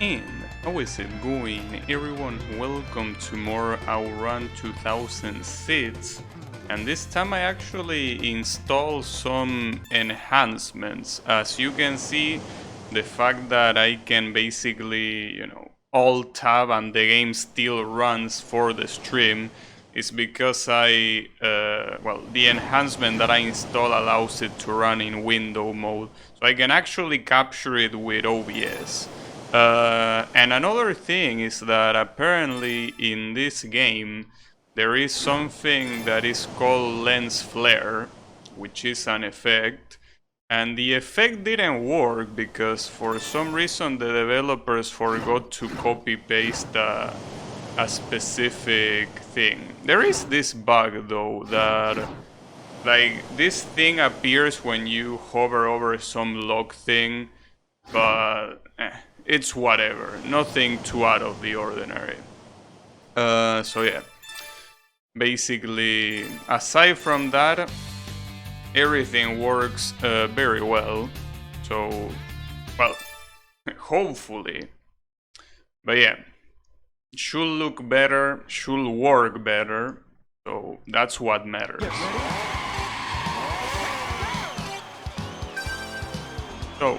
And how is it going, everyone? Welcome to more OutRun 2006. And this time I actually installed some enhancements. As you can see, the fact that I can basically, alt tab and the game still runs for the stream is because the enhancement that I install allows it to run in window mode. So I can actually capture it with OBS. And another thing is that apparently in this game there is something that is called lens flare, which is an effect. And the effect didn't work because for some reason the developers forgot to copy paste a specific thing. There is this bug though that this thing appears when you hover over some log thing, but it's whatever, nothing too out of the ordinary. So yeah, basically aside from that, everything works very well. So, well, hopefully. But yeah, it should look better, should work better. So that's what matters. So,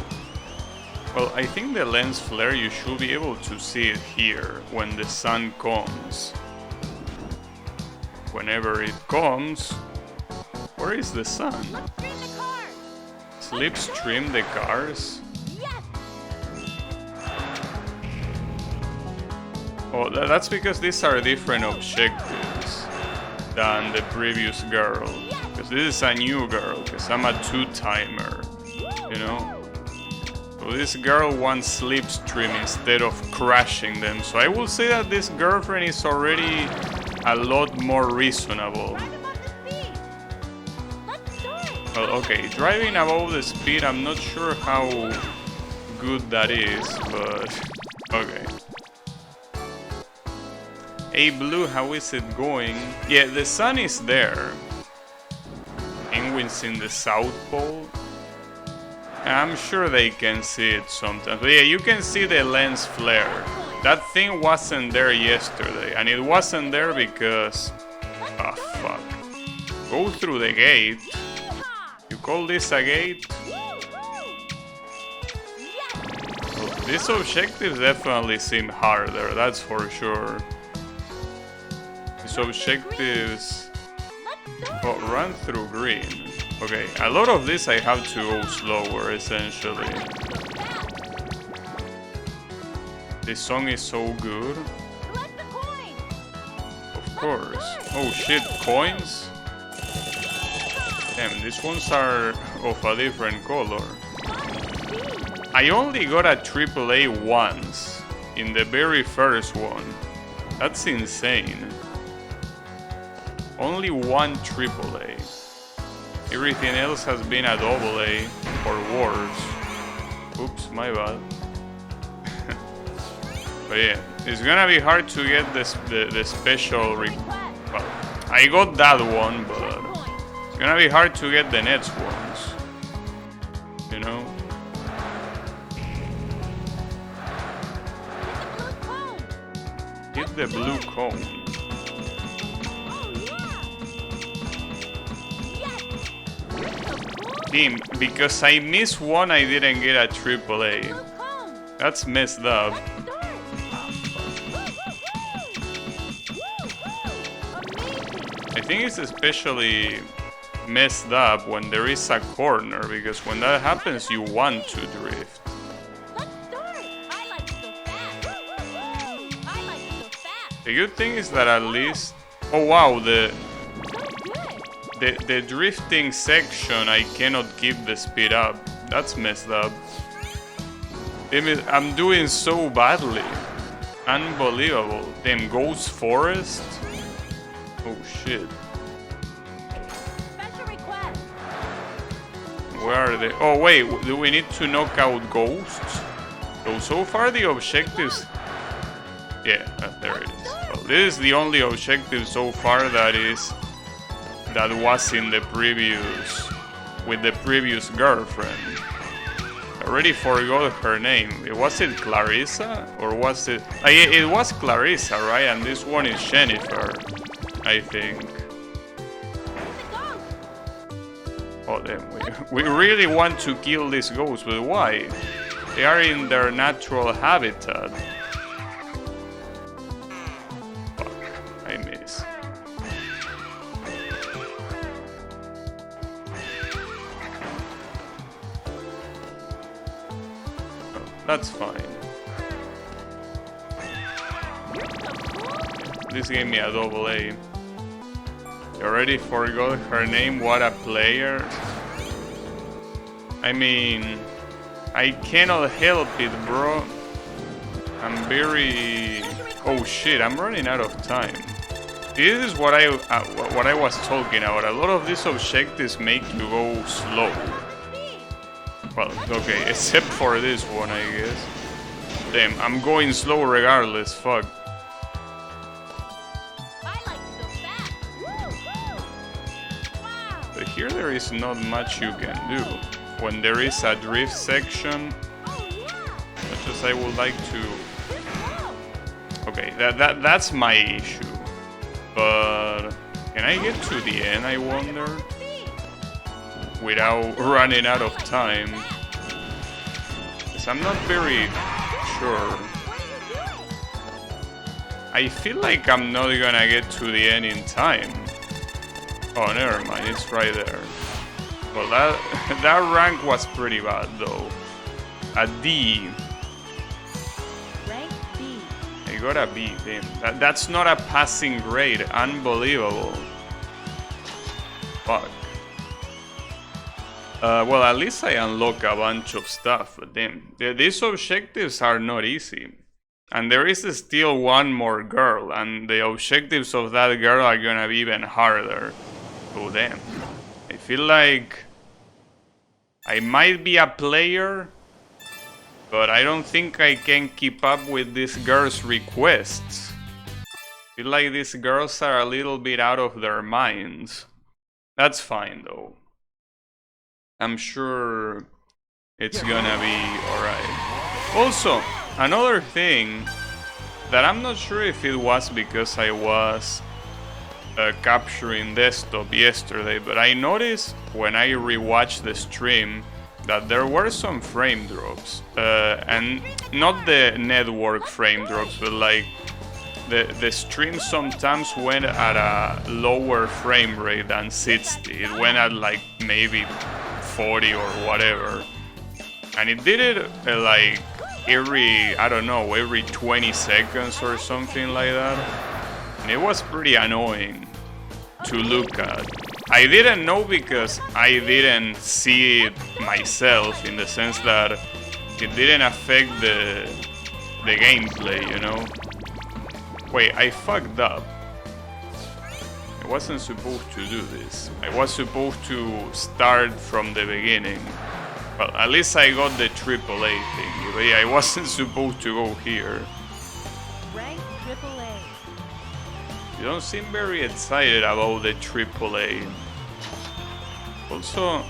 well, I think the lens flare, you should be able to see it here when the sun comes. Whenever it comes, where is the sun? Slipstream the cars? Oh, that's because these are different objectives than the previous girl. Because this is a new girl, because I'm a two-timer, you know? So this girl wants slipstream instead of crashing them. So I will say that this girlfriend is already a lot more reasonable. Well, okay, driving above the speed, I'm not sure how good that is, but okay. Hey Blue, how is it going? Yeah, the sun is there. Penguins in the South Pole. I'm sure they can see it sometimes. But yeah, you can see the lens flare. That thing wasn't there yesterday, and it wasn't there because... ah, fuck. Go through the gate. You call this a gate? Well, these objectives definitely seem harder, that's for sure. These objectives... oh, run through green. Okay, a lot of this I have to go slower, essentially. This song is so good. Of course. Oh shit, coins? Damn, these ones are of a different color. I only got a AAA once, in the very first one. That's insane. Only one AAA. Everything else has been a AA or worse. Oops, my bad. But yeah, it's gonna be hard to get the special. Well, I got that one, but it's gonna be hard to get the next ones. You know. Hit the blue cone. Damn, because I missed one, I didn't get a AAA. That's messed up. I think it's especially messed up when there is a corner, because when that happens, you want to drift. The good thing is that at least... oh wow, the drifting section, I cannot keep the speed up. That's messed up. I'm doing so badly. Unbelievable. Damn, Ghost Forest? Oh shit. Where are they? Oh wait, do we need to knock out ghosts? So far the objectives... yeah, there it is. Well, this is the only objective so far that was in the previous... with the previous girlfriend. I already forgot her name. Was it Clarissa? Or was it... it was Clarissa, right? And this one is Jennifer, I think. Oh, damn. We really want to kill these ghosts, but why? They are in their natural habitat. Fuck, I miss. Oh, that's fine. This gave me a AA. You already forgot her name, what a player. I mean, I cannot help it, bro. I'm very... Oh shit, I'm running out of time. This is what I was talking about. A lot of these objectives make you go slow. Well, okay, except for this one, I guess. Damn, I'm going slow regardless, fuck. But here there is not much you can do. When there is a drift section, much as I would like to... Okay, that's my issue. But can I get to the end, I wonder? Without running out of time. Because I'm not very sure. I feel like I'm not gonna get to the end in time. Oh, never mind, it's right there. Well, that rank was pretty bad, though. A D. Rank B. I got a B, damn. That's not a passing grade. Unbelievable. Fuck. Well, at least I unlock a bunch of stuff, but damn. These objectives are not easy. And there is still one more girl, and the objectives of that girl are gonna be even harder. Oh, damn. I feel like I might be a player, but I don't think I can keep up with this girl's requests. I feel like these girls are a little bit out of their minds. That's fine, though. I'm sure it's gonna be alright. Also, another thing that I'm not sure if it was because I was capturing desktop yesterday, but I noticed when I rewatched the stream that there were some frame drops, and not the network frame drops, but like the stream sometimes went at a lower frame rate than 60. It went at like maybe 40 or whatever, and it did it like every, I don't know, every 20 seconds or something like that. And it was pretty annoying to look at. I didn't know because I didn't see it myself, in the sense that it didn't affect the gameplay, you know? Wait, I fucked up. I wasn't supposed to do this. I was supposed to start from the beginning. Well, at least I got the AAA thing. But yeah, I wasn't supposed to go here. Rank AAA. You don't seem very excited about the AAA. Also,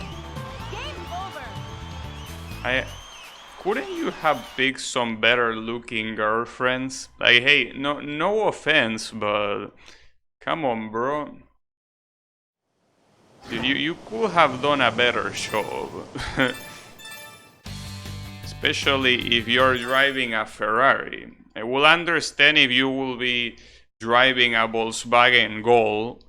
couldn't you have picked some better looking girlfriends? Like, hey, no offense, but come on, bro. You could have done a better job. Especially if you're driving a Ferrari. I will understand if you will be driving a Volkswagen Gol,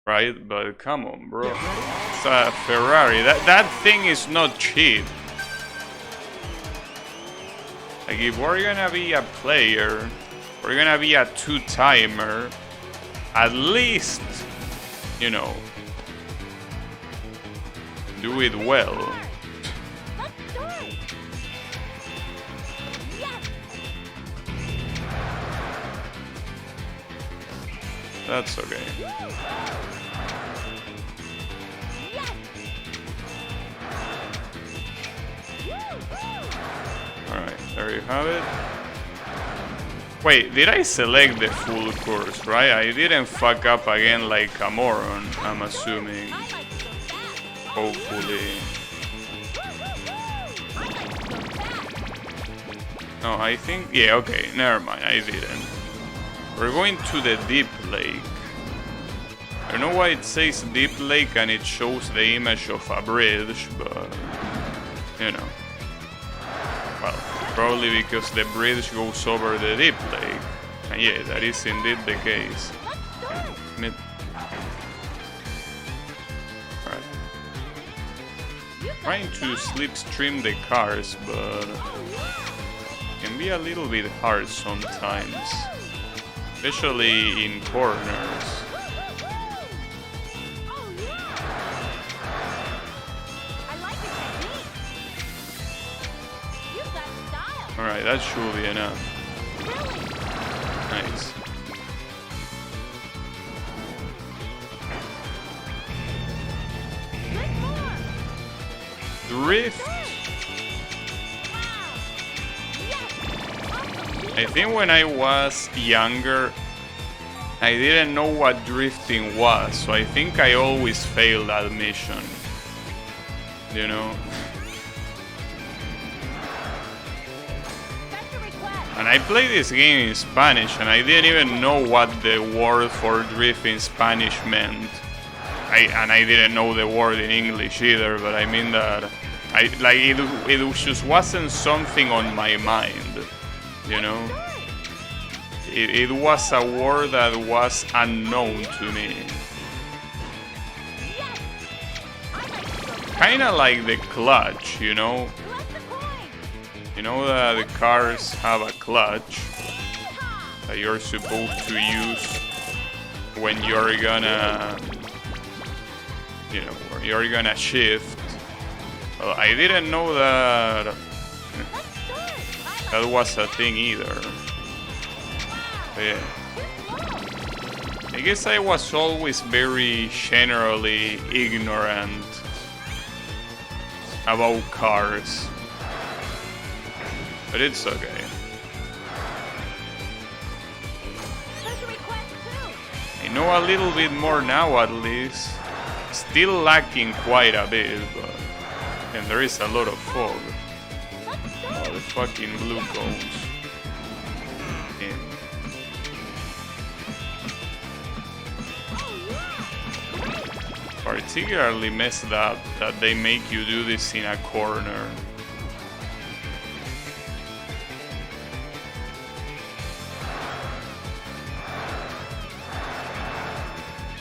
right? But come on, bro. It's a Ferrari. That thing is not cheap. Like, if we're gonna be a player, we're gonna be a two-timer, at least, you know, do it well. That's okay. Alright, there you have it. Wait, did I select the full course, right? I didn't fuck up again like a moron, I'm assuming. Hopefully. No, I think... Yeah, okay, never mind, I didn't. We're going to the deep lake. I don't know why it says deep lake and it shows the image of a bridge, but... You know. Well, probably because the bridge goes over the deep lake. And yeah, that is indeed the case. Alright. Trying to slipstream the cars, but... can be a little bit hard sometimes. Especially in corners. Alright, that should be enough. Nice. Drift. I think when I was younger, I didn't know what drifting was, so I think I always failed that mission. You know? And I played this game in Spanish, and I didn't even know what the word for drift in Spanish meant. I didn't know the word in English either, but I mean that it just wasn't something on my mind, you know? It was a word that was unknown to me. Kinda like the clutch, you know? You know that the cars have a clutch that you're supposed to use when you're gonna, you know, when you're gonna shift. Well, I didn't know that that was a thing either. But yeah. I guess I was always very generally ignorant about cars. But it's okay. I know a little bit more now at least. Still lacking quite a bit, but... and there is a lot of fog. Oh, the fucking blue cones. Yeah. Particularly messed up that they make you do this in a corner.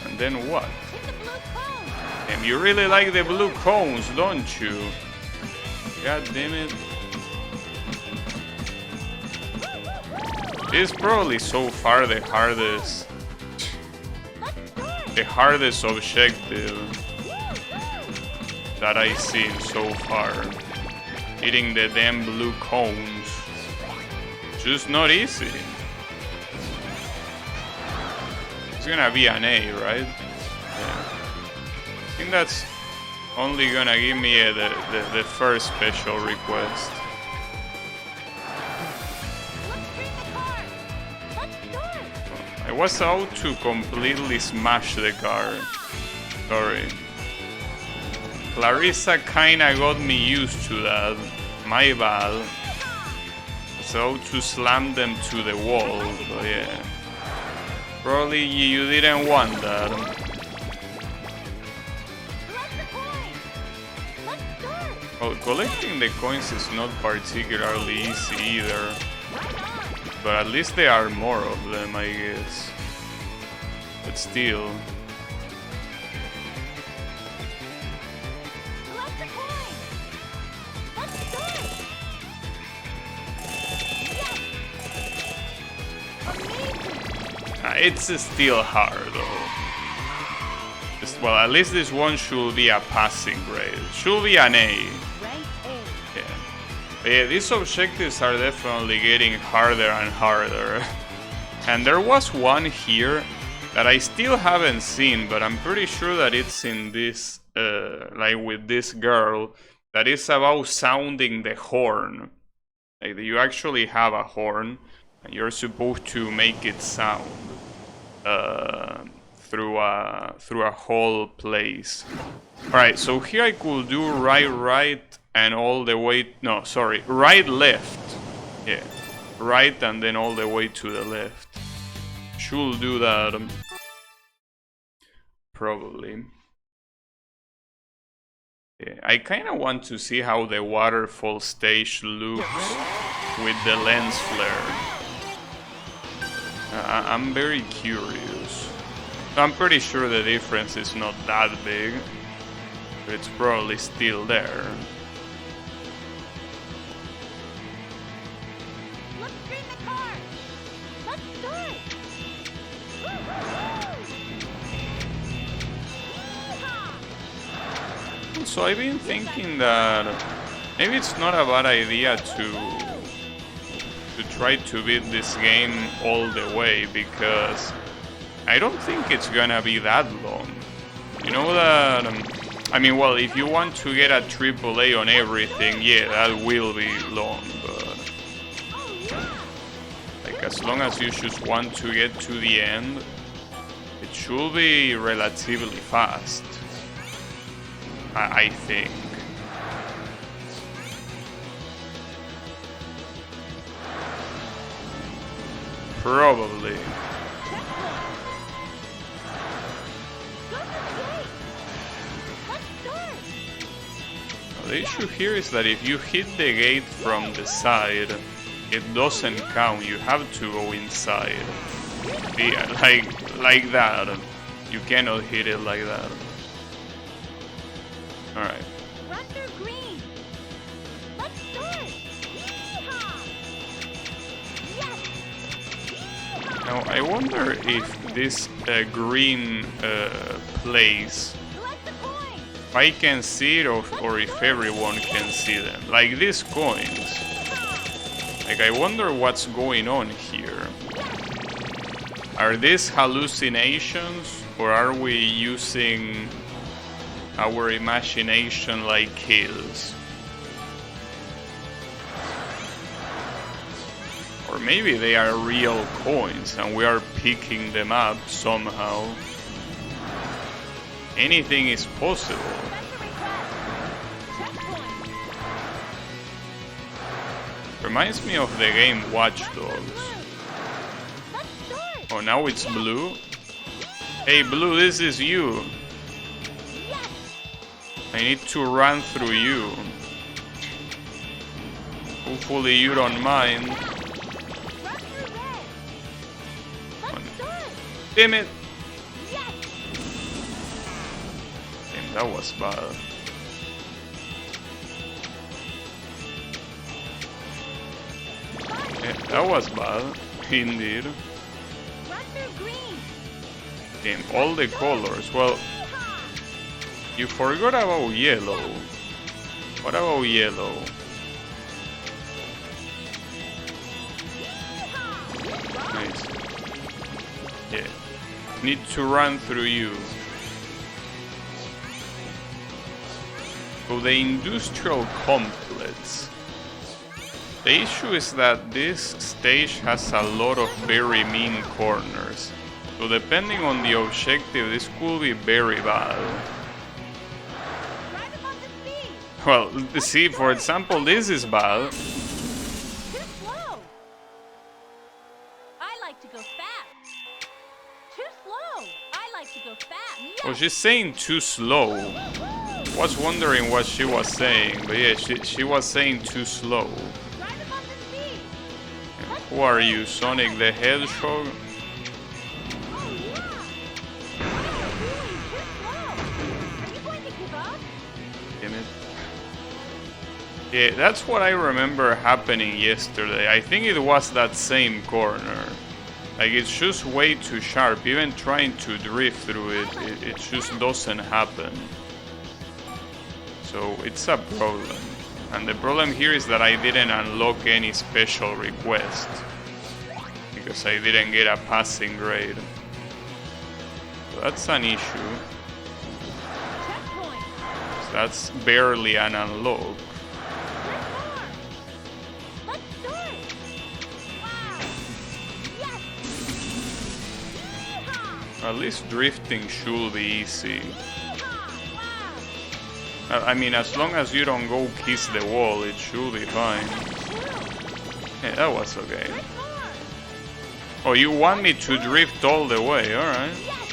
And then what? And you really like the blue cones, don't you? God damn it. It's probably so far the hardest objective that I've seen so far. Hitting the damn blue cones. Just not easy. It's gonna be an A, right? Yeah. I think that's only gonna give me the first special request. I was out to completely smash the car. Sorry. Clarissa kinda got me used to that. My bad. So to slam them to the wall, but yeah. Probably you didn't want that. Well, collecting the coins is not particularly easy either. But at least there are more of them, I guess. But still. It's still hard though. Well, at least this one should be a passing grade. Should be an A. Yeah. But yeah, these objectives are definitely getting harder and harder. And there was one here that I still haven't seen, but I'm pretty sure that it's in this, like with this girl, that is about sounding the horn. Like you actually have a horn, and you're supposed to make it sound through a whole place. All right, so here I could do right, and all the way. No, sorry, right, left, Yeah, right and then all the way to the left. Should do that. Probably. Yeah, I kind of want to see how the waterfall stage looks with the lens flare. I'm very curious. I'm pretty sure the difference is not that big, but it's probably still there. Let's green the car. Let's do it. Yeehaw! So I've been thinking that maybe it's not a bad idea to try to beat this game all the way, because I don't think it's gonna be that long. You know that, I mean, well, if you want to get a AAA on everything, yeah, that will be long, but like as long as you just want to get to the end, it should be relatively fast, I think. Probably. The issue here is that if you hit the gate from the side, it doesn't count. You have to go inside. Yeah, like that. You cannot hit it like that. All right. Run through green. Let's do it. Yeehaw! Yes. Yeehaw! Now I wonder if this green place, Collect the coin. if I can see it or if everyone can see them. Like these coins. Like I wonder what's going on here. Are these hallucinations, or are we using our imagination like kills? Or maybe they are real coins and we are picking them up somehow. Anything is possible. Reminds me of the game Watch Dogs. Oh, now it's Blue? Hey Blue, this is you. I need to run through you. Hopefully you don't mind. Damn it! Damn, that was bad. Yeah, that was bad, indeed. Damn, all the colors. Well, you forgot about yellow. What about yellow? Nice. Yeah. Need to run through you. So the industrial complex. The issue is that this stage has a lot of very mean corners. So depending on the objective, this could be very bad. Well, see, for example, this is bad. Too slow. I like to go fast. Too slow. I like to go fast. Yes. Oh, she's saying too slow. Was wondering what she was saying, but yeah, she was saying too slow. Who are you, Sonic the Hedgehog? Damn it. Yeah, that's what I remember happening yesterday. I think it was that same corner. Like, it's just way too sharp. Even trying to drift through it just doesn't happen. So it's a problem. And the problem here is that I didn't unlock any special request. Because I didn't get a passing grade. So that's an issue. So that's barely an unlock. At least drifting should be easy. I mean, as long as you don't go kiss the wall, it should be fine. Yeah, that was okay. Drift more. Oh, you want me to drift all the way, alright. Yes. Wow.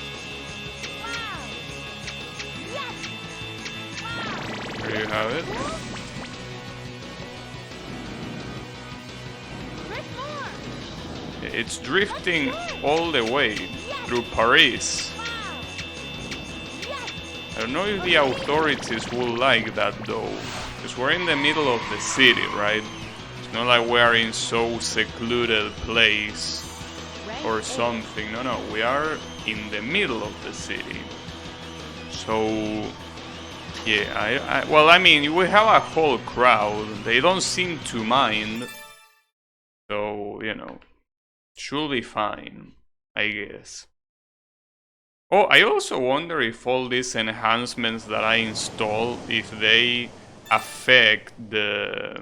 Yes. Wow. There you have it. Drift more. It's drifting all the way through Paris. Wow. Yes. I don't know if the authorities will like that though. Because we're in the middle of the city, right? It's not like we're in so secluded place or something. No, we are in the middle of the city. So, yeah, well, I mean, we have a whole crowd. They don't seem to mind. So, you know, should be fine, I guess. Oh, I also wonder if all these enhancements that I install, if they affect the...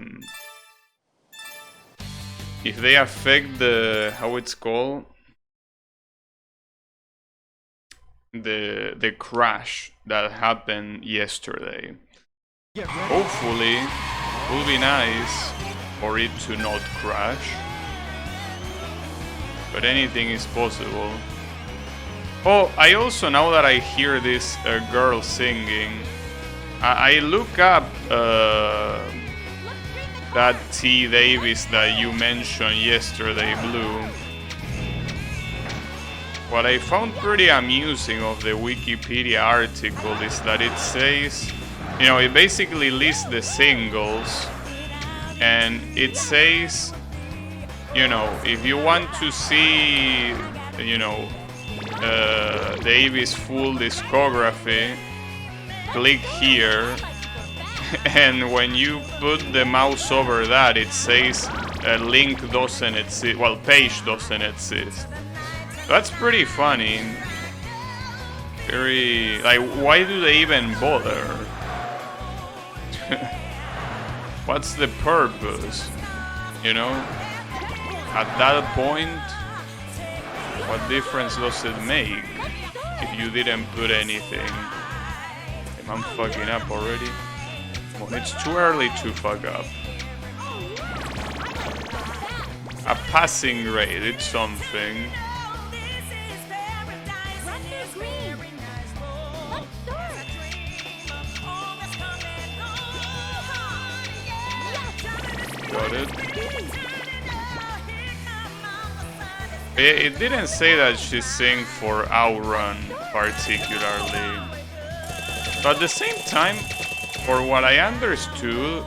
If they affect the... how it's called? The crash that happened yesterday. Hopefully, it will be nice for it to not crash. But anything is possible. Oh, I also, now that I hear this girl singing, I look up that T. Davis that you mentioned yesterday, Blue. What I found pretty amusing of the Wikipedia article is that it says, you know, it basically lists the singles, and it says, you know, if you want to see, you know, Davis' full discography, click here, and when you put the mouse over that, it says link doesn't exist, well, page doesn't exist. That's pretty funny. Very, like, why do they even bother? What's the purpose? You know? At that point, what difference does it make if you didn't put anything? I'm fucking up already. Well, it's too early to fuck up. A passing rate, it's something. Got it. It didn't say that she sang for OutRun particularly. But at the same time, for what I understood,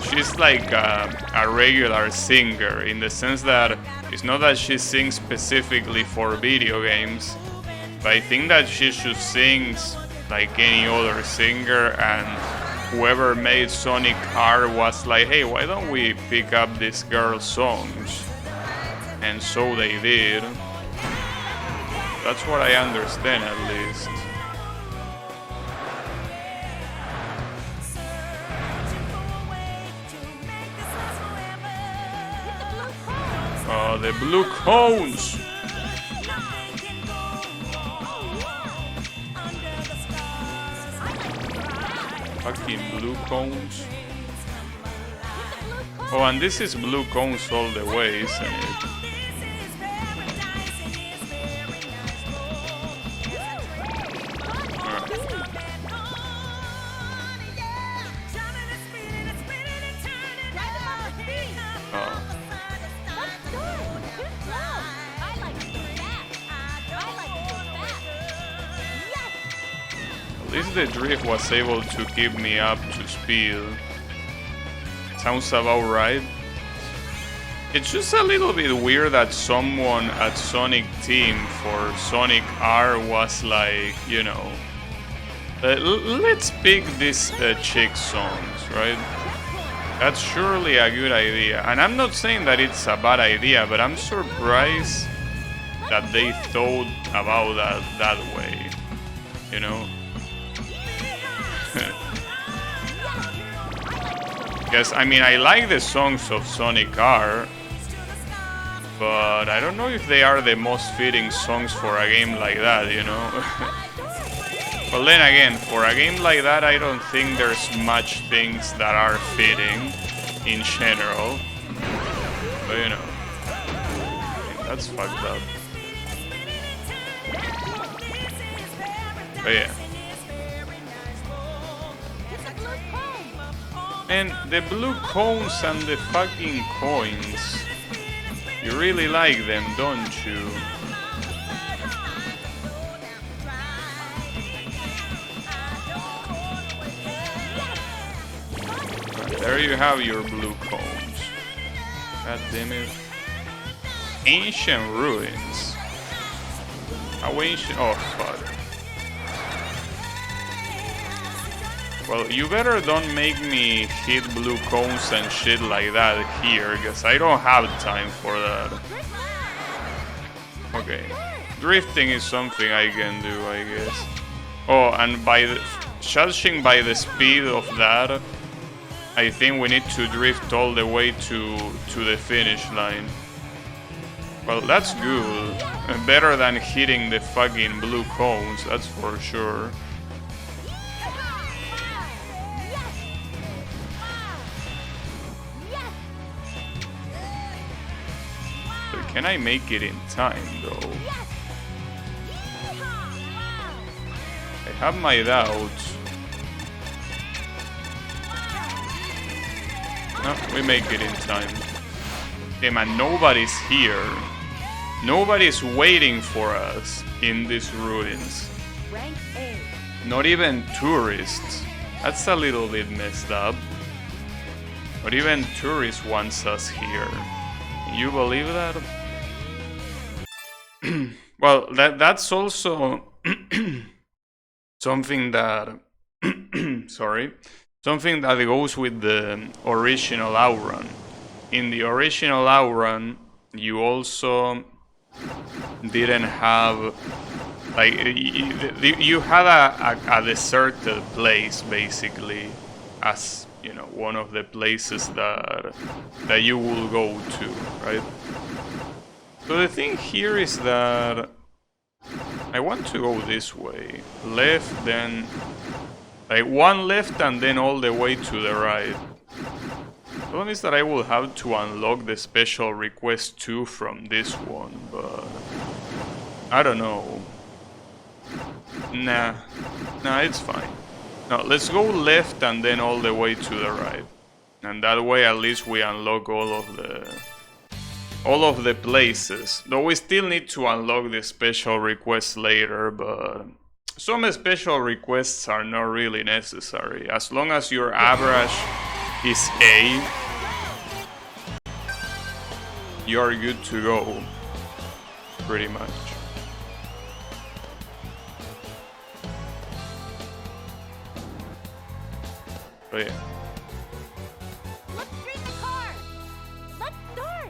she's like a regular singer in the sense that it's not that she sings specifically for video games, but I think that she just sings like any other singer, and whoever made Sonic R was like, hey, why don't we pick up this girl's songs? And so they did. That's what I understand, at least. Oh, the blue cones! Fucking blue cones. Oh, and this is blue cones all the way, isn't it? At least the drift was able to keep me up to speed. Sounds about right. It's just a little bit weird that someone at Sonic Team for Sonic R was like, you know, let's pick these chick songs, right? That's surely a good idea. And I'm not saying that it's a bad idea, but I'm surprised that they thought about that way, you know? Because, I mean, I like the songs of Sonic R, but I don't know if they are the most fitting songs for a game like that, you know? But then again, for a game like that, I don't think there's much things that are fitting in general. But you know, that's fucked up. But yeah. And the blue cones and the fucking coins. You really like them, don't you? There you have your blue cones. God damn it. Ancient ruins. How ancient? Oh fuck. Well, you better don't make me hit blue cones and shit like that here, because I don't have time for that. Okay. Drifting is something I can do, I guess. Oh, and judging by the speed of that, I think we need to drift all the way to the finish line. Well, that's good. Better than hitting the fucking blue cones, that's for sure. Can I make it in time, though? I have my doubts. No, we make it in time. Okay, man, nobody's here. Nobody's waiting for us in these ruins. Not even tourists. That's a little bit messed up. Not even tourists wants us here. Can you believe that? Well, that's also something that something that goes with the original OutRun. In the original OutRun, you also didn't have, like, you had a deserted place basically as, you know, one of the places that you will go to, right? So the thing here is that I want to go this way. Left, then like one left and then all the way to the right. The problem is that I will have to unlock the special request 2 from this one, but I don't know. Nah, it's fine. No, let's go left and then all the way to the right. And that way at least we unlock all of the places. Though we still need to unlock the special requests later, but some special requests are not really necessary. As long as your average is A, you're good to go, pretty much. But yeah. Let's stream the car. Let's start.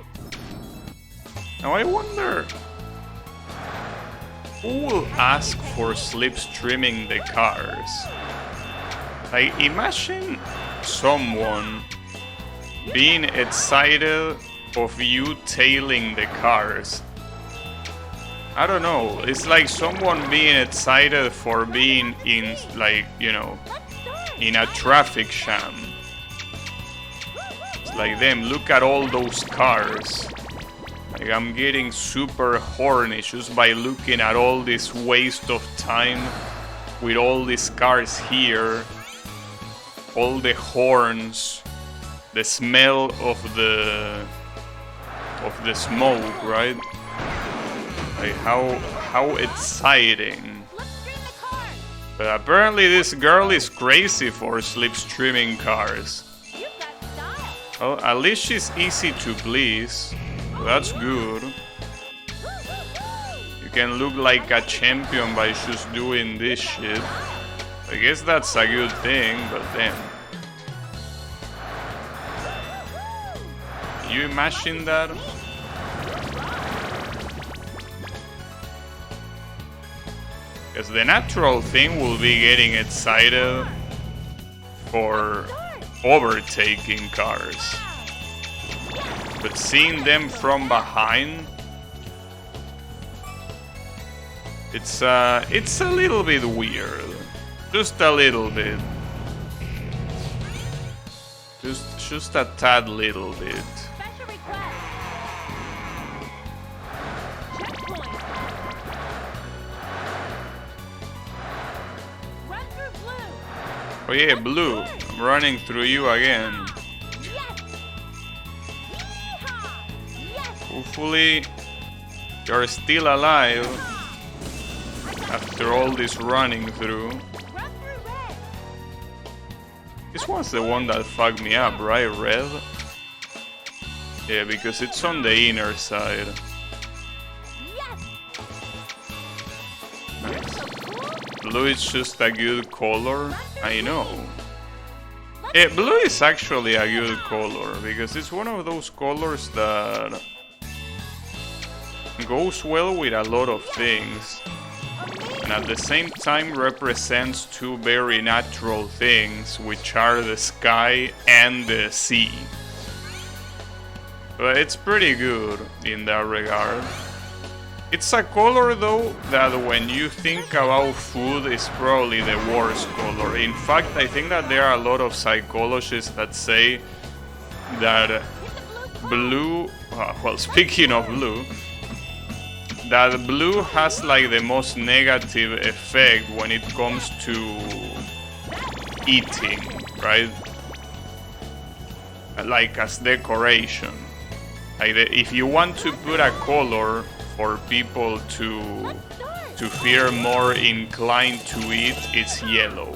Now I wonder who will ask for slipstreaming the cars. Like, imagine someone being excited of you tailing the cars. I don't know, it's like someone being excited for being in, like, you know, in a traffic jam. It's like, them, look at all those cars. Like, I'm getting super horny just by looking at all this waste of time with all these cars here, all the horns, the smell of the smoke, right? Like, how exciting. But apparently this girl is crazy for slipstreaming cars. Well, at least she's easy to please. That's good. You can look like a champion by just doing this shit. I guess that's a good thing, but damn. Can you imagine that? Because the natural thing will be getting excited for overtaking cars. But seeing them from behind, it's a little bit weird. Just a little bit. Just a tad little bit. Oh yeah, Blue, I'm running through you again. Yes! Yeehaw! Yes! Hopefully, you're still alive after all this running through. Run through red! This one's the one that fucked me up, right, Red? Yeah, because it's on the inner side. Yes! Nice. So cool! Blue is just a good color, I know. Yeah, blue is actually a good color, because it's one of those colors that goes well with a lot of things. And at the same time represents two very natural things, which are the sky and the sea. But it's pretty good in that regard. It's a color though that when you think about food is probably the worst color. In fact, I think that there are a lot of psychologists that say that blue, well, speaking of blue, that blue has like the most negative effect when it comes to eating, right? Like as decoration. Like if you want to put a color for people to feel more inclined to eat, it's yellow.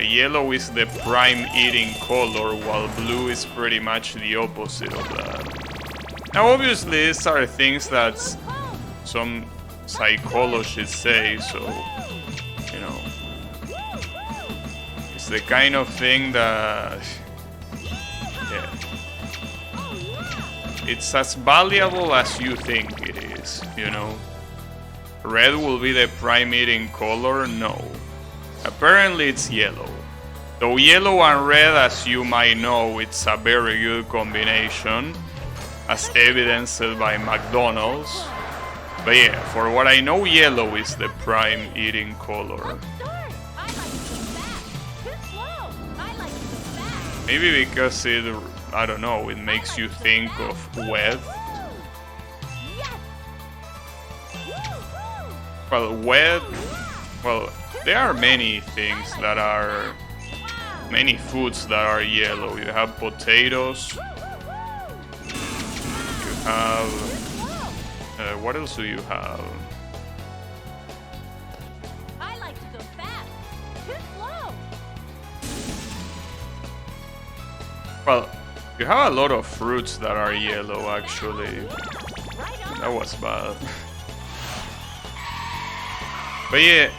Yellow is the prime eating color, while blue is pretty much the opposite of that. Now obviously these are things that some psychologists say, so you know, it's the kind of thing that, yeah, it's as valuable as you think it is, you know. Red will be the prime eating color? No. Apparently it's yellow. Though yellow and red, as you might know, it's a very good combination, as evidenced by McDonald's. But yeah, for what I know, yellow is the prime eating color. Maybe because it, I don't know, it makes you think of wet. Well, wet, well, there are many things that are, many foods that are yellow. You have potatoes, you have, what else do you have? I like to go fast. Too slow. Well, you have a lot of fruits that are yellow, actually. Right on. That was bad. But yeah,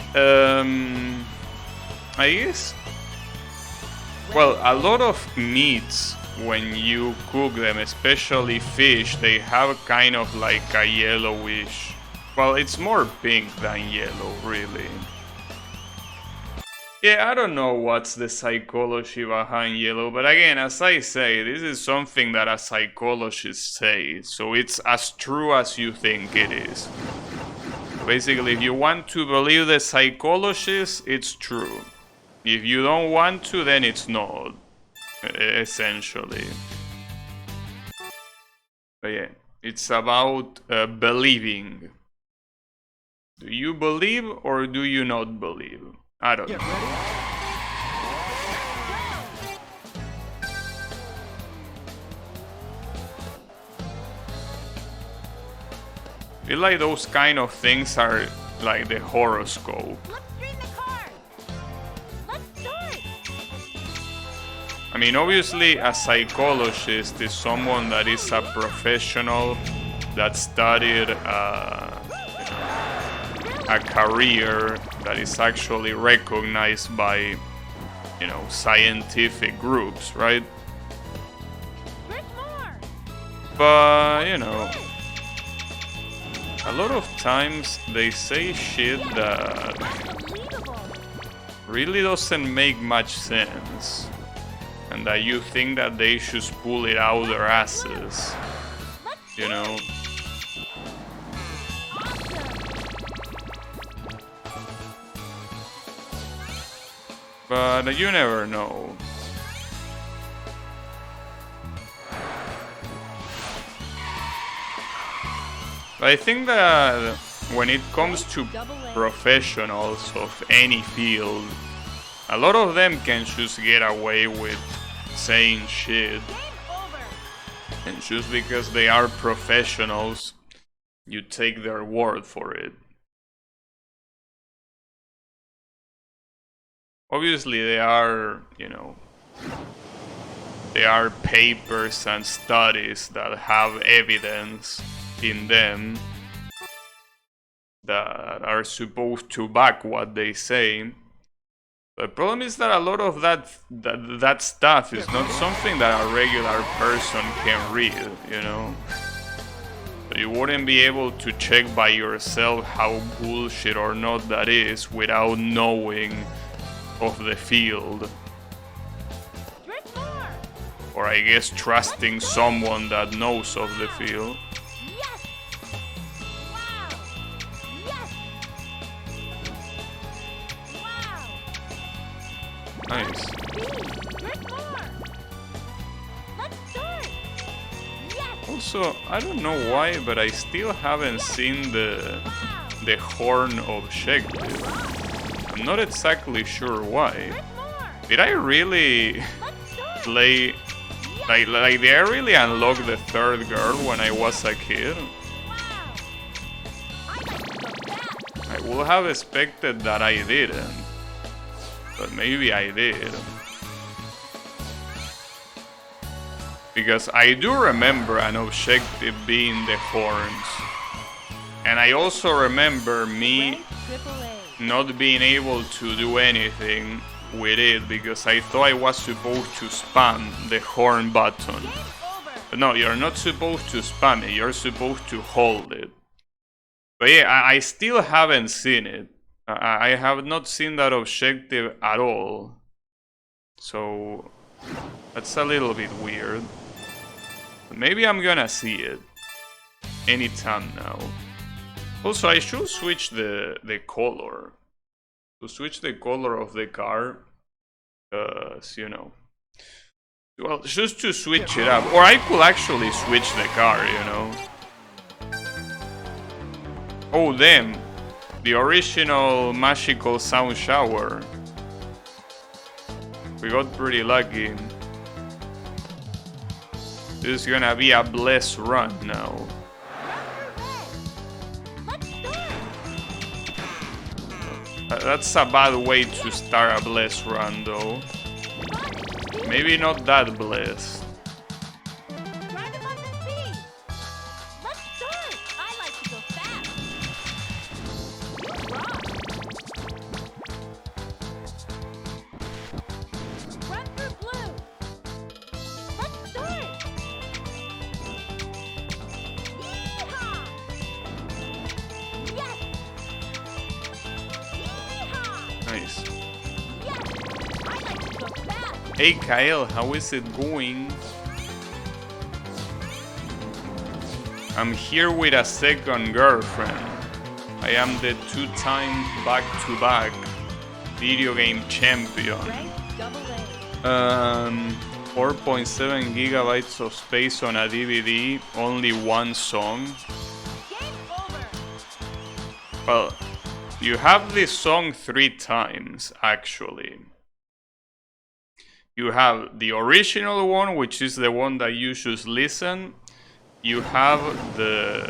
I guess, well, a lot of meats, when you cook them, especially fish, they have kind of like a yellowish, well, it's more pink than yellow, really. Yeah, I don't know what's the psychology behind yellow, but again, as I say, this is something that a psychologist says, so it's as true as you think it is. Basically, if you want to believe the psychologist, it's true. If you don't want to, then it's not, essentially. But yeah, it's about believing. Do you believe or do you not believe? I don't know. I feel like those kind of things are like the horoscope. Let's stream the card. Let's start. I mean, obviously, a psychologist is someone that is a professional that studied a career that is actually recognized by, you know, scientific groups, right? There's more. But, you know, a lot of times they say shit that Unbelievable. really doesn't make much sense, and that you think that they should pull it out their asses, you know. But you never know. But I think that when it comes to professionals of any field, A lot of them can just get away with saying shit. And just because they are professionals, you take their word for it. Obviously, they are, you know, there are papers and studies that have evidence in them that are supposed to back what they say. The problem is that a lot of that stuff is not something that a regular person can read, you know? So you wouldn't be able to check by yourself how bullshit or not that is without knowing of the field. Or I guess trusting someone that knows of the field. Nice. Also, I don't know why, but I still haven't seen the horn objective. I'm not exactly sure why. Did I really play... Like did I really unlock the third girl when I was a kid? I would have expected that I didn't. But maybe I did. Because I do remember an objective being the horns. And I also remember me not being able to do anything with it because I thought I was supposed to spam the horn button. But no, you're not supposed to spam it, you're supposed to hold it. But yeah, I still haven't seen it. I have not seen that objective at all. So that's a little bit weird. But maybe I'm gonna see it anytime now. Also, I should switch the color. To switch the color of the car. You know. Well, just to switch it up. Or I could actually switch the car, you know. Oh, damn. The original magical sound shower. We got pretty lucky. This is gonna be a blessed run now. That's a bad way to start a blessed run though. Maybe not that blessed. Nice. Hey Kyle, how is it going? I'm here with a second girlfriend. I am the two-time back-to-back video game champion. 4.7 gigabytes of space on a DVD, only one song. Well, you have this song 3 times, actually. You have the original one, which is the one that you should listen. You have the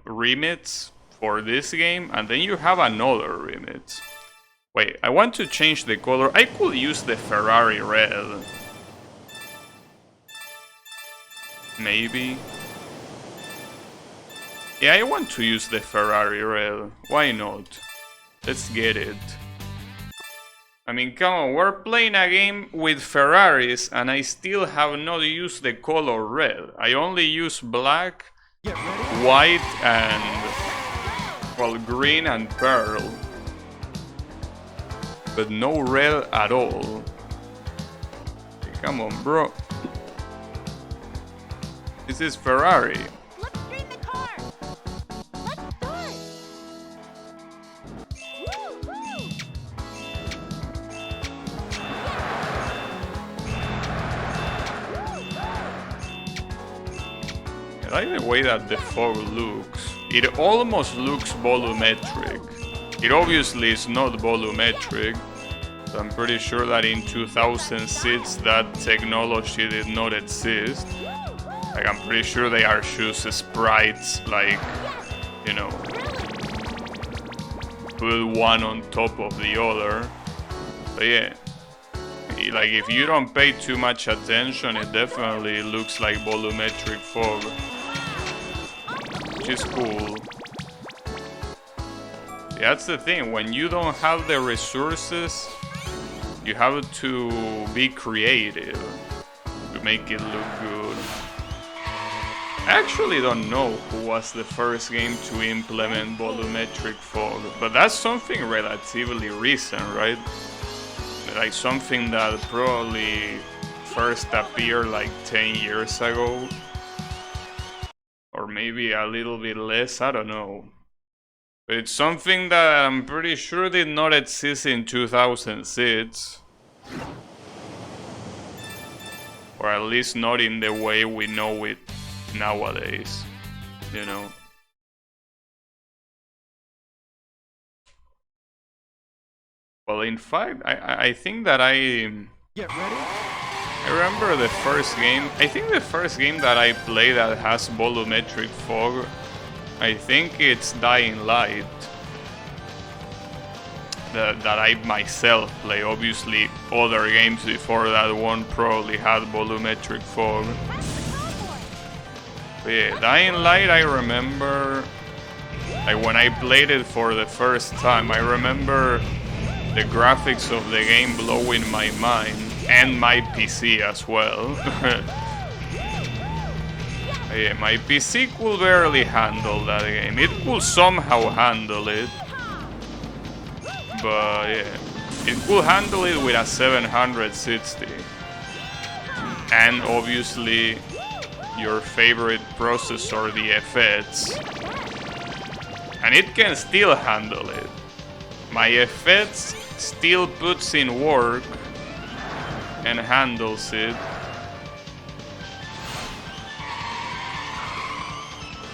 remix for this game, and then you have another remix. Wait, I want to change the color. I could use the Ferrari red. Maybe. Yeah, I want to use the Ferrari red. Why not? Let's get it. I mean, come on, we're playing a game with Ferraris and I still have not used the color red. I only use black, white and, well, green and pearl. But no red at all. Come on, bro. This is Ferrari. I like the way that the fog looks. It almost looks volumetric. It obviously is not volumetric. So I'm pretty sure that in 2006 that technology did not exist. Like, I'm pretty sure they are just sprites, like, you know, put one on top of the other. But yeah, like, if you don't pay too much attention, it definitely looks like volumetric fog, which is cool. That's the thing, when you don't have the resources, you have to be creative to make it look good. I actually don't know who was the first game to implement volumetric fog, but that's something relatively recent, right? Like something that probably first appeared like 10 years ago, or maybe a little bit less, I don't know. But it's something that I'm pretty sure did not exist in 2006. Or at least not in the way we know it nowadays, you know. Well, in fact, I think that Get ready. I remember the first game. I think the first game that I played that has volumetric fog, I think it's Dying Light. That I myself play. Obviously, other games before that one probably had volumetric fog. But yeah, Dying Light, I remember, like when I played it for the first time, I remember the graphics of the game blowing my mind, and my PC as well. Yeah, my PC could barely handle that game. It could somehow handle it, but yeah, it could handle it with a 760. And obviously, your favorite processor, the FX. And it can still handle it. My FX still puts in work and handles it.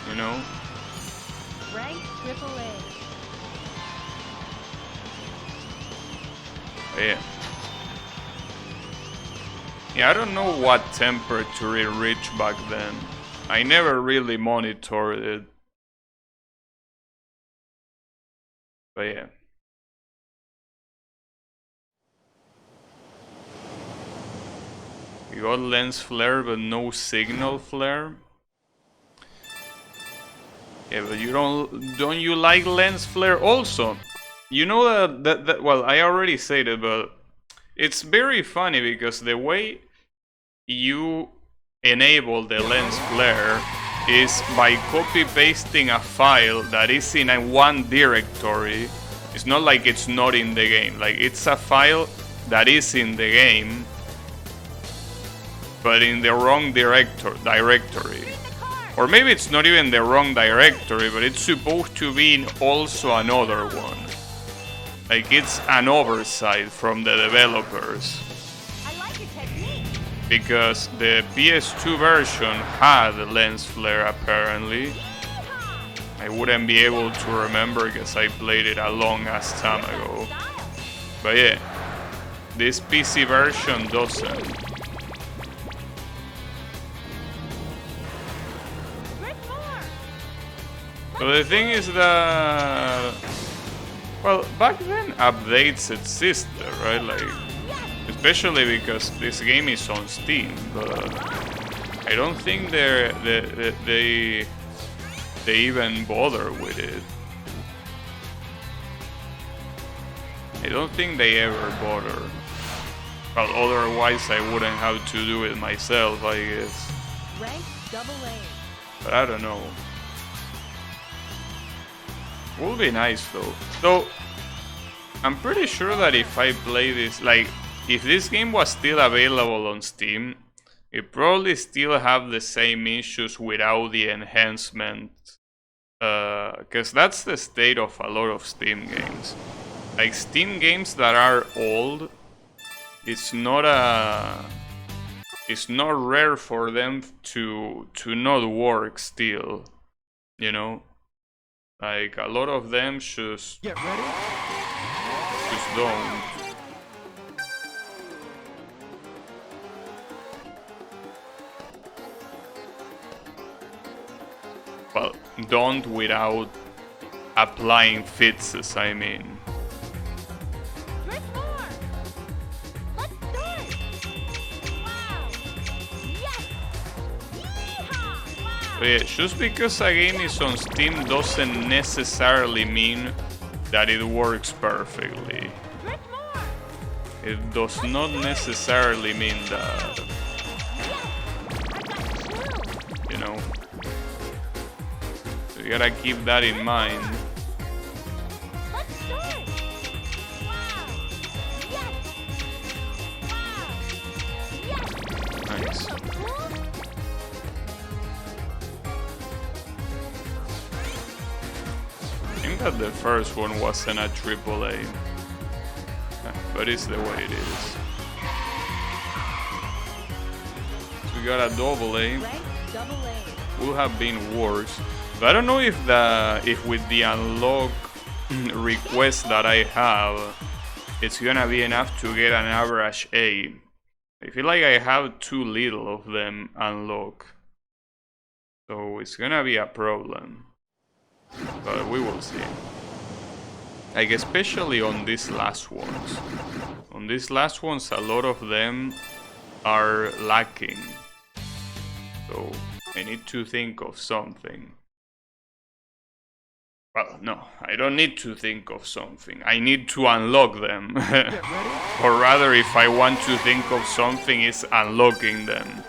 You know? Rank AAA. Yeah. Yeah, I don't know what temperature it reached back then. I never really monitored it. But yeah. You got lens flare but no signal flare. Yeah, but you don't you like lens flare also? You know that well, I already said it, but it's very funny because the way you enable the lens flare is by copy pasting a file that is in one directory. It's not like it's not in the game. Like, it's a file that is in the game, but in the wrong directory. Or maybe it's not even the wrong directory, but it's supposed to be in also another one. Like, it's an oversight from the developers. I like your technique. Because the PS2 version had lens flare apparently. I wouldn't be able to remember because I played it a long ass time ago. But yeah, this PC version doesn't. So the thing is that, well, back then updates existed, right? Like, especially because this game is on Steam, but I don't think they even bother with it. I don't think they ever bother. Well, otherwise I wouldn't have to do it myself, I guess. Rank AA. But I don't know. Would be nice though. Though, I'm pretty sure that if I play this, like, if this game was still available on Steam, it probably still have the same issues without the enhancement. Because that's the state of a lot of Steam games. Like, Steam games that are old, it's not rare for them to not work still, you know? Like, a lot of them just Get ready. just don't. Well, don't without applying fixes, I mean. Drift more. Let's start. Wow. Yes. Yeehaw. Wow. So yeah, just because a game is on Steam doesn't necessarily mean that it works perfectly. Drift more. It does not necessarily mean that, Yes. I got two. you know. So you gotta keep that in mind. Let's start. Wow. Yes. Wow. Yes. Nice. So cool. I think that the first one wasn't a AAA, but it's the way it is. So we got a AA. Rank double A. Would have been worse. But I don't know if with the unlock request that I have, it's gonna be enough to get an average A. I feel like I have too little of them unlocked, so it's gonna be a problem. But we will see. Like, especially on these last ones. On these last ones, a lot of them are lacking. So I need to think of something. Well, no, I don't need to think of something. I need to unlock them. Get ready. Or rather, if I want to think of something, it's unlocking them.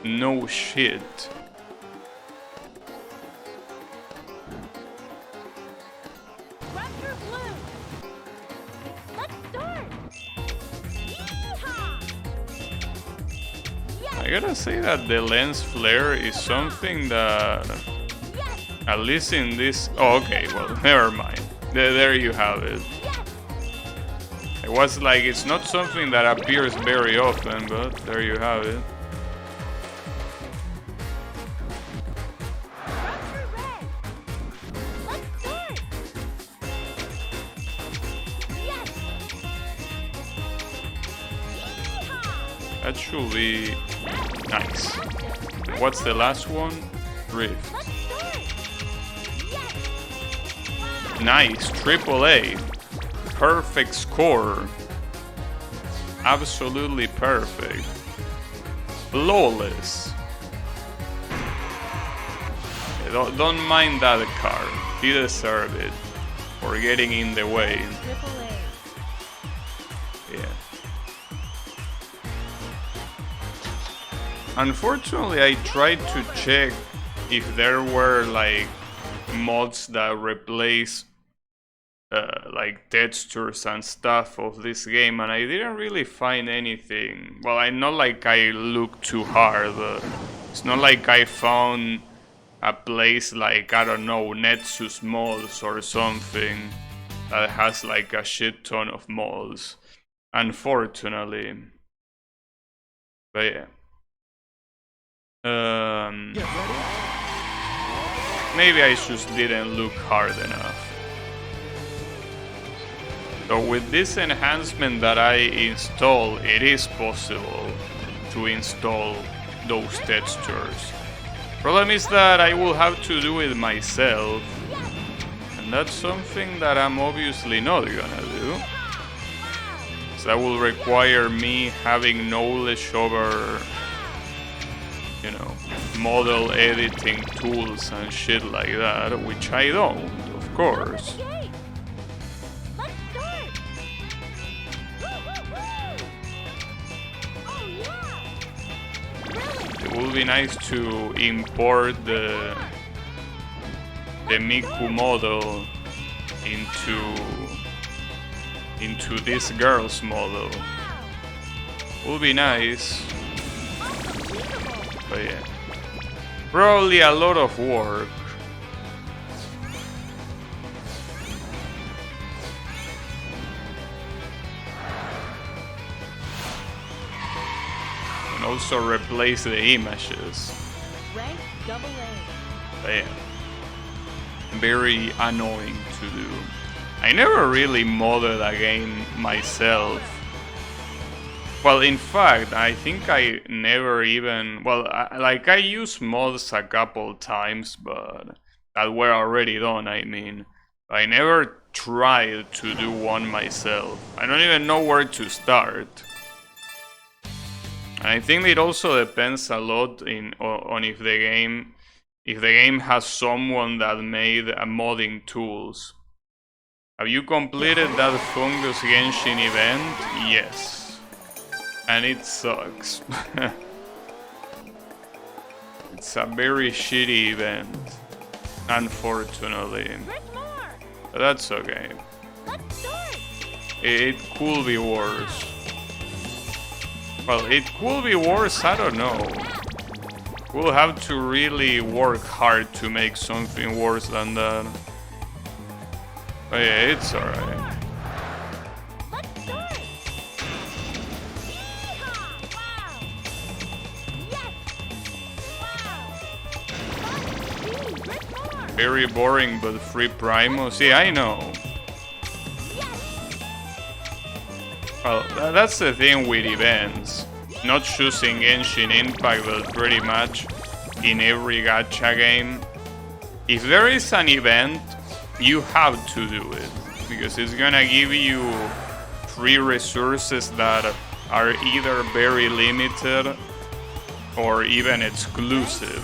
No shit. Raptor blue. Let's start. Yeehaw. Yes. I gotta say that the lens flare is something that, Yes. at least in this... Oh, okay, well, never mind. There you have it. Yes. It was like, it's not something that appears very often, but there you have it. Raptor red. Let's start. Yes. Yeehaw. That should be nice. Fantastic. What's the last one? Rift. Let's start. Yes. Wow. Nice, AAA. Perfect score. Absolutely perfect. Flawless. Don't mind that card. He deserved it for getting in the way. Triple A. Yeah. Unfortunately, I tried to check if there were like mods that replace like textures and stuff of this game, and I didn't really find anything. Well, I not like I looked too hard. It's not like I found a place like, I don't know, Netsus Malls or something that has like a shit ton of malls, unfortunately. But yeah. Get ready. Maybe I just didn't look hard enough. So with this enhancement that I install, it is possible to install those textures. Problem is that I will have to do it myself, and that's something that I'm obviously not gonna do. So that will require me having knowledge over, you know, model editing tools and shit like that, which I don't, of course. Okay. Let's start. Woo-hoo-hoo. Oh yeah. Brilliant. It would be nice to import the Miku model into this girl's model. Would be nice, Unbelievable. but yeah, probably a lot of work. And also replace the images. Rank double A. But yeah. very annoying to do. I never really modded a game myself. Well, in fact, I think I never even... Well, I used mods a couple times, but that were already done, I mean. I never tried to do one myself. I don't even know where to start. And I think it also depends a lot on if the game has someone that made modding tools. Have you completed that Fungus Genshin event? Yes. And it sucks. It's a very shitty event, unfortunately. But that's okay. It could be worse. Well, it could be worse, I don't know. We'll have to really work hard to make something worse than that. But yeah, it's alright. Very boring, but free primos. Yeah, I know. Well, that's the thing with events. Not choosing Genshin Impact, but pretty much in every gacha game. If there is an event, you have to do it. Because it's gonna give you free resources that are either very limited or even exclusive.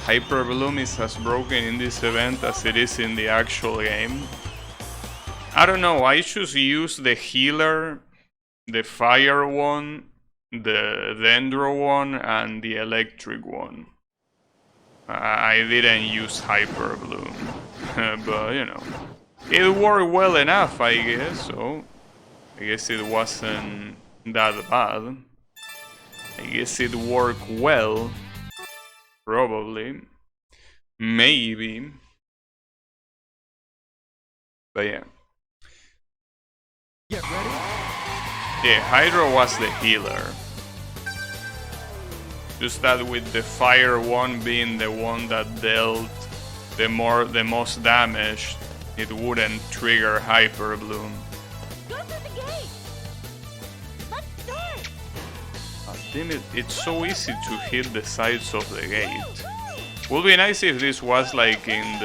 Hyperbloom is as broken in this event as it is in the actual game. I don't know, I just use the healer, the fire one, the dendro one, and the electric one. I didn't use Hyperbloom, but you know, it worked well enough, I guess, so I guess it wasn't that bad. I guess it worked well. Probably. Maybe. But yeah. Get ready. Yeah, Hydro was the healer. Just that with the fire one being the one that dealt the most damage, it wouldn't trigger Hyper Bloom. Go through the gate. Let's start. Damn it, it's so easy to hit the sides of the gate. Would be nice if this was like in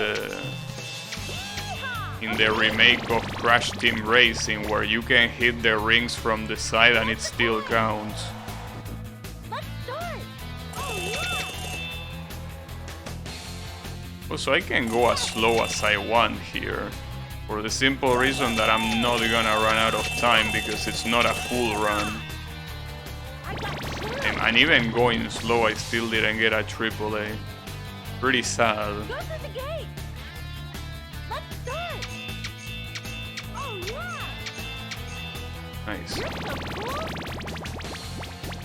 the remake of Crash Team Racing, where you can hit the rings from the side and it still counts. Let's start. Oh, yeah. Also, I can go as slow as I want here, for the simple reason that I'm not gonna run out of time because it's not a full run. And even going slow, I still didn't get a AAA. Pretty sad. Go through the gate. Let's start. Oh, yeah. Nice. You're so cool.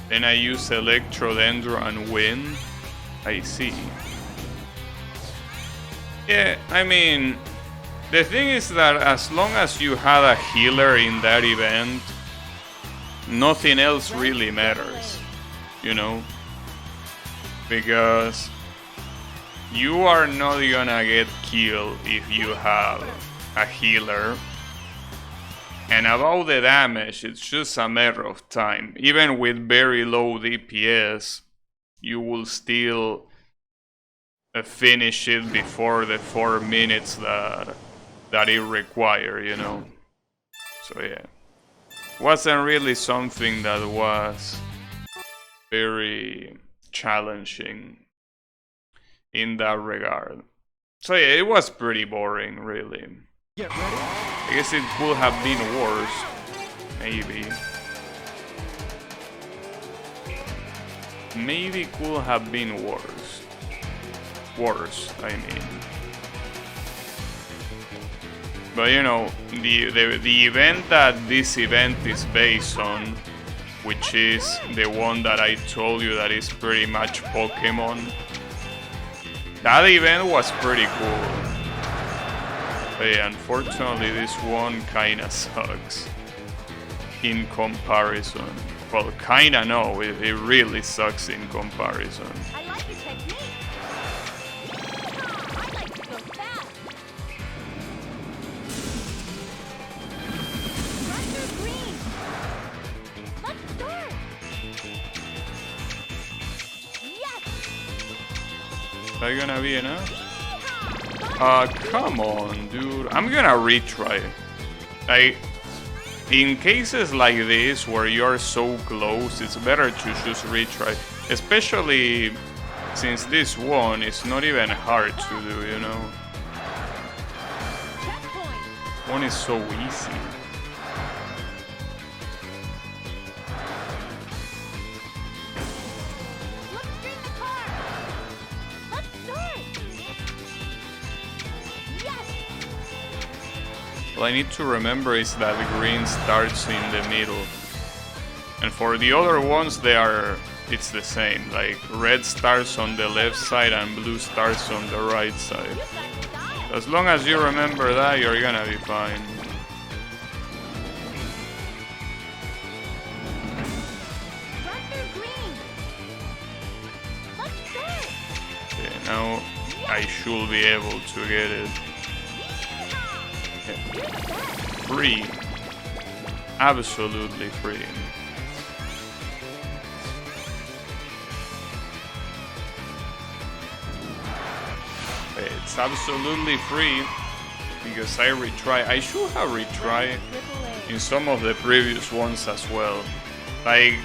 Then I use Electrodendro and win. I see. Yeah, I mean, the thing is that as long as you had a healer in that event, nothing else really matters, you know? Because you are not gonna get killed if you have a healer. And about the damage, it's just a matter of time. Even with very low DPS, you will still finish it before the 4 minutes that it requires, you know? So yeah. Wasn't really something that was very challenging in that regard. So yeah, it was pretty boring, really. Get ready. I guess it could have been worse, maybe. Maybe could have been worse. Worse, I mean. But you know, the event that this event is based on, which is the one that I told you that is pretty much Pokemon, that event was pretty cool. But yeah, unfortunately this one kinda sucks in comparison. Well, kinda no, it really sucks in comparison. I like your technique. I like to go fast. Run through green. Let's start. Yes. Is that gonna be enough? Come on, dude. I'm gonna retry. In cases like this, where you're so close, it's better to just retry. Especially since this one is not even hard to do, you know? Checkpoint. One is so easy. Let's string the car. Let's start. Yes. What I need to remember is that green starts in the middle. And for the other ones, it's the same. Like red starts on the left side and blue starts on the right side. You got style. As long as you remember that, you're gonna be fine. Run through green. Let's start. Okay, now I should be able to get it. Free. Absolutely free. It's absolutely free because I retry. I should have retried in some of the previous ones as well. Like,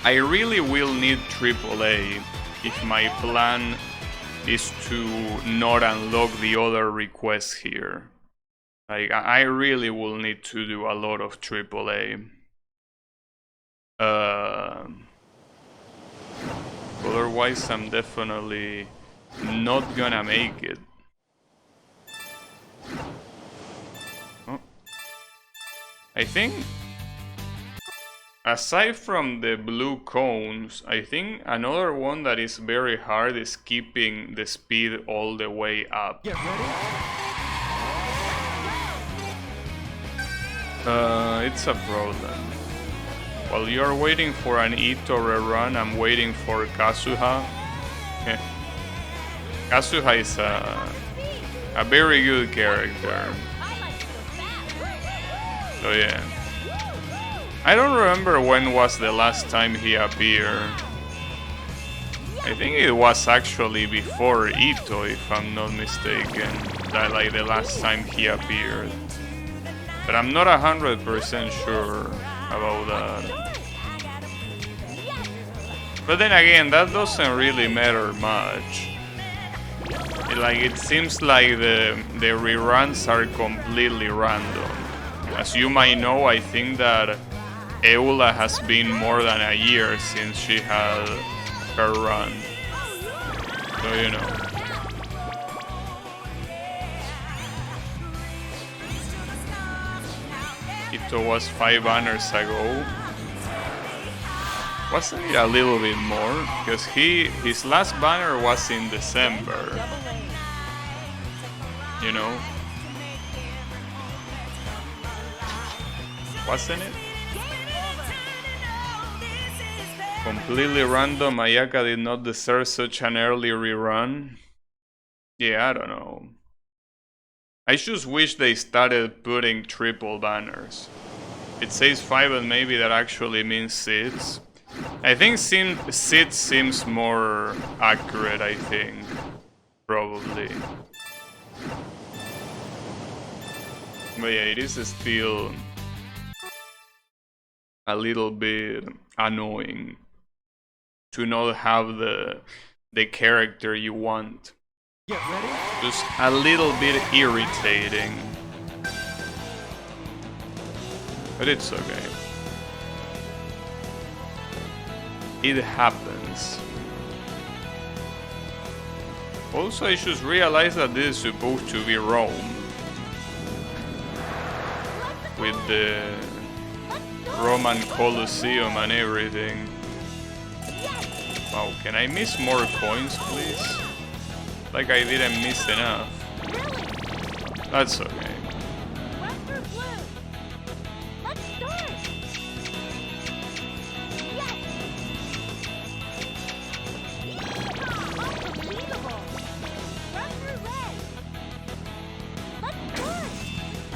I really will need AAA if my plan is to not unlock the other requests here. Like, I really will need to do a lot of AAA. Otherwise, I'm definitely not gonna make it. Oh. I think, aside from the blue cones, I think another one that is very hard is keeping the speed all the way up. Get ready. It's a problem. While you're waiting for an Ito rerun, I'm waiting for Kazuha. Kazuha is a very good character. So yeah. I don't remember when was the last time he appeared. I think it was actually before Ito, if I'm not mistaken. That like the last time he appeared. But I'm not 100% sure about that. But then again, that doesn't really matter much. It seems like the reruns are completely random. As you might know, I think that Eula has been more than a year since she had her run. So you know. It was 5 banners ago. Wasn't it a little bit more? Because his last banner was in December. You know? Wasn't it? Completely random. Ayaka did not deserve such an early rerun. Yeah, I don't know. I just wish they started putting triple banners. It says 5 and maybe that actually means 6. I think Sid seems more accurate, I think. Probably. But yeah, it is still a little bit annoying to not have the character you want. Get ready. Just a little bit irritating. But it's okay. It happens. Also, I just realized that this is supposed to be Rome. With the Roman Colosseum and everything. Wow, can I miss more coins, please? Like I didn't miss enough. That's okay.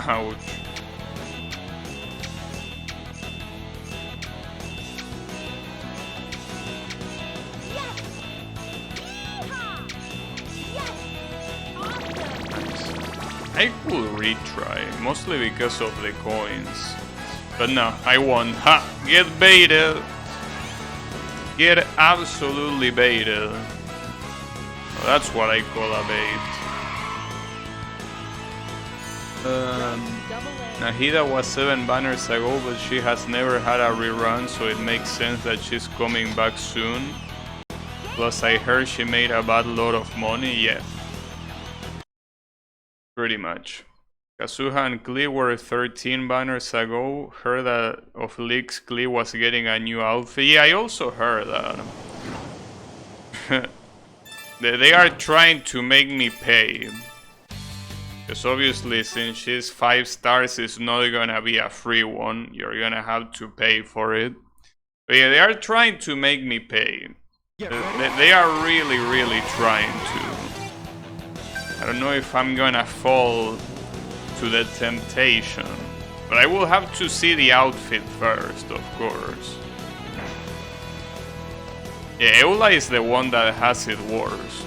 Ouch. Yes! Yeehaw! Yes! Awesome! I could retry, mostly because of the coins. But no, I won. Ha! Get baited! Get absolutely baited. Well, that's what I call a bait. Double A. Nahida was 7 banners ago, but she has never had a rerun, so it makes sense that she's coming back soon. Plus, I heard she made a bad lot of money, yeah. Pretty much. Kazuha and Klee were 13 banners ago. Heard that of leaks Klee was getting a new outfit. Yeah, I also heard that. They are trying to make me pay. Because obviously, since she's 5 stars, it's not gonna be a free one. You're gonna have to pay for it. But yeah, they are trying to make me pay. They are really, really trying to. I don't know if I'm gonna fall to the temptation. But I will have to see the outfit first, of course. Yeah, Eula is the one that has it worse.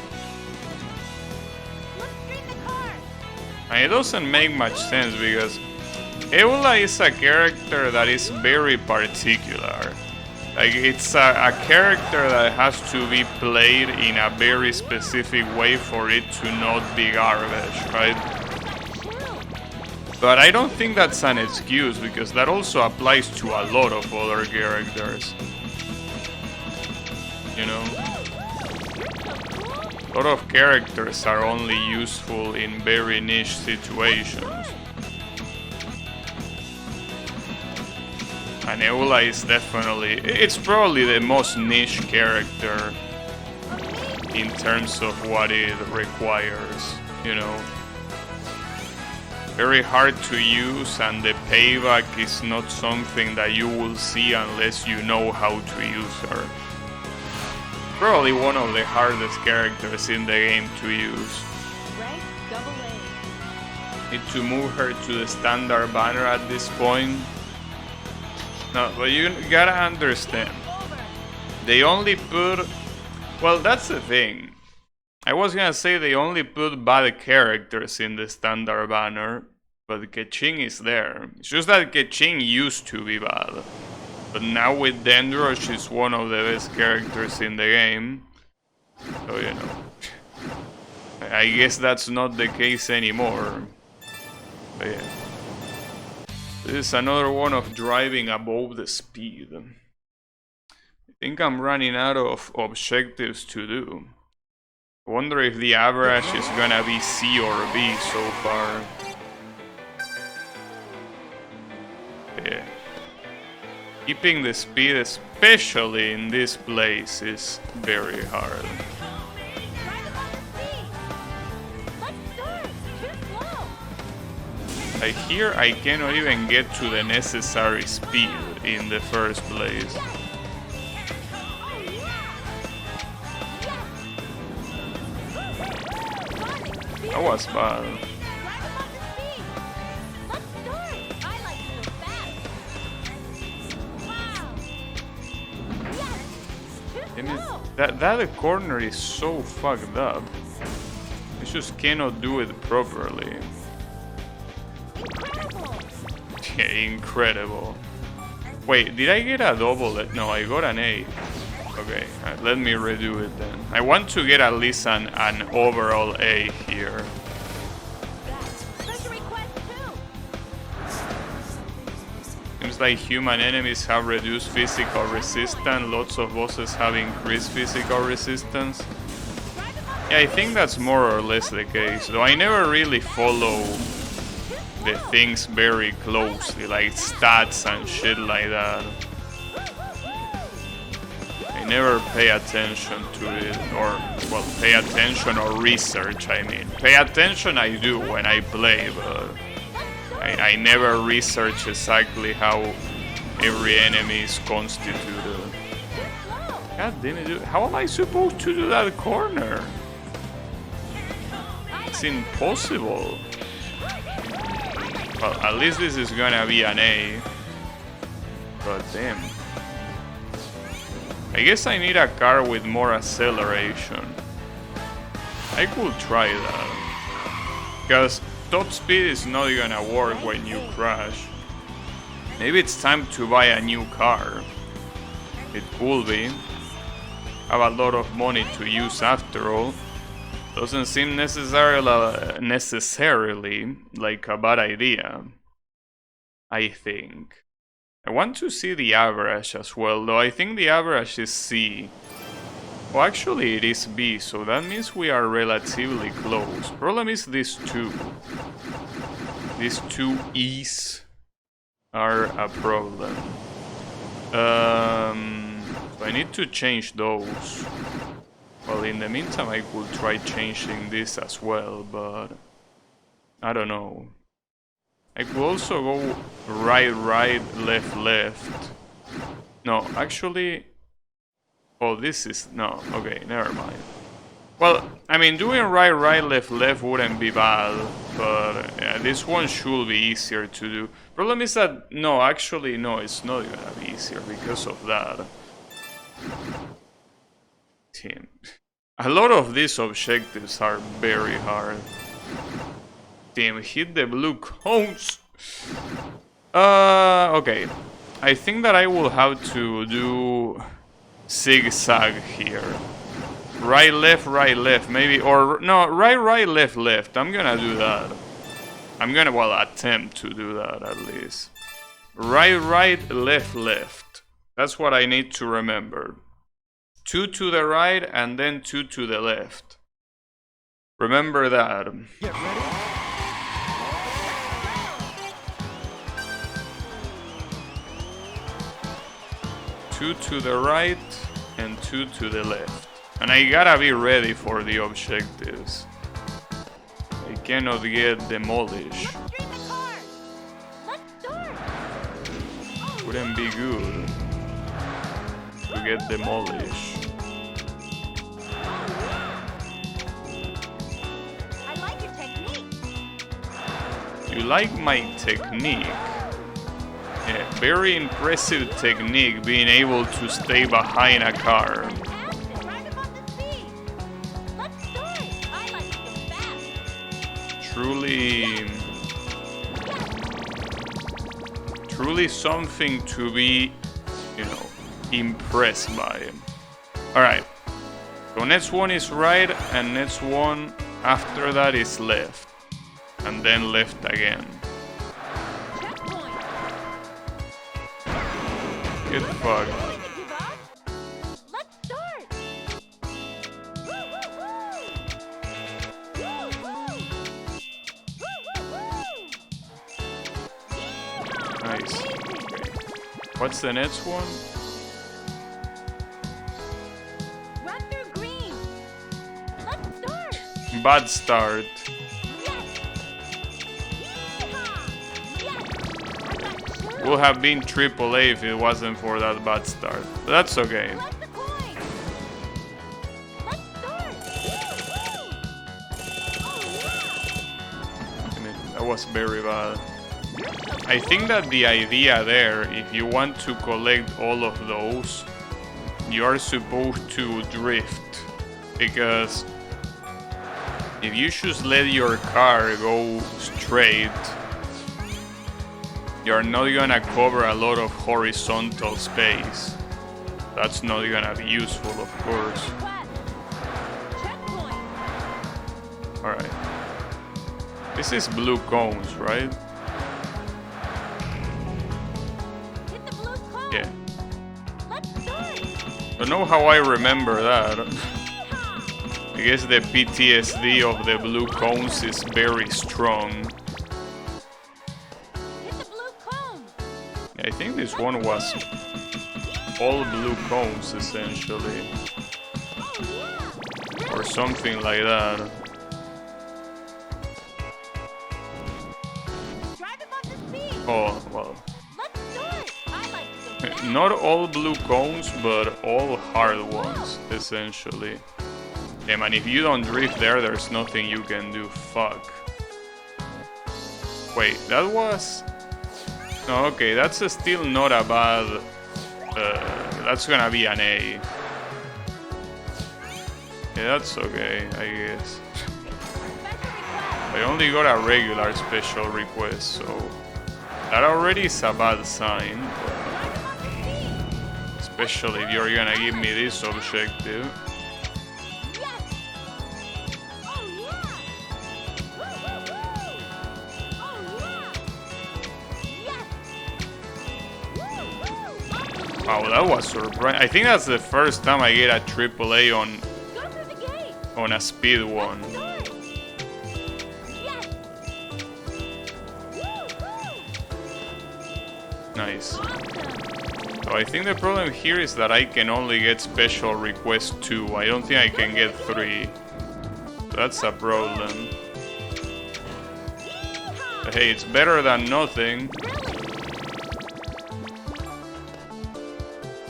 And it doesn't make much sense because Eula is a character that is very particular. Like, it's a character that has to be played in a very specific way for it to not be garbage, right? But I don't think that's an excuse because that also applies to a lot of other characters. You know? A lot of characters are only useful in very niche situations. And Eula is definitely... It's probably the most niche character in terms of what it requires, you know. Very hard to use, and the payback is not something that you will see unless you know how to use her. Probably one of the hardest characters in the game to use. Rank double A. Need to move her to the standard banner at this point. No, but you gotta understand. They only put... Well, that's the thing. I was gonna say they only put bad characters in the standard banner, but Keqing is there. It's just that Keqing used to be bad. But now with Dendro, she's one of the best characters in the game. So, you know. I guess that's not the case anymore. But yeah. This is another one of driving above the speed. I think I'm running out of objectives to do. I wonder if the average is gonna be C or B so far. Yeah. Keeping the speed, especially in this place, is very hard. I hear I cannot even get to the necessary speed in the first place. That was bad. That corner is so fucked up. I just cannot do it properly. Yeah, incredible. Wait, did I get a double? No, I got an A. Okay, let me redo it then. I want to get at least an overall A here. Seems like human enemies have reduced physical resistance. Lots of bosses have increased physical resistance. Yeah, I think that's more or less the case. Though I never really follow the things very closely, like stats and shit like that. I never pay attention to it, or, well, pay attention or research, I mean. Pay attention I do when I play, but I never research exactly how every enemy is constituted. God damn it, dude. How am I supposed to do that corner? It's impossible. Well, at least this is gonna be an A. But damn. I guess I need a car with more acceleration. I could try that. Because top speed is not gonna work when you crash. Maybe it's time to buy a new car. It could be. Have a lot of money to use after all. Doesn't seem necessarily like a bad idea. I think. I want to see the average as well, though I think the average is C. Well, actually it is B, so that means we are relatively close. Problem is these two. These two E's are a problem. So I need to change those. Well, in the meantime I could try changing this as well, but I don't know. I could also go right, left, left. No, actually... Oh, this is... No, okay, never mind. Well, I mean, doing right, left, left wouldn't be bad, but this one should be easier to do. Problem is that... No, actually, no, it's not gonna be easier because of that. Damn. A lot of these objectives are very hard. Damn, hit the blue cones. Okay. I think that I will have to do zigzag here. Right, left, maybe, or no, right, left. I'm gonna do that. I'm gonna, well, attempt to do that at least. Right, left. That's what I need to remember. 2 to the right and then 2 to the left. Remember that. Get ready. 2 to the right and 2 to the left. And I gotta be ready for the objectives. I cannot get demolished. Wouldn't be good to get demolished. I like your technique. You like my technique? Yeah, very impressive technique, being able to stay behind a car. Truly something to be, you know, impressed by. Alright, so next one is right, and next one after that is left. And then left again. Get fucked. Let's start. Nice. Okay. What's the next one? Run through green. Let's start. Bad start. Would have been AAA if it wasn't for that bad start. But that's okay. I mean, that was very bad. I think that the idea there, if you want to collect all of those, you are supposed to drift. Because if you just let your car go straight, you're not gonna cover a lot of horizontal space. That's not gonna be useful, of course. Alright. This is blue cones, right? Yeah. Don't know how I remember that. I guess the PTSD of the blue cones is very strong. I think this one was all blue cones, essentially. Or something like that. Oh, well. Not all blue cones, but all hard ones, essentially. Damn, and if you don't drift there, there's nothing you can do. Fuck. Wait, that was... No, okay, that's still not a bad... that's gonna be an A. Yeah, that's okay, I guess. I only got a regular special request, so... That already is a bad sign. Especially if you're gonna give me this objective. Wow, that was surprising. I think that's the first time I get a AAA on a speed one. Nice. So I think the problem here is that I can only get special request 2. I don't think I can get 3. That's a problem. But hey, it's better than nothing.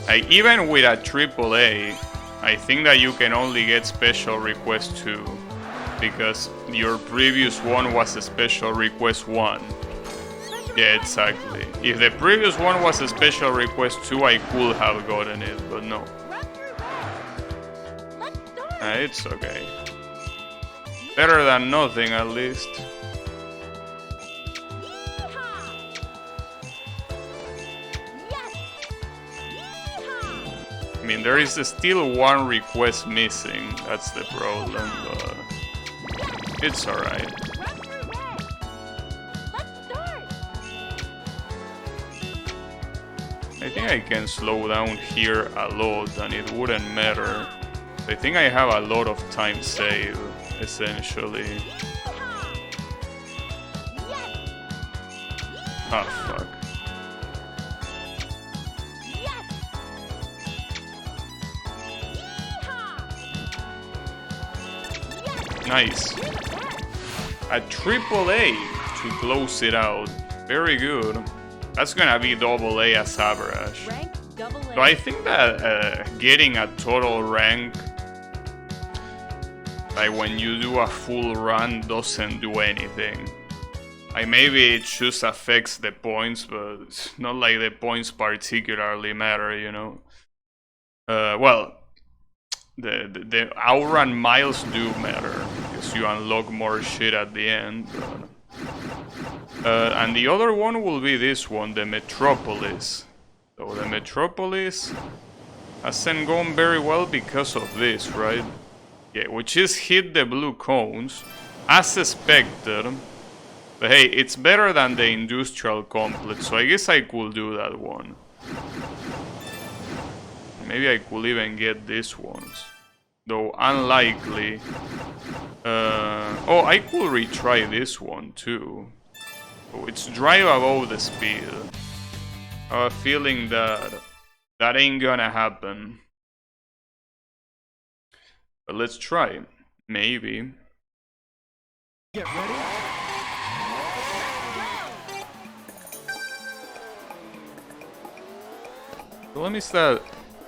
Like, even with a AAA, I think that you can only get special request 2. Because your previous one was a special request 1. Yeah, exactly. If the previous one was a special request 2, I could have gotten it, but no. It's okay. Better than nothing, at least. I mean, there is still one request missing. That's the problem, but it's alright. I think I can slow down here a lot and it wouldn't matter. I think I have a lot of time saved, essentially. Ah, fuck. Nice. A AAA to close it out. Very good. That's gonna be AA as average. So I think that getting a total rank, like when you do a full run, doesn't do anything. Like maybe it just affects the points, but it's not like the points particularly matter, you know. Well, the OutRun miles do matter because you unlock more shit at the end. And the other one will be this one, the Metropolis. So the Metropolis hasn't gone very well because of this, right? Yeah, which is hit the blue cones, as expected. But hey, it's better than the Industrial Complex, so I guess I could do that one. Maybe I could even get these ones. Though unlikely. Oh, I could retry this one too. Oh, it's drive above the speed. I have a feeling that that ain't gonna happen. But let's try. Maybe. Get ready. The problem is that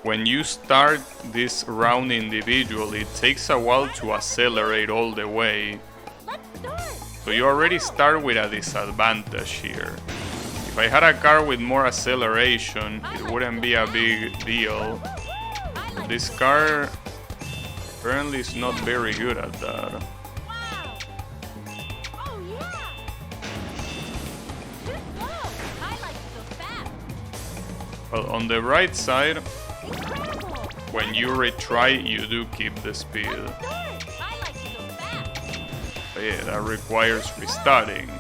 when you start this round individually, it takes a while to accelerate all the way. So you already start with a disadvantage here. If I had a car with more acceleration, it wouldn't be a big deal. But this car apparently is not very good at that. Well, on the right side, when you retry, you do keep the speed. But yeah, that requires restarting.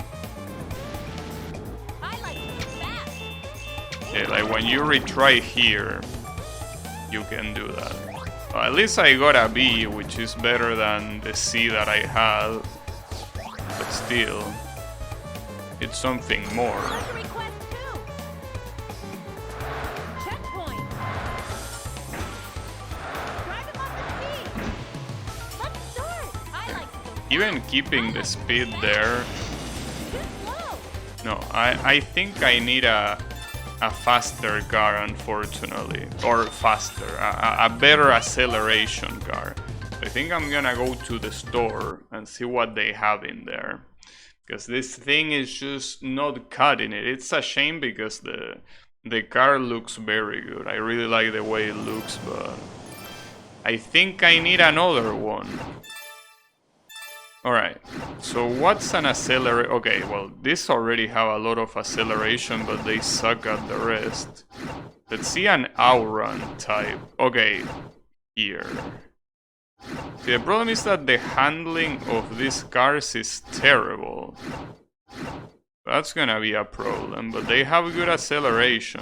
Yeah, like when you retry here, you can do that. Well, at least I got a B, which is better than the C that I had. But still, it's something more. Even keeping the speed there. No, I think I need a faster car, unfortunately. Or faster, a better acceleration car. I think I'm gonna go to the store and see what they have in there. Because this thing is just not cutting it. It's a shame because the car looks very good. I really like the way it looks, but I think I need another one. Alright, so what's an accelerator? Okay, well, this already have a lot of acceleration, but they suck at the rest. Let's see an OutRun type. Okay, here. See, the problem is that the handling of these cars is terrible. That's gonna be a problem, but they have good acceleration.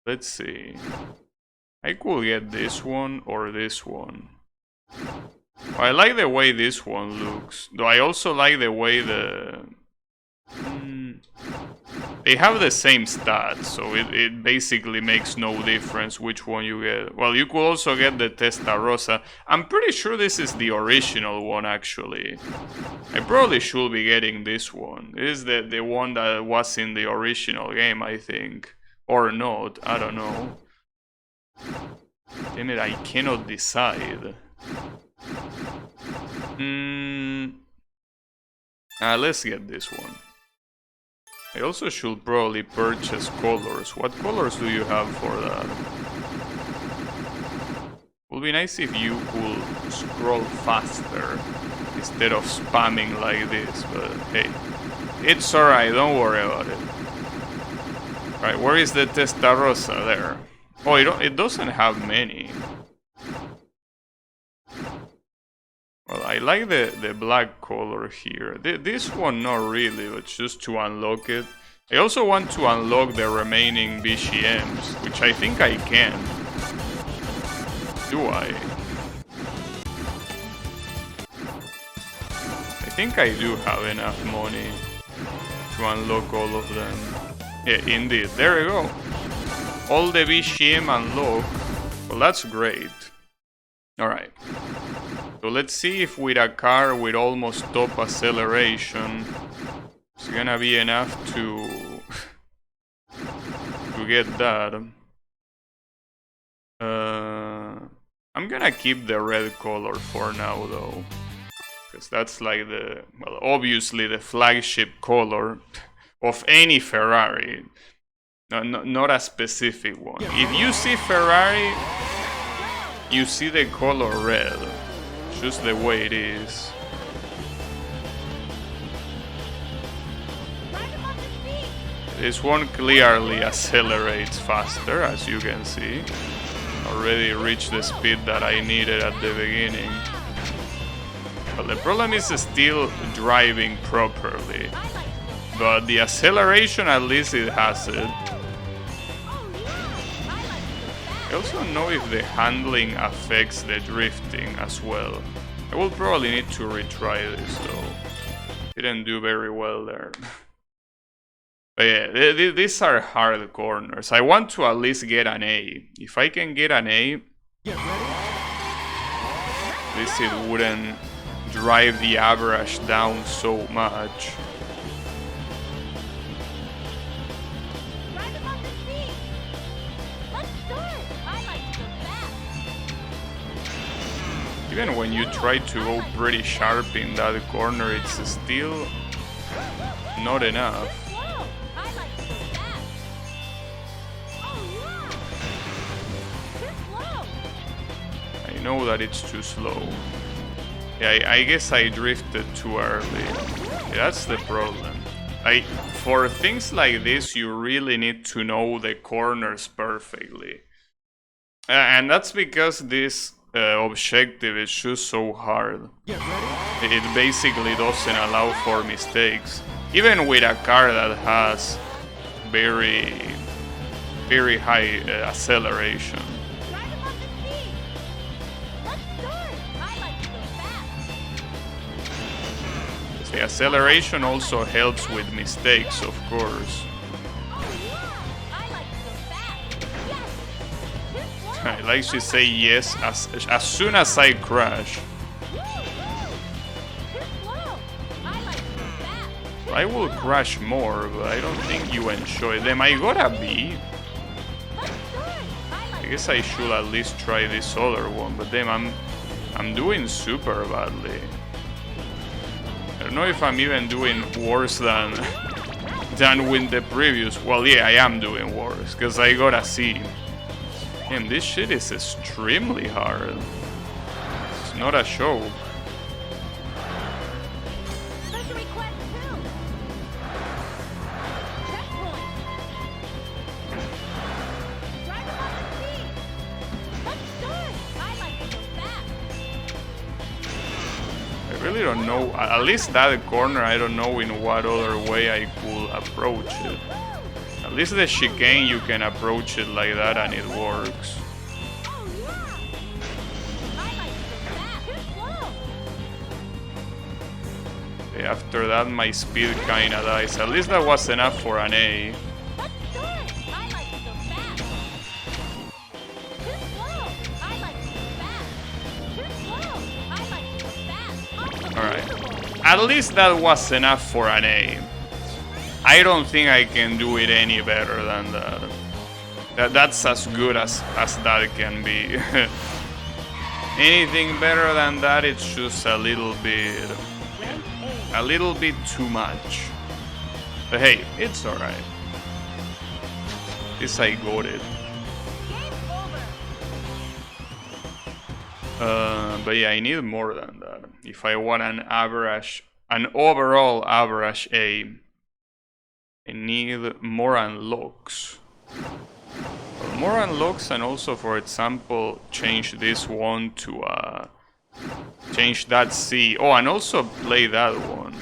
Let's see. I could get this one or this one. I like the way this one looks, though I also like the way they have the same stats, so it basically makes no difference which one you get. Well, you could also get the Testarossa. I'm pretty sure this is the original one, actually. I probably should be getting this one. This is the one that was in the original game, I think. Or not, I don't know. Damn it, I cannot decide. Let's get this one. I also should probably purchase colors. What colors do you have for that? Would be nice if you could scroll faster instead of spamming like this, but hey, it's alright, don't worry about it. Alright, where is the Testarossa? There. Oh, it doesn't have many. Well, I like the black color here. This one not really, but just to unlock it. I also want to unlock the remaining BGMs, which I think I can. Do I? I think I do have enough money to unlock all of them. Yeah, indeed. There we go. All the BGM unlocked. Well, that's great. Alright. So let's see if with a car with almost top acceleration it's gonna be enough to get that. I'm gonna keep the red color for now though, because that's like the, well, obviously the flagship color of any Ferrari. No, not a specific one. If you see Ferrari, you see the color red. Just the way it is. This one clearly accelerates faster, as you can see. Already reached the speed that I needed at the beginning. But the problem is still driving properly. But the acceleration, at least it has it. I also know if the handling affects the drifting as well. I will probably need to retry this though. Didn't do very well there. But yeah, these are hard corners. I want to at least get an A. If I can get an A, at least it wouldn't drive the average down so much. Even when you try to go pretty sharp in that corner, it's still not enough. I know that it's too slow. Yeah, I guess I drifted too early. Yeah, that's the problem. For things like this, you really need to know the corners perfectly. And that's because this objective is just so hard. It basically doesn't allow for mistakes. Even with a car that has very high acceleration. The acceleration also helps with mistakes, of course. I like to say yes as soon as I crash. I will crash more, but I don't think you enjoy them. I gotta be. I guess I should at least try this other one, but then I'm doing super badly. I don't know if I'm even doing worse than with the previous. Well, yeah, I am doing worse because I got a C. And this shit is extremely hard. It's not a show. Special request 2. Checkpoint. Drive him off the speed. Let's start. I like to go fast. I really don't know. At least that corner, I don't know in what other way I could approach it. At least the chicane, you can approach it like that and it works. Oh yeah. I like to go fast. Too slow. Okay, after that, my speed kinda dies. At least that was enough for an A. Let's start. I like to go fast. Too slow. I like to go fast. Too slow. I like to go fast. Alright. At least that was enough for an A. I don't think I can do it any better than that. That's as good as that can be. Anything better than that, it's just a little bit too much. But hey, it's alright. At least I got it. Game over. But yeah, I need more than that. If I want an overall average A, I need more unlocks. Well, more unlocks, and also, for example, change this one to change that C. Oh, and also play that one.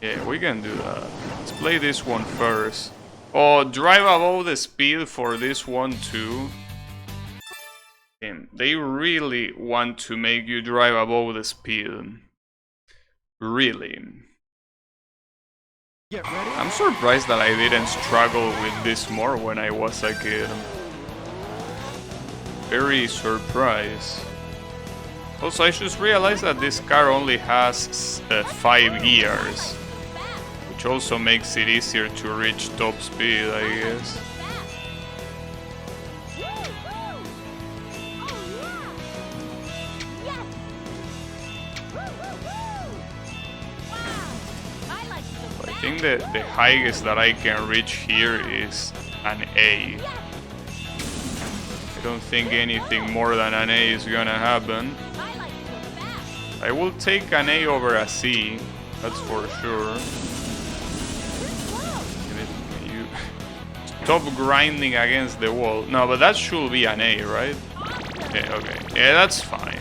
Yeah, we can do that. Let's play this one first. Oh, drive above the speed for this one too. Damn, they really want to make you drive above the speed. Really. Get ready. I'm surprised that I didn't struggle with this more when I was a kid. Very surprised. Also, I just realized that this car only has 5 gears, which also makes it easier to reach top speed, I guess. I think that the highest that I can reach here is an A. I don't think anything more than an A is gonna happen. I will take an A over a C, that's for sure. You stop grinding against the wall. No, but that should be an A, right? Okay, okay. Yeah, that's fine.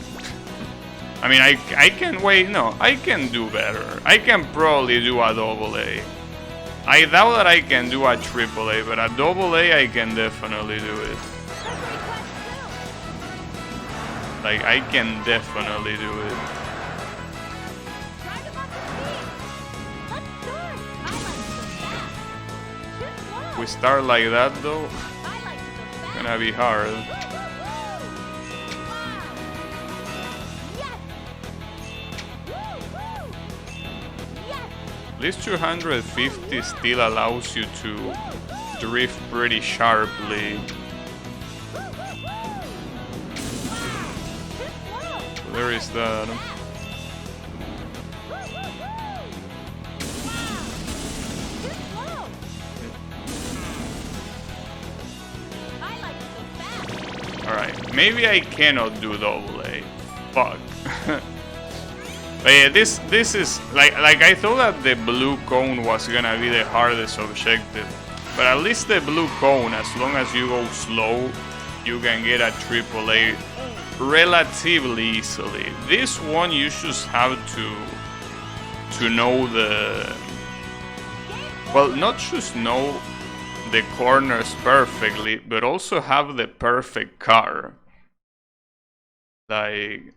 I mean, I can wait. No, I can do better. I can probably do a double A. I doubt that I can do a triple A, but a double A I can definitely do it. Like, I can definitely do it. If we start like that though, it's gonna be hard. This 250 still allows you to drift pretty sharply. So there is that. Alright, maybe I cannot do double A. Fuck. But yeah, this is like I thought that the blue cone was gonna be the hardest objective, but at least the blue cone, as long as you go slow, you can get a triple A relatively easily. This one you just have to know the, well, not just know the corners perfectly, but also have the perfect car. Like,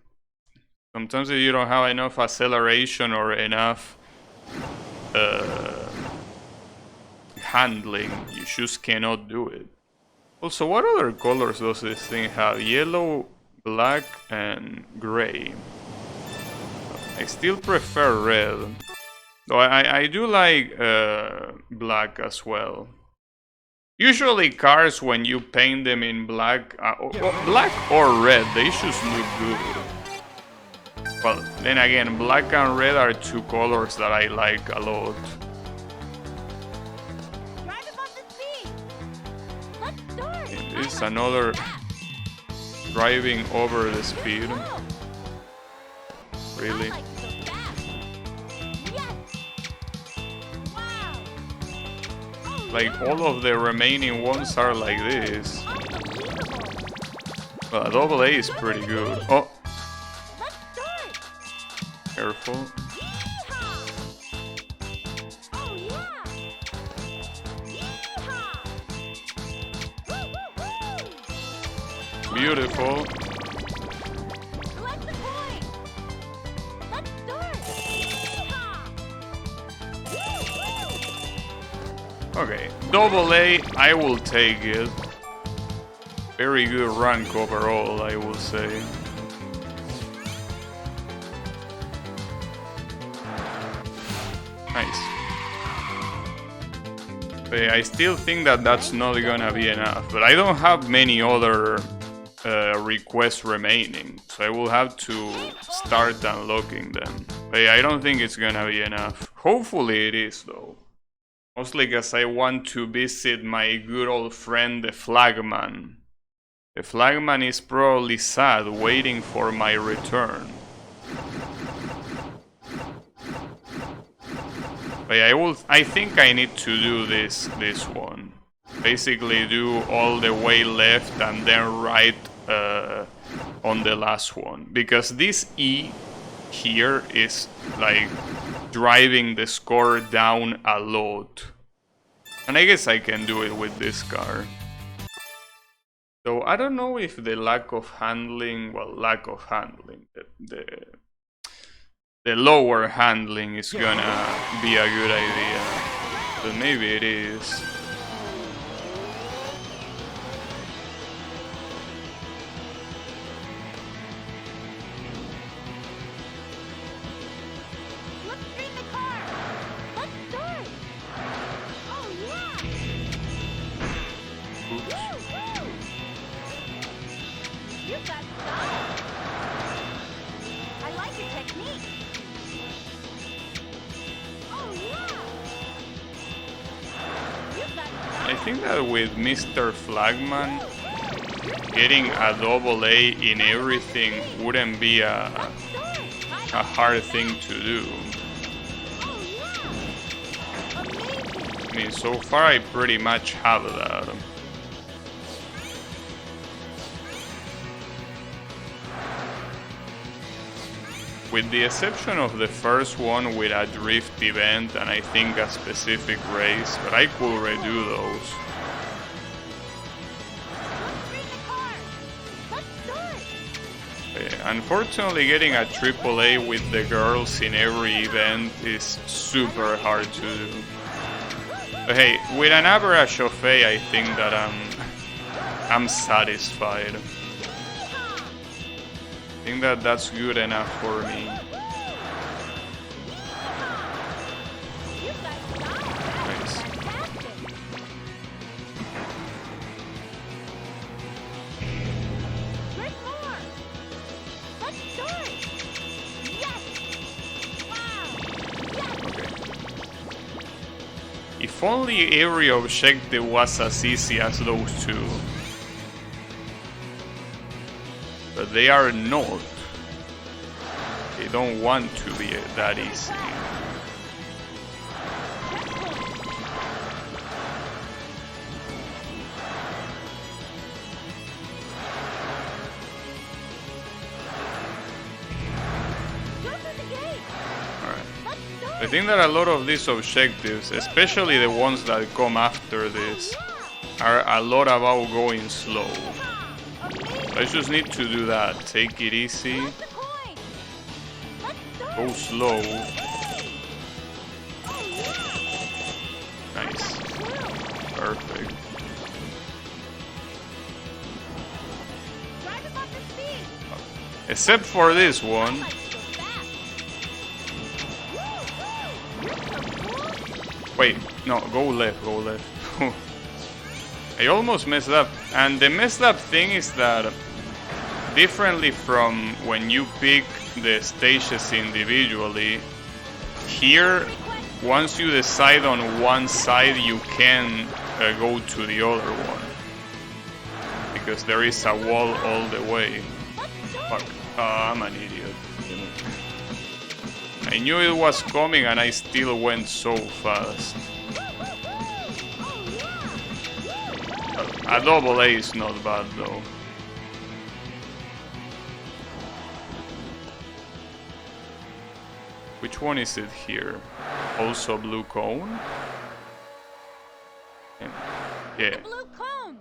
sometimes if you don't have enough acceleration or enough handling, you just cannot do it. Also, what other colors does this thing have? Yellow, black, and gray. I still prefer red. Though I do like black as well. Usually cars, when you paint them in black, black or red, they just look good. Well, then again, black and red are two colors that I like a lot. Drive above the speed. Let's start. This is another driving over the speed. Go. Really? I like to go fast. Yes. Wow. Oh, Like yeah. all of the remaining ones are like this. Unbelievable. Well, a double A is pretty good. Oh, Let's start. careful. Yeehaw. Oh yeah. Yeehaw. Woo, woo, woo. Beautiful. Collect the coin. Let's start. Yeehaw. Woo, woo. Okay, double A, I will take it. Very good rank overall, I will say. Nice. But I still think that that's not gonna be enough, but I don't have many other requests remaining, so I will have to start unlocking them. But I don't think it's gonna be enough. Hopefully it is though. Mostly because I want to visit my good old friend the Flagman. The Flagman is probably sad waiting for my return. But I think I need to do this one. Basically do all the way left and then right on the last one. Because this E here is like driving the score down a lot. And I guess I can do it with this car. So I don't know if the lack of handling, the lower handling is gonna be a good idea, but maybe it is. Let's stream the car. Let's start. Oh yeah. Oops. Woo, woo. You got style. I like your technique. Oh yeah. You got style. I think that with Mr. Flagman, getting a double A in everything wouldn't be a hard thing to do. Oh yeah. Amazing. I mean, so far I pretty much have that. With the exception of the first one with a drift event and I think a specific race, but I could redo those. Let's stream the car. Let's start. Unfortunately, getting a AAA with the girls in every event is super hard to do. But hey, with an average of A, I think that I'm satisfied. I think that that's good enough for me. You got style. Nice. Fantastic. Drink more. Let's start. Yes. Wow. Yes. Okay. If only every objective was as easy as those two. But they are not. They don't want to be that easy. Go through the gate. Alright. Let's start. I think that a lot of these objectives, especially the ones that come after this, are a lot about going slow. Amazing. I just need to do that. Take it easy, Collect the coin. Let's start. go slow. Oh yeah. Nice. True. Perfect. Drive above the speed. Except for this I one. like to go fast. Woo, woo. You're so cool. Wait, no, go left, go left. I almost messed up. And the messed up thing is that differently from when you pick the stages individually, here, once you decide on one side, you can go to the other one. Because there is a wall all the way. Fuck. I'm an idiot. I knew it was coming and I still went so fast. A double A is not bad though. Which one is it here? Also blue cone? Yeah. Blue cone.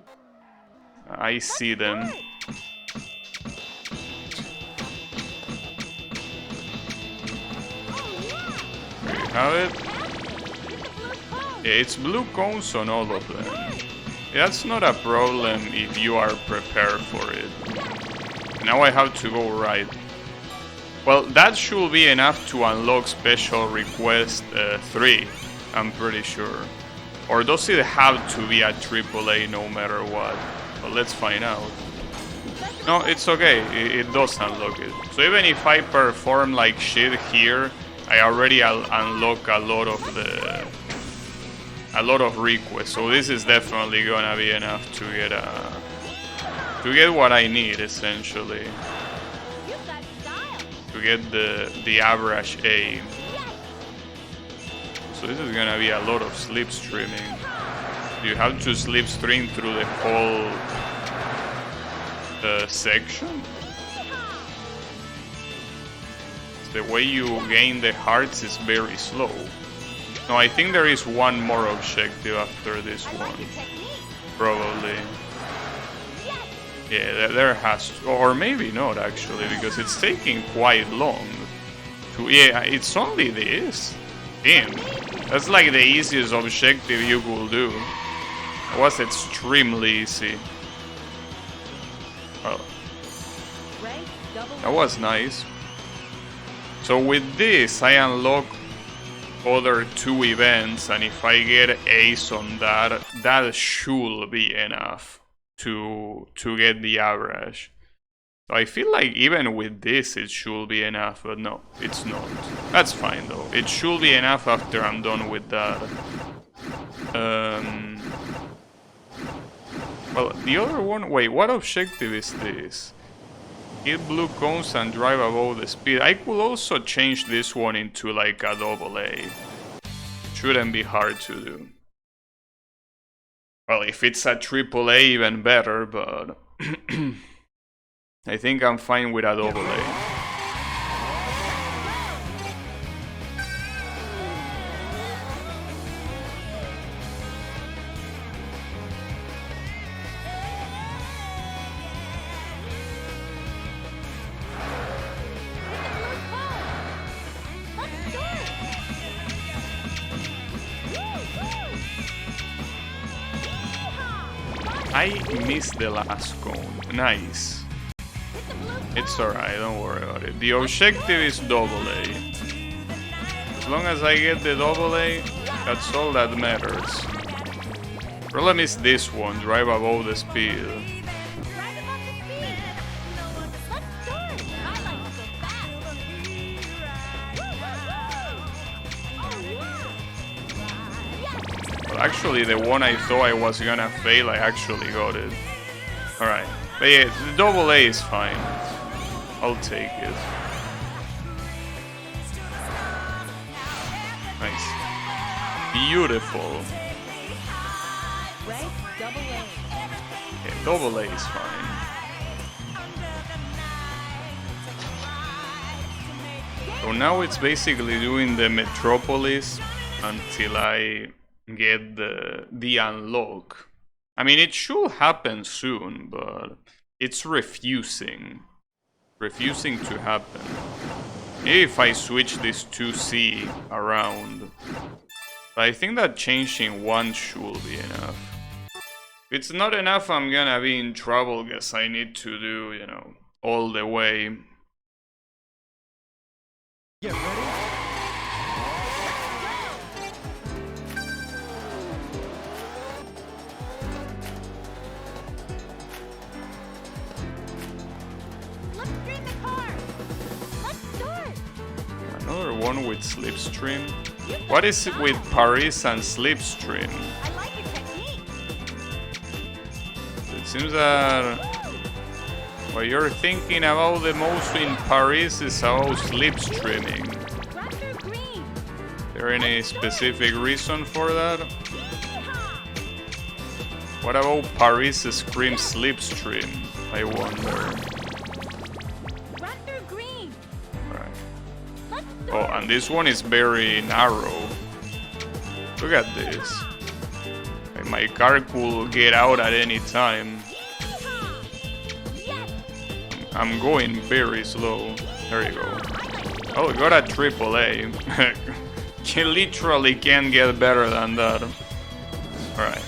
I see them. There you have it. Yeah, it's blue cones on all of them. That's not a problem if you are prepared for it. Now I have to go right. Well, that should be enough to unlock Special Request 3, I'm pretty sure. Or does it have to be a AAA no matter what? But let's find out. No, it's okay, it does unlock it. So even if I perform like shit here, I already unlock a lot of requests. So this is definitely gonna be enough to get what I need essentially. To get the average A. So this is gonna be a lot of slipstreaming. You have to slipstream through the whole section. The way you gain the hearts is very slow. No, I think there is one more objective after this one. Probably. Yeah, there has to, or maybe not actually, because it's taking quite long. Yeah, it's only this. Damn, that's like the easiest objective you could do. It was extremely easy. Well, that was nice. So with this, I unlock other 2 events, and if I get ace on that, that should be enough to get the average. So I feel like even with this it should be enough, but no, it's not. That's fine though. It should be enough after I'm done with that. Well, the other one, wait, what objective is this? Hit blue cones and drive above the speed. I could also change this one into like a AA. Shouldn't be hard to do. Well, if it's a AAA, even better, but I think I'm fine with a AA. I missed the last cone. Nice. It's alright, don't worry about it. The objective is AA. As long as I get the AA, that's all that matters. Problem is this one, drive above the speed. Well, actually, the one I thought I was gonna fail, I actually got it. Alright. But yeah, the AA is fine. I'll take it. Nice. Beautiful. Yeah, AA is fine. So now it's basically doing the Metropolis until I get the unlock. I mean, it should happen soon, but it's refusing to happen. Maybe if I switch this 2C around. But I think that changing one should be enough. If it's not enough, I'm gonna be in trouble, because I need to do, you know, all the way. Get ready. one with Slipstream? What is it with Paris and Slipstream? I like your technique. It seems that what you're thinking about the most in Paris is about Slipstreaming. Run through green. There any specific reason for that? Yeehaw! What about Paris Scream Slipstream? I wonder. Run through green. Right. Let's Oh, and this one is very narrow. Look at this. Like, my car could get out at any time. Yeehaw! Yes! I'm going very slow. There you go. Oh, we got a AAA. You literally can't get better than that. Alright.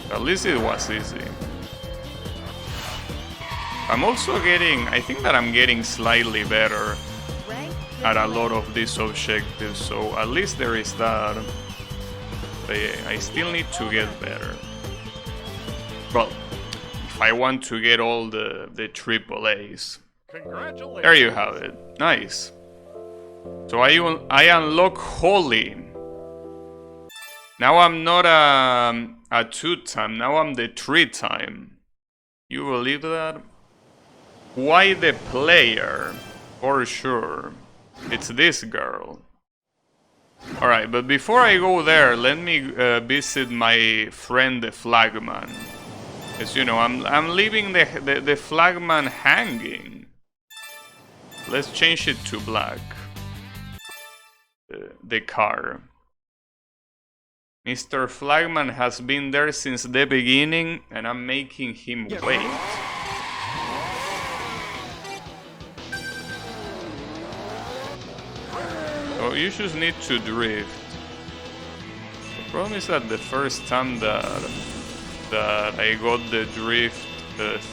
At least it was easy. I'm also getting... I think that I'm getting slightly better at a lot of these objectives, so at least there is that. But yeah, I still need to get better. Well, if I want to get all the AAAs. Congratulations. There you have it. Nice. So I unlock Holy. Now I'm not a 2-time, now I'm the 3-time. You believe that? Why the player? For sure. It's this girl. Alright, but before I go there, let me visit my friend the flagman. As you know, I'm leaving the flagman hanging. Let's change it to black. The car. Mr. Flagman has been there since the beginning, and I'm making him wait. Oh, you just need to drift. The problem is that the first time that I got the drift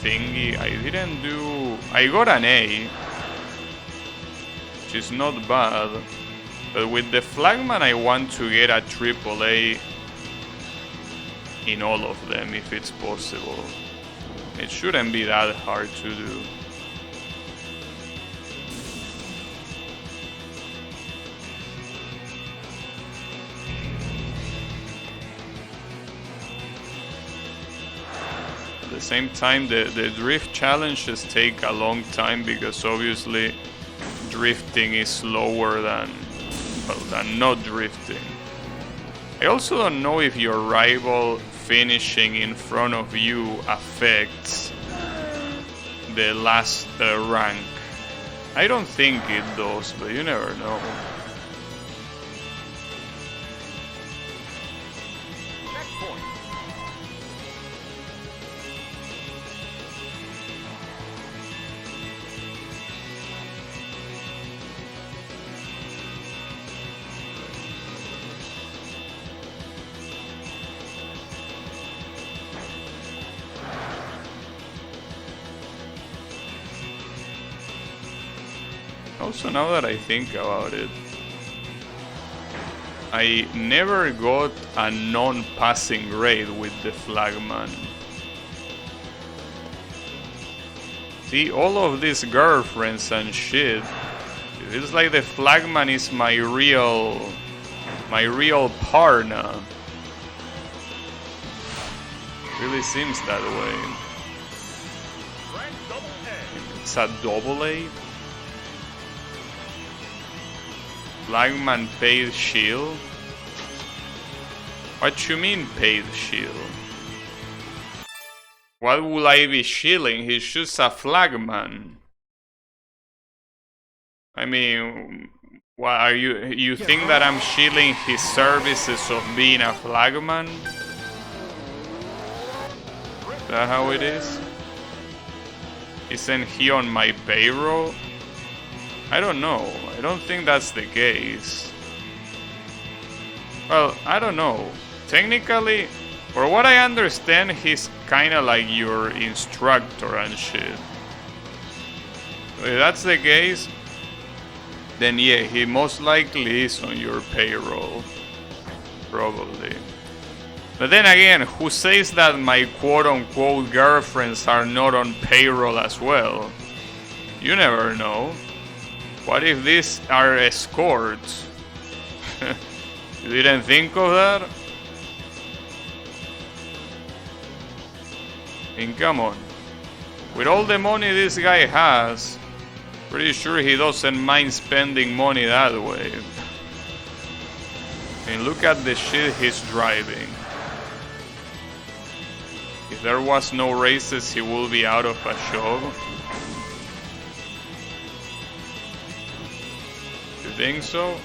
thingy, I didn't do... I got an A, which is not bad. But with the flagman, I want to get a AAA in all of them if it's possible. It shouldn't be that hard to do. At the same time, the drift challenges take a long time because obviously drifting is slower than not drifting. I also don't know if your rival finishing in front of you affects the last rank. I don't think it does, but you never know. Checkpoint. Also, now that I think about it, I never got a non-passing raid with the flagman. See, all of these girlfriends and shit, it feels like the flagman is my real partner. Really seems that way. Rank double A. It's a double A? Flagman paid shield? What you mean paid shield? What will I be shielding? He's just a flagman. I mean, what are you think that I'm shielding his services of being a flagman? Is that how it is? Isn't he on my payroll? I don't know. I don't think that's the case. Well, I don't know. Technically, for what I understand, he's kinda like your instructor and shit. So if that's the case, then yeah, he most likely is on your payroll. Probably. But then again, who says that my quote-unquote girlfriends are not on payroll as well? You never know. What if these are escorts? You didn't think of that? I mean, come on. With all the money this guy has, pretty sure he doesn't mind spending money that way. I mean, look at the shit he's driving. If there was no races, he will be out of a job. You think so?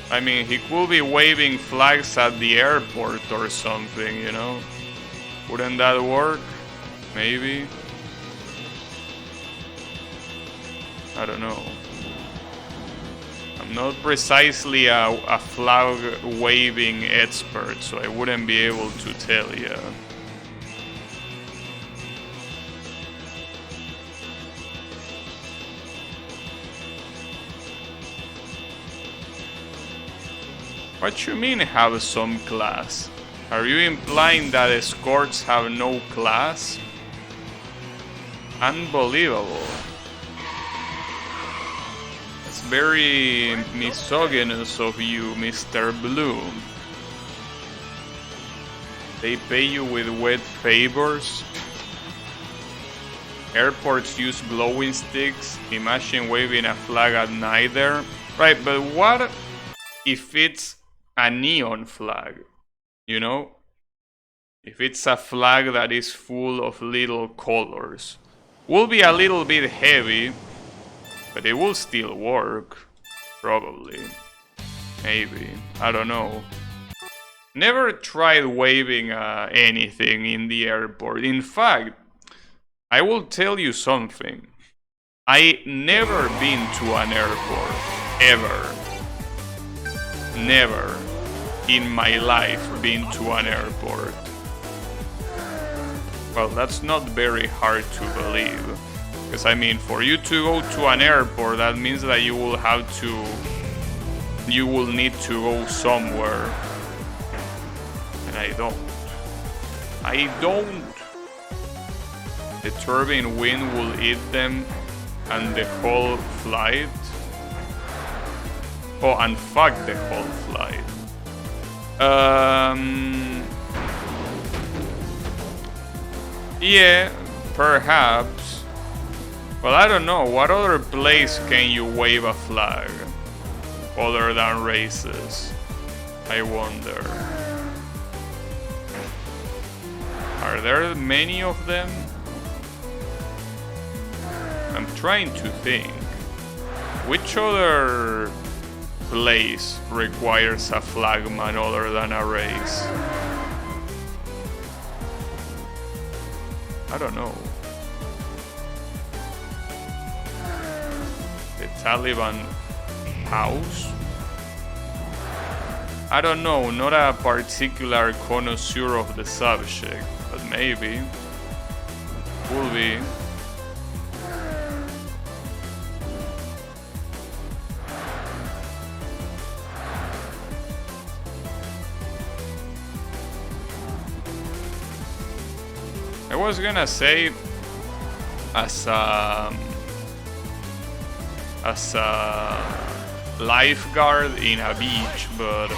I mean, he could be waving flags at the airport or something, you know? Wouldn't that work? Maybe? I don't know. I'm not precisely a flag waving expert, so I wouldn't be able to tell you. What you mean have some class? Are you implying that escorts have no class? Unbelievable. That's very misogynist of you, Mr. Bloom. They pay you with wet favors? Airports use glowing sticks. Imagine waving a flag at night there. Right, but what if it's a neon flag? You know? If it's a flag that is full of little colors. Will be a little bit heavy, but it will still work. Probably. Maybe. I don't know. Never tried waving anything in the airport. In fact, I will tell you something. I never been to an airport. Ever. Never in my life been to an airport. Well, that's not very hard to believe. Because I mean, for you to go to an airport, that means that you will need to go somewhere. And I don't. The turbine wind will eat them and the whole flight. Oh, and fuck the whole flight. Yeah, perhaps. Well, I don't know. What other place can you wave a flag other than races? I wonder. Are there many of them? I'm trying to think. Which other place requires a flagman other than a race? I don't know. The Taliban house? I don't know, not a particular connoisseur of the subject, but maybe. Will be. I was gonna say as a lifeguard in a beach, but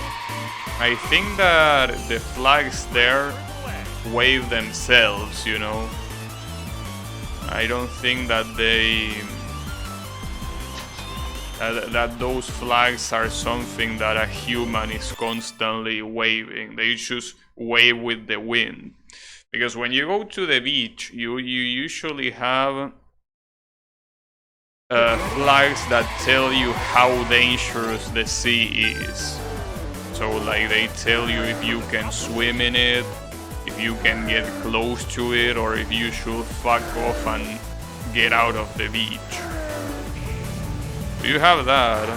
I think that the flags there wave themselves, you know. I don't think that that those flags are something that a human is constantly waving. They just wave with the wind. Because when you go to the beach, you usually have flags that tell you how dangerous the sea is. So like they tell you if you can swim in it, if you can get close to it, or if you should fuck off and get out of the beach. So you have that.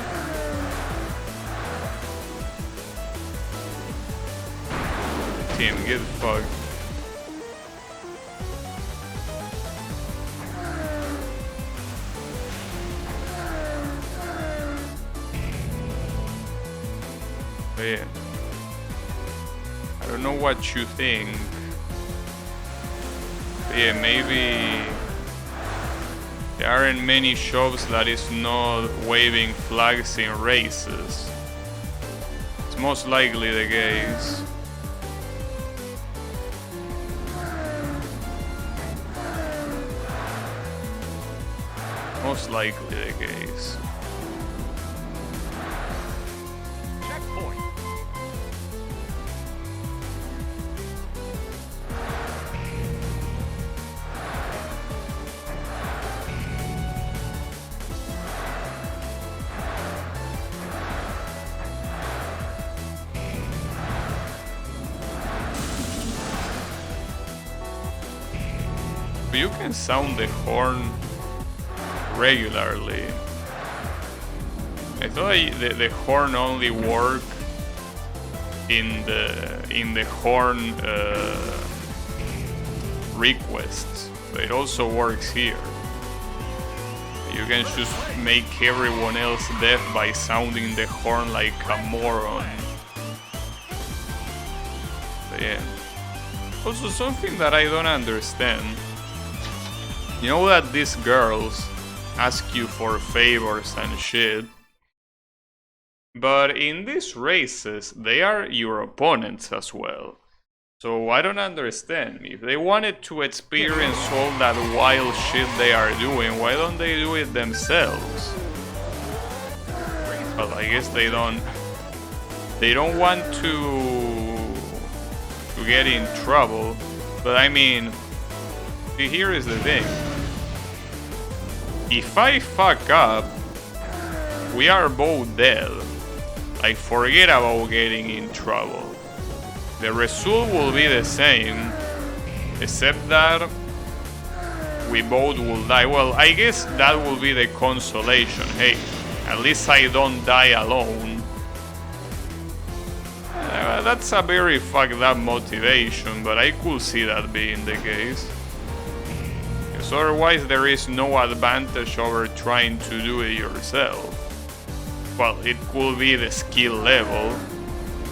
Tim, get fucked. Yeah. I don't know what you think. But yeah, maybe There aren't many shops that is not waving flags in races. It's most likely the case. Most likely the case. Checkpoint. You can sound the horn regularly. I thought the horn only worked in the horn requests, but it also works here. You can just make everyone else deaf by sounding the horn like a moron. But yeah. Also, something that I don't understand. You know that these girls ask you for favors and shit, but in these races they are your opponents as well. So I don't understand. If they wanted to experience all that wild shit they are doing, why don't they do it themselves? Well, I guess they don't want to get in trouble. But I mean, here is the thing. If I fuck up, we are both dead. Like, forget about getting in trouble. The result will be the same, except that we both will die. Well, I guess that will be the consolation. Hey, at least I don't die alone. That's a very fucked up motivation, but I could see that being the case. Because otherwise there is no advantage over trying to do it yourself. Well, it could be the skill level.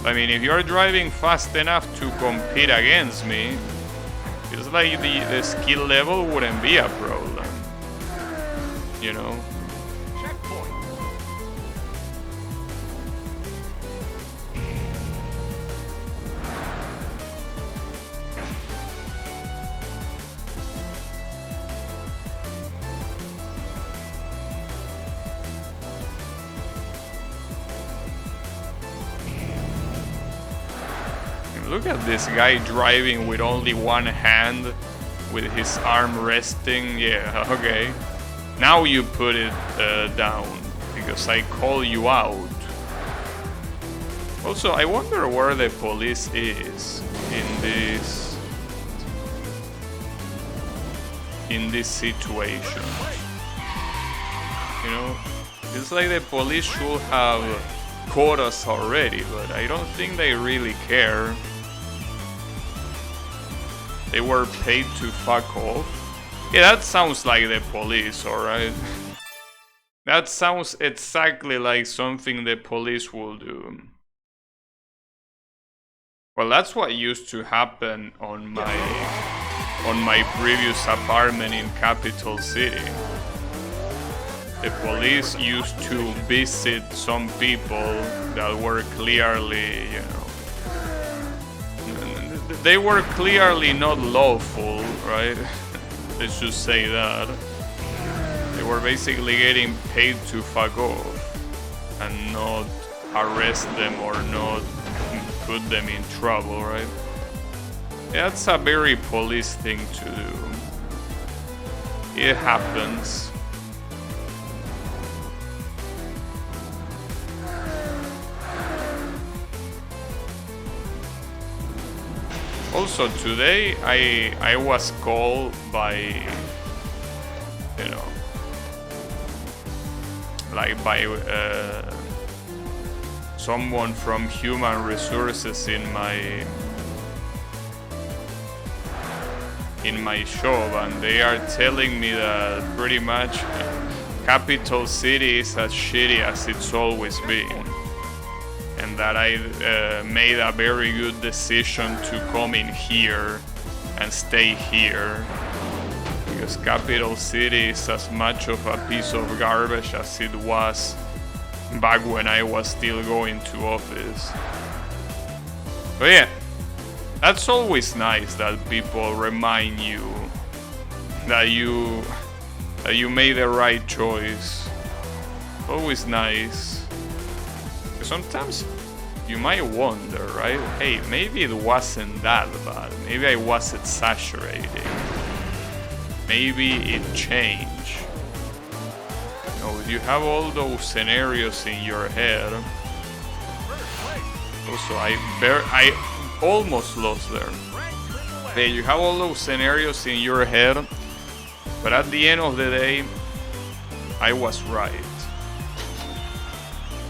I mean, if you're driving fast enough to compete against me, it's like the skill level wouldn't be a problem. You know? Checkpoint. Look at this guy driving with only one hand, with his arm resting. Yeah, okay. Now you put it down, because I call you out. Also, I wonder where the police is in this situation. You know, it's like the police should have caught us already, but I don't think they really care. They were paid to fuck off. Yeah, that sounds like the police, alright? That sounds exactly like something the police will do. Well, that's what used to happen on my previous apartment in Capital City. The police used to visit some people that were clearly, you know, they were clearly not lawful, right? Let's just say that. They were basically getting paid to fuck off and not arrest them or not put them in trouble, right? That's a very police thing to do. It happens. Also today I was called by, you know, like by someone from human resources in my shop, and they are telling me that pretty much Capital City is as shitty as it's always been. And that I made a very good decision to come in here and stay here, because because Capital City is as much of a piece of garbage as it was back when I was still going to office. But yeah, that's always nice that people remind you that you made the right choice. Always nice. Sometimes you might wonder, right? Hey, maybe it wasn't that bad. Maybe I was exaggerating. Maybe it changed. You know, you have all those scenarios in your head. Also, I almost lost there. Hey, you have all those scenarios in your head, but at the end of the day, I was right.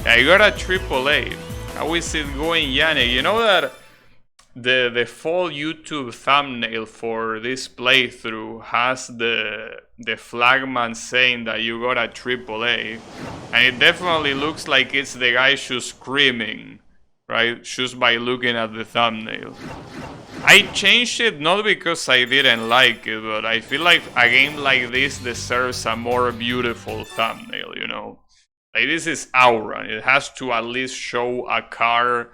I got a AAA. How is it going, Yannick? You know that the default YouTube thumbnail for this playthrough has the flagman saying that you got a AAA, and it definitely looks like it's the guy just screaming, right? Just by looking at the thumbnail. I changed it not because I didn't like it, but I feel like a game like this deserves a more beautiful thumbnail, you know? Like, this is OutRun. It has to at least show a car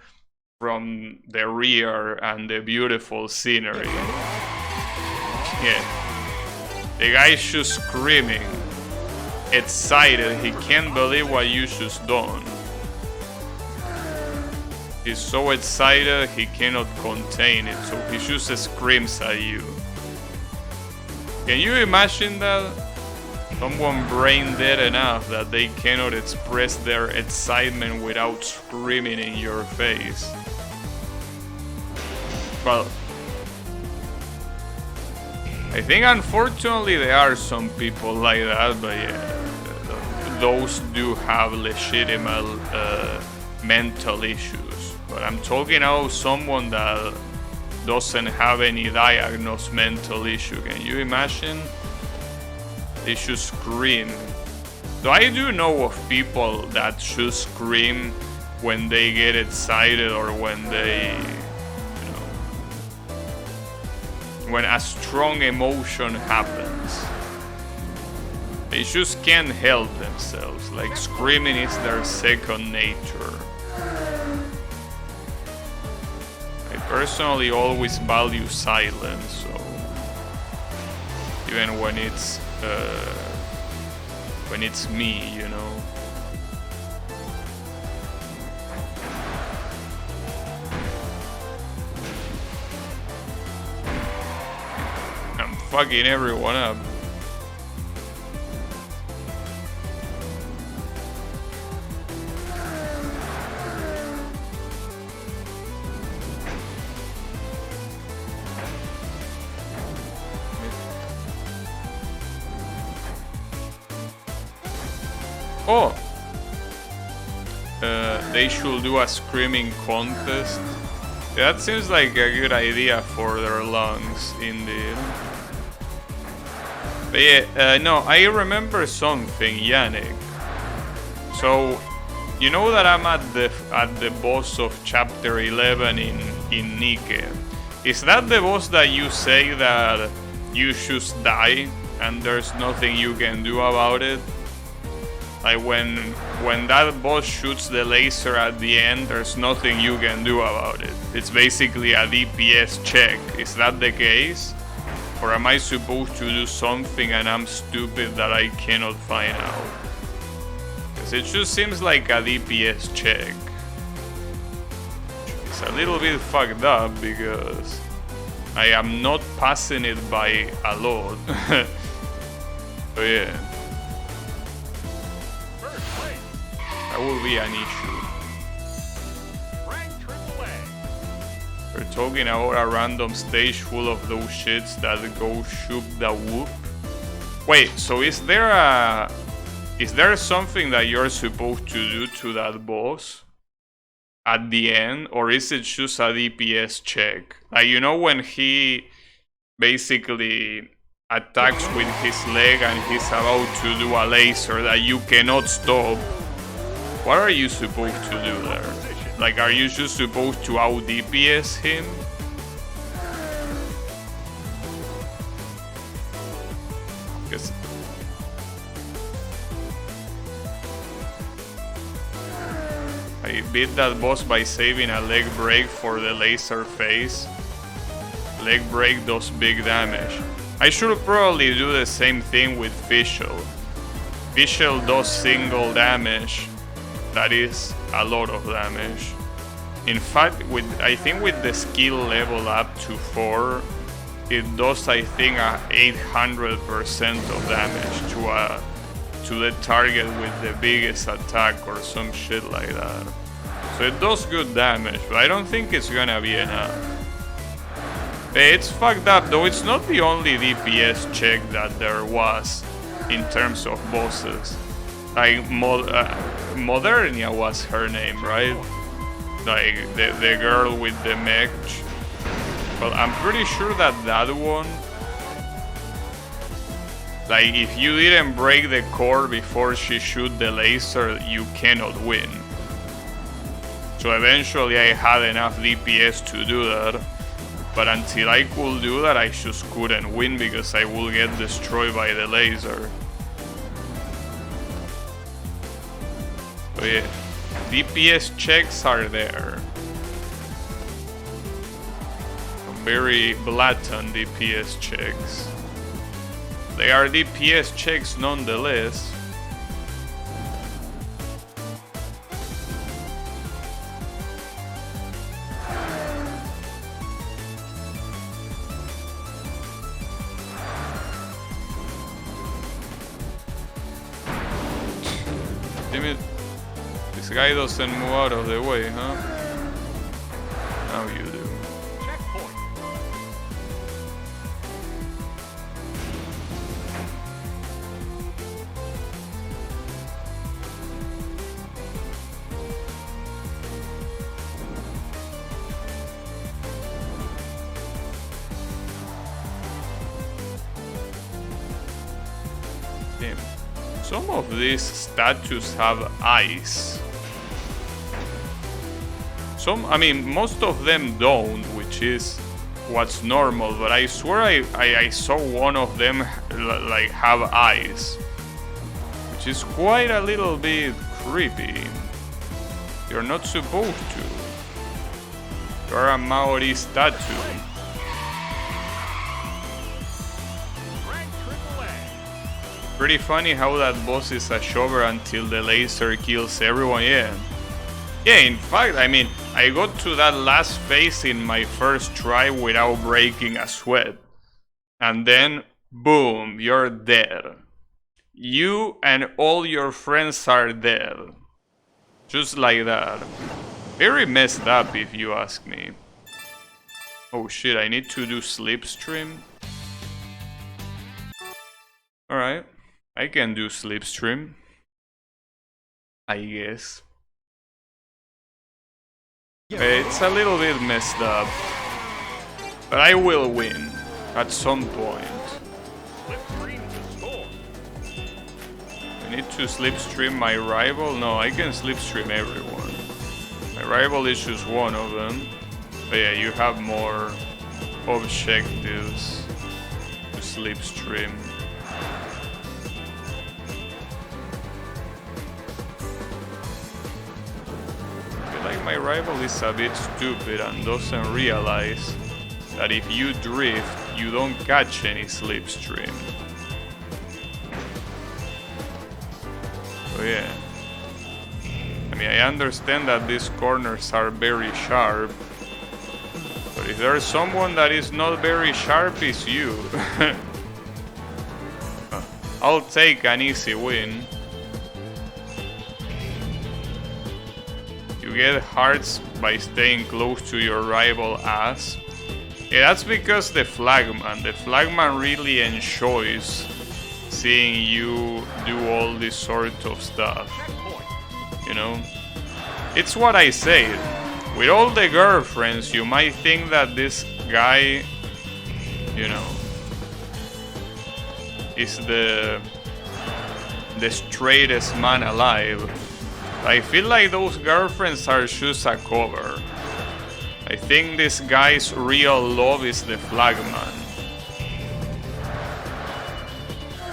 from the rear and the beautiful scenery. Yeah. The guy's just screaming, excited. He can't believe what you just done. He's so excited he cannot contain it, so he just screams at you. Can you imagine that? Someone brain dead enough that they cannot express their excitement without screaming in your face. Well, I think unfortunately there are some people like that, but yeah, those do have legitimate mental issues. But I'm talking about someone that doesn't have any diagnosed mental issue. Can you imagine? They should scream. So I do know of people that should scream when they get excited or when they, you know, when a strong emotion happens. They just can't help themselves. Like, screaming is their second nature. I personally always value silence, so even when it's me, you know. I'm fucking everyone up. Oh! They should do a screaming contest. That seems like a good idea for their lungs, indeed. But yeah, no, I remember something, Yannick. So, you know that I'm at the boss of chapter 11 in Nike. Is that the boss that you say that you should die and there's nothing you can do about it? Like when that boss shoots the laser at the end, there's nothing you can do about it. It's basically a DPS check. Is that the case? Or am I supposed to do something and I'm stupid that I cannot find out? Because it just seems like a DPS check. It's a little bit fucked up because I am not passing it by a lot. So yeah. That will be an issue. Rank AAA. We're talking about a random stage full of those shits that go shoop the whoop. Wait, so is there something that you're supposed to do to that boss at the end, or is it just a DPS check? Like, you know, when he basically attacks with his leg and he's about to do a laser that you cannot stop. What are you supposed to do there? Like, are you just supposed to out DPS him? I beat that boss by saving a leg break for the laser phase. Leg break does big damage. I should probably do the same thing with Fischl. Fischl does single damage. That is a lot of damage. In fact, I think with the skill level up to 4, it does, I think, a 800% of damage to the target with the biggest attack or some shit like that. So it does good damage, but I don't think it's gonna be enough. It's fucked up though. It's not the only DPS check that there was in terms of bosses. Like Modernia was her name, right? Like the girl with the mech. Well, I'm pretty sure that one, like if you didn't break the core before she shoot the laser, you cannot win. So eventually I had enough DPS to do that, but until I could do that I just couldn't win because I will get destroyed by the laser. So yeah, DPS checks are there. Very blatant DPS checks. They are DPS checks nonetheless. Damn it. This guy doesn't move out of the way, huh? Now you do. Some of these statues have eyes. I mean, most of them don't, which is what's normal, but I swear I saw one of them like have eyes, which is quite a little bit creepy. You're not supposed to. You're a Maori statue. Pretty funny how that boss is a shover until the laser kills everyone, yeah. Yeah, in fact, I mean, I got to that last phase in my first try without breaking a sweat. And then, boom, you're dead. You and all your friends are dead. Just like that. Very messed up if you ask me. Oh shit, I need to do slipstream. Alright. I can do slipstream, I guess. It's a little bit messed up, but I will win at some point. I need to slipstream my rival? No, I can slipstream everyone. My rival is just one of them. But yeah, you have more objectives to slipstream. Like my rival is a bit stupid and doesn't realize that if you drift, you don't catch any slipstream. So yeah. I mean, I understand that these corners are very sharp, but if there's someone that is not very sharp, it's you. I'll take an easy win. You get hearts by staying close to your rival ass. Yeah, that's because the flagman really enjoys seeing you do all this sort of stuff. You know? It's what I said. With all the girlfriends, you might think that this guy, you know, is the straightest man alive. I feel like those girlfriends are just a cover. I think this guy's real love is the flagman.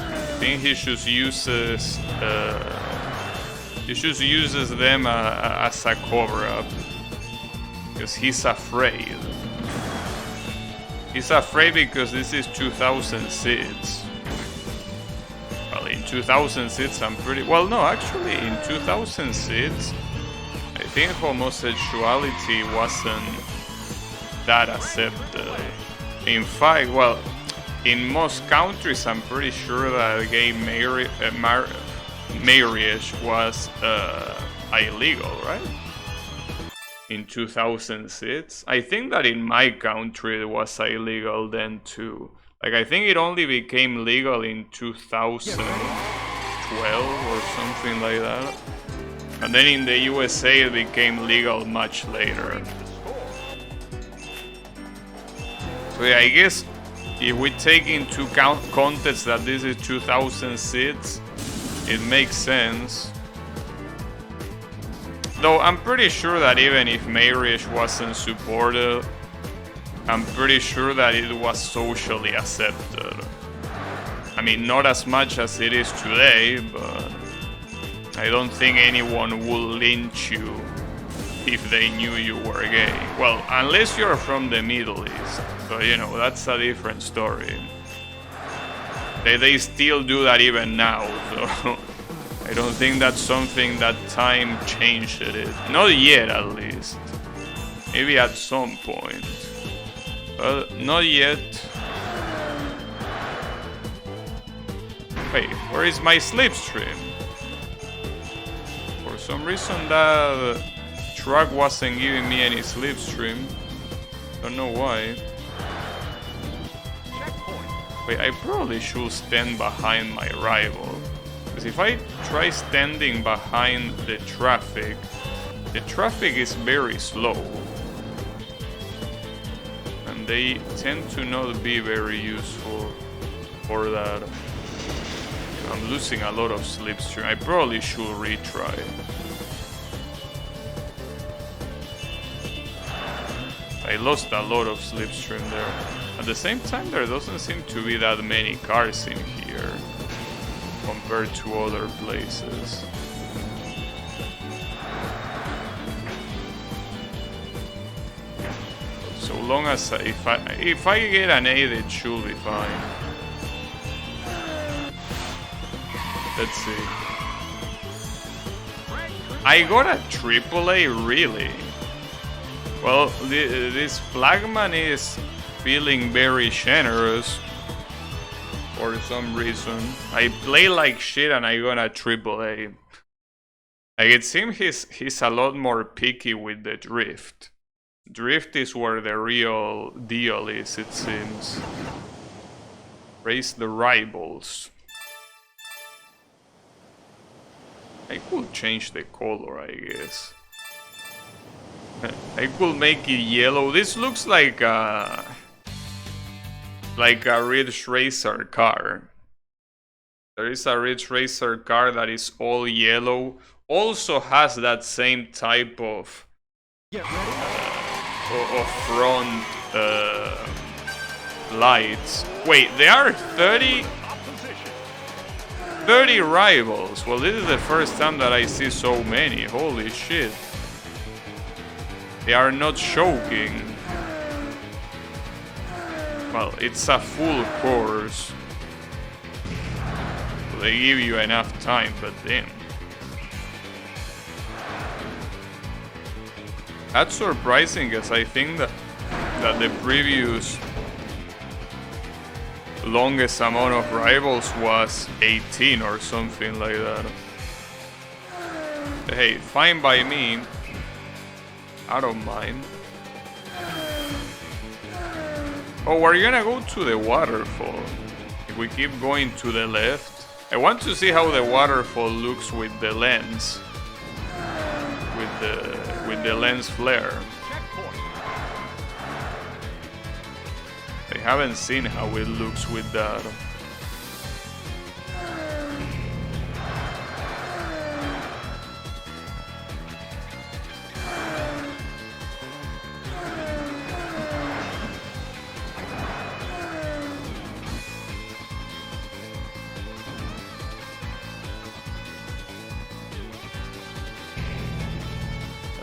I think he just uses He just uses them as a cover-up. Because he's afraid. He's afraid because this is 2000 seeds. Well, in 2000 seeds I'm pretty... Well, no, actually in 2000 seeds I think homosexuality wasn't that accepted. In fact, well, in most countries I'm pretty sure that gay marriage was illegal, right? In 2006. I think that in my country it was illegal then too. Like, I think it only became legal in 2012 or something like that. And then in the USA it became legal much later. So yeah, I guess if we take into context that this is 2006, it makes sense. Though I'm pretty sure that even if marriage wasn't supported, I'm pretty sure that it was socially accepted. I mean, not as much as it is today, but I don't think anyone would lynch you if they knew you were gay. Well, unless you're from the Middle East, but you know, that's a different story. They still do that even now, so I don't think that's something that time changed it. Not yet, at least. Maybe at some point. But not yet. Wait, where is my slipstream? For some reason that truck wasn't giving me any slipstream. Don't know why. Wait, I probably should stand behind my rival. Because if I try standing behind the traffic is very slow. And they tend to not be very useful for that. I'm losing a lot of slipstream. I probably should retry. I lost a lot of slipstream there. At the same time, there doesn't seem to be that many cars in here compared to other places. So long as if I get an 8, it should be fine. Let's see. I got a AAA, really? Well, this flagman is feeling very generous for some reason. I play like shit and I got a AAA. Like, it seems he's a lot more picky with the drift. Drift is where the real deal is, it seems. Raise the rivals. I could change the color, I guess. I could make it yellow. This looks like a Ridge Racer car. There is a Ridge Racer car that is all yellow. Also has that same type of front lights. Wait, there are 30 rivals. Well, this is the first time that I see so many. Holy shit. They are not choking. Well, it's a full course. So they give you enough time, but damn. That's surprising, because I think that the previous longest amount of rivals was 18 or something like that. Hey, fine by me. I don't mind. Oh, we're gonna go to the waterfall. If we keep going to the left. I want to see how the waterfall looks with the lens. With the lens flare. I haven't seen how it looks with that.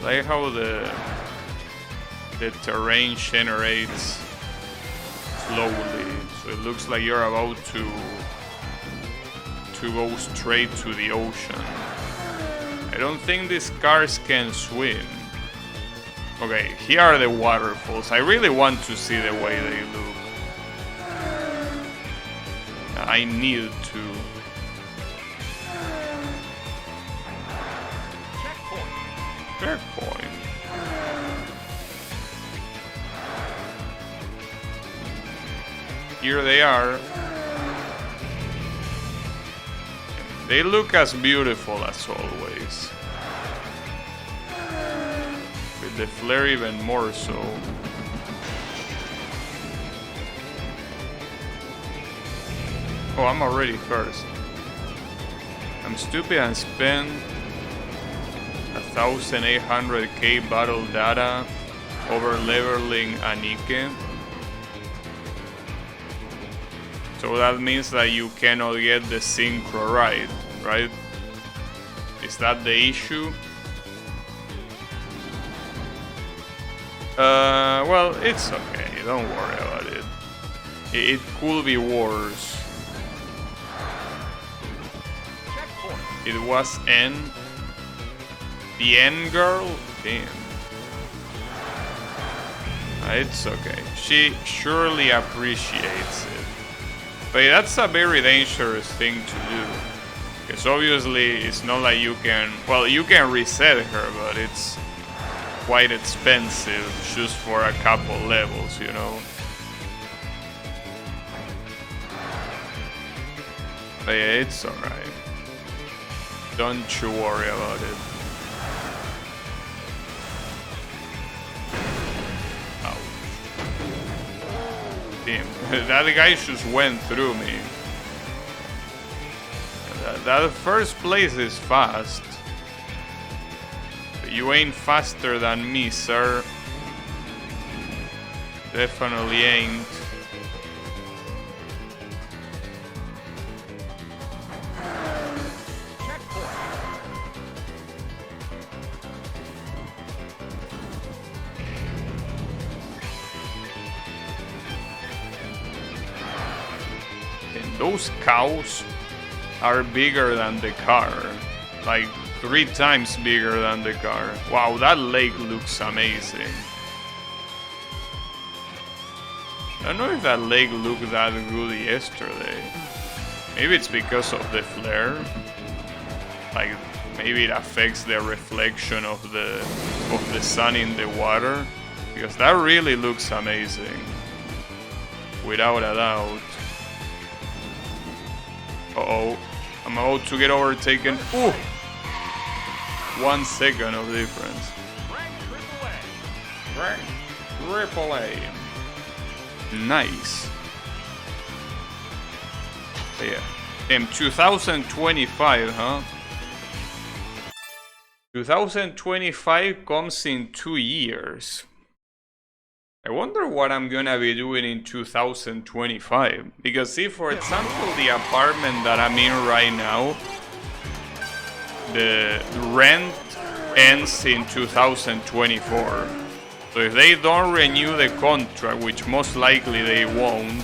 Like how the terrain generates slowly, so it looks like you're about to go straight to the ocean. I don't think these cars can swim. Okay, here are the waterfalls. I really want to see the way they look. I need to. Checkpoint. Here they are. They look as beautiful as always. With the flare even more so. Oh, I'm already first. I'm stupid and spent 1,800k battle data over leveling Anike. So that means that you cannot get the synchro right? Is that the issue? Well, it's okay, don't worry about it. It could be worse. It was N. The N girl? Damn. It's okay. She surely appreciates it. But that's a very dangerous thing to do. Because obviously it's not like you can... Well, you can reset her, but it's quite expensive just for a couple levels, you know. But yeah, it's alright. Don't you worry about it. Damn, that guy just went through me. That first place is fast. But you ain't faster than me, sir. Definitely ain't. Those cows are bigger than the car, like 3 times bigger than the car. Wow, that lake looks amazing. I don't know if that lake looked that good yesterday. Maybe it's because of the flare. Like maybe it affects the reflection of the sun in the water, because that really looks amazing, without a doubt. Uh-oh, I'm about to get overtaken. Ooh! 1 second of difference. Rank AAA. Nice. Yeah. In 2025, huh? 2025 comes in 2 years. I wonder what I'm gonna be doing in 2025. Because see, for example, the apartment that I'm in right now, the rent ends in 2024. So if they don't renew the contract, which most likely they won't,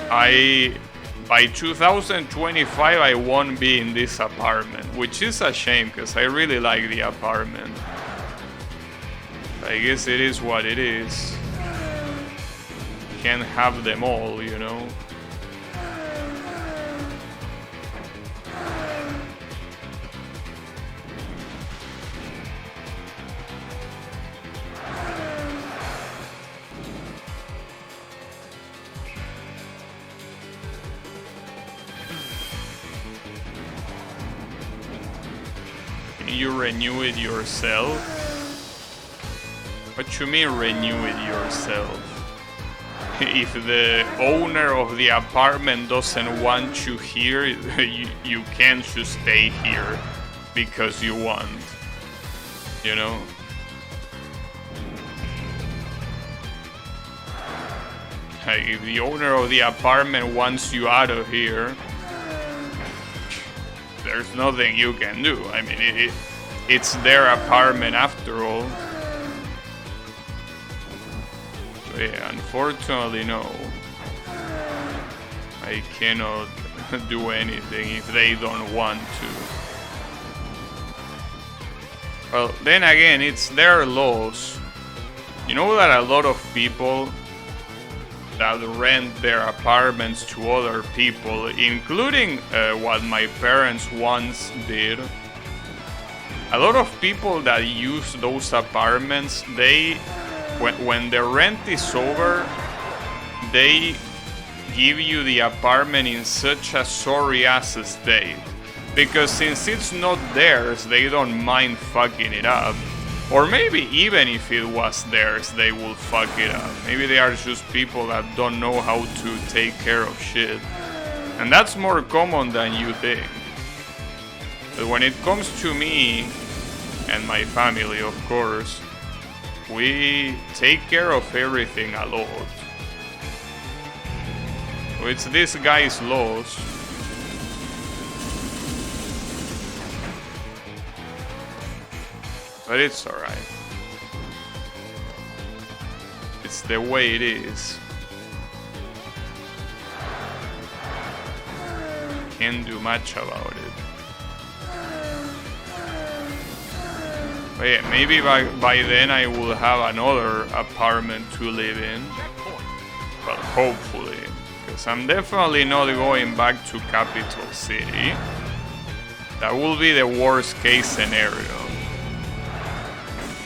by 2025 I won't be in this apartment, which is a shame because I really like the apartment. I guess it is what it is. Can't have them all, you know. Can you renew it yourself? What you mean renew it yourself? If the owner of the apartment doesn't want you here, you can't just stay here because you want, you know? If the owner of the apartment wants you out of here, there's nothing you can do. I mean, it's their apartment after all. So yeah, unfortunately no. I cannot do anything if they don't want to. Well, then again, it's their laws. You know that a lot of people that rent their apartments to other people, including what my parents once did. A lot of people that use those apartments, when the rent is over, they give you the apartment in such a sorry ass state. Because since it's not theirs, they don't mind fucking it up. Or maybe even if it was theirs, they will fuck it up. Maybe they are just people that don't know how to take care of shit. And that's more common than you think. But when it comes to me and my family, of course, we take care of everything a lot. So it's this guy's loss. But it's alright. It's the way it is. Can't do much about it. But yeah, maybe by then I will have another apartment to live in. Well, hopefully. Because I'm definitely not going back to Capital City. That will be the worst case scenario.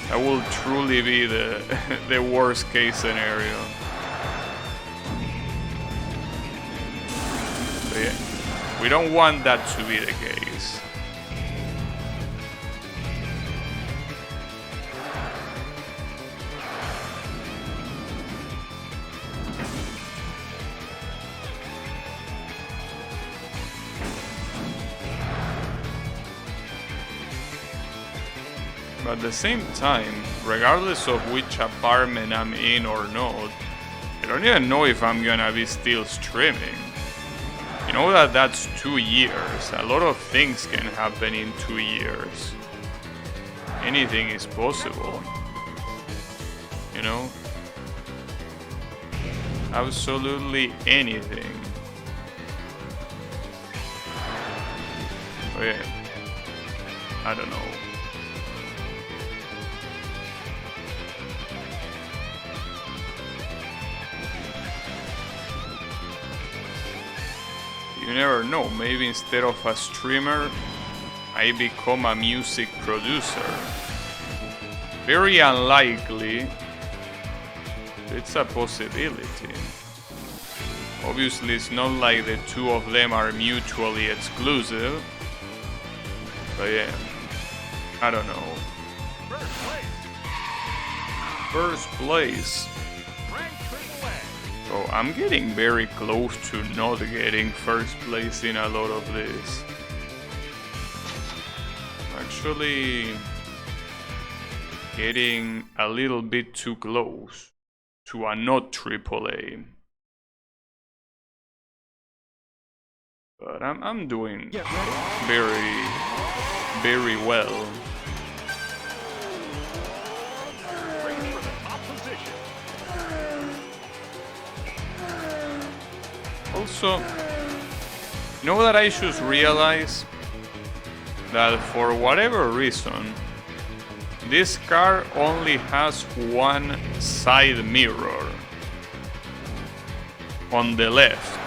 That will truly be the worst case scenario. But yeah, we don't want that to be the case. But at the same time, regardless of which apartment I'm in or not, I don't even know if I'm gonna be still streaming. You know that that's 2 years. A lot of things can happen in 2 years. Anything is possible. You know? Absolutely anything. Oh yeah. I don't know. You never know, maybe instead of a streamer, I become a music producer. Very unlikely, but it's a possibility. Obviously, it's not like the two of them are mutually exclusive. But yeah, I don't know. First place. So I'm getting very close to not getting first place in a lot of this. Actually, getting a little bit too close to a not AAA. But I'm doing very, very well. Also, you know that I should realize that for whatever reason, this car only has one side mirror on the left.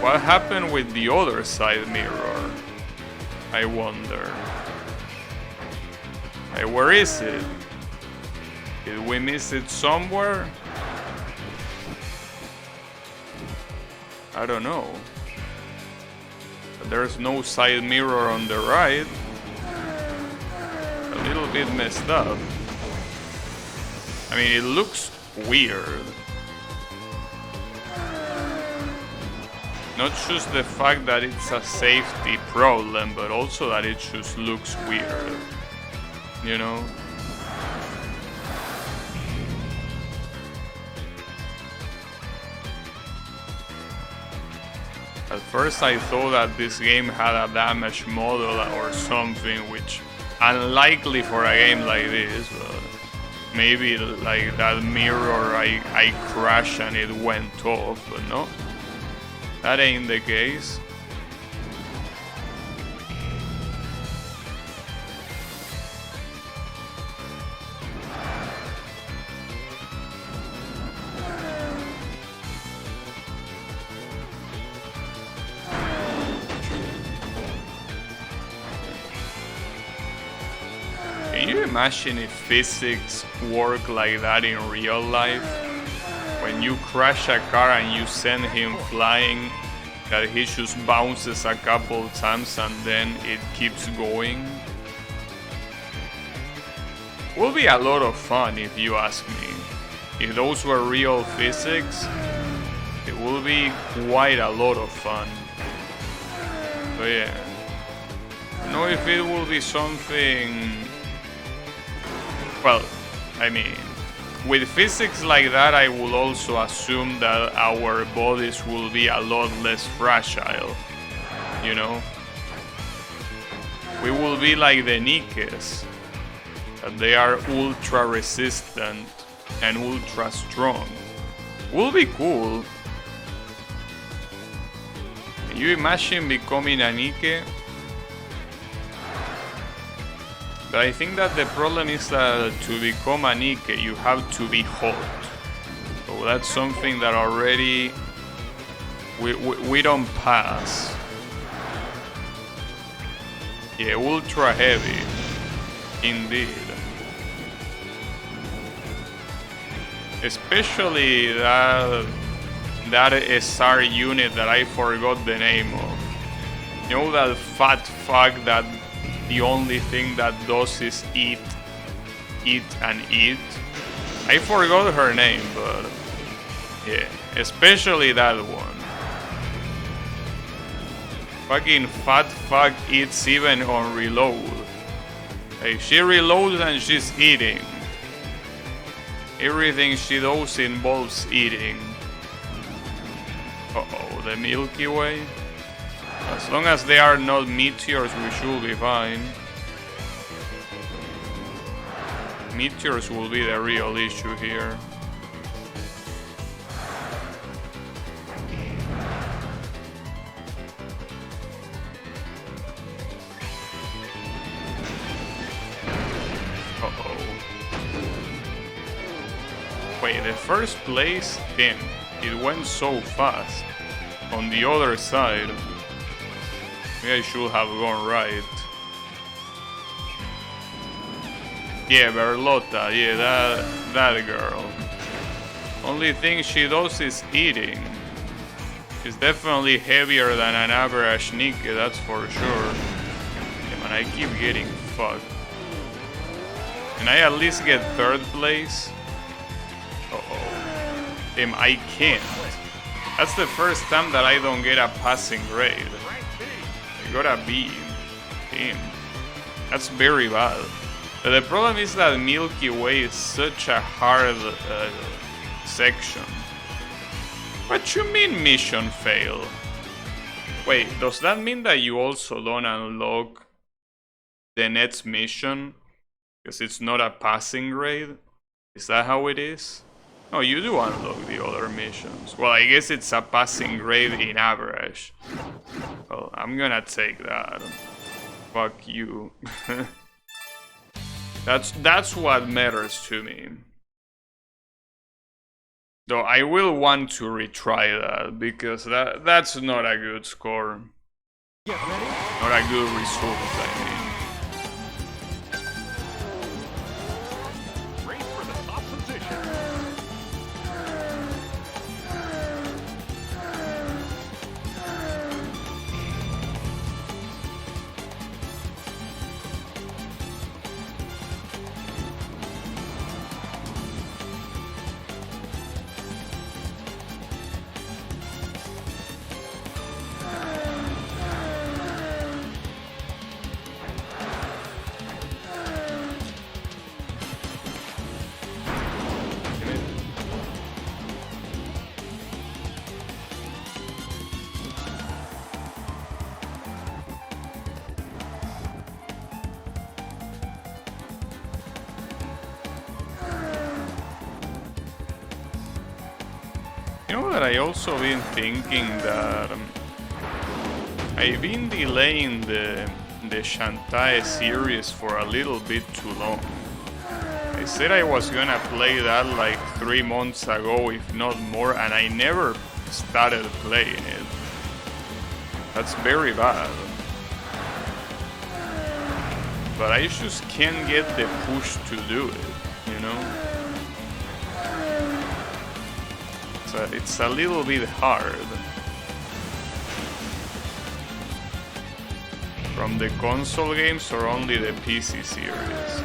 What happened with the other side mirror? I wonder. Hey, where is it? Did we miss it somewhere? I don't know. But there's no side mirror on the right. A little bit messed up. I mean, it looks weird. Not just the fact that it's a safety problem, but also that it just looks weird. You know? At first I thought that this game had a damage model or something, which unlikely for a game like this, but maybe like that mirror I crashed and it went off, but no, that ain't the case. Can you imagine if physics work like that in real life? When you crash a car and you send him flying, that he just bounces a couple times and then it keeps going? Will be a lot of fun if you ask me. If those were real physics, it will be quite a lot of fun. But yeah, I don't know if it will be something. Well, I mean, with physics like that, I will also assume that our bodies will be a lot less fragile, you know? We will be like the Nikes, that they are ultra resistant and ultra strong. Will be cool. Can you imagine becoming a Nike? But I think that the problem is that to become a Nike, you have to be hot. So that's something that already we don't pass. Yeah, ultra heavy, indeed. Especially that SR unit that I forgot the name of. You know, that fat fuck that the only thing that does is eat, and eat. I forgot her name, but yeah, especially that one. Fucking fat fuck eats even on reload. Like, she reloads and she's eating. Everything she does involves eating. Uh-oh, the Milky Way? As long as they are not meteors, we should be fine. Meteors will be the real issue here. Uh-oh. Wait, the first place? Damn, it went so fast. On the other side. Maybe I should have gone right. Yeah, Berlotta, yeah, that girl. Only thing she does is eating. She's definitely heavier than an average Nikki, that's for sure. Yeah, man, I keep getting fucked. Can I at least get third place? Uh-oh. Damn, I can't. That's the first time that I don't get a passing grade. I got a B. Damn. That's very bad. But the problem is that Milky Way is such a hard section. What you mean mission fail? Wait, does that mean that you also don't unlock the next mission? Because it's not a passing grade? Is that how it is? No, you do unlock the other missions. Well, I guess it's a passing grade in average. Well, I'm gonna take that. Fuck you. That's what matters to me. Though I will want to retry that, because that's not a good score. Get ready. Not a good result, I mean. Race for the top position. You know that I also been thinking that I've been delaying the Shantae series for a little bit too long. I said I was gonna play that like 3 months ago, if not more, and I never started playing it. That's very bad. But I just can't get the push to do it, you know? It's a little bit hard. From the console games or only the PC series?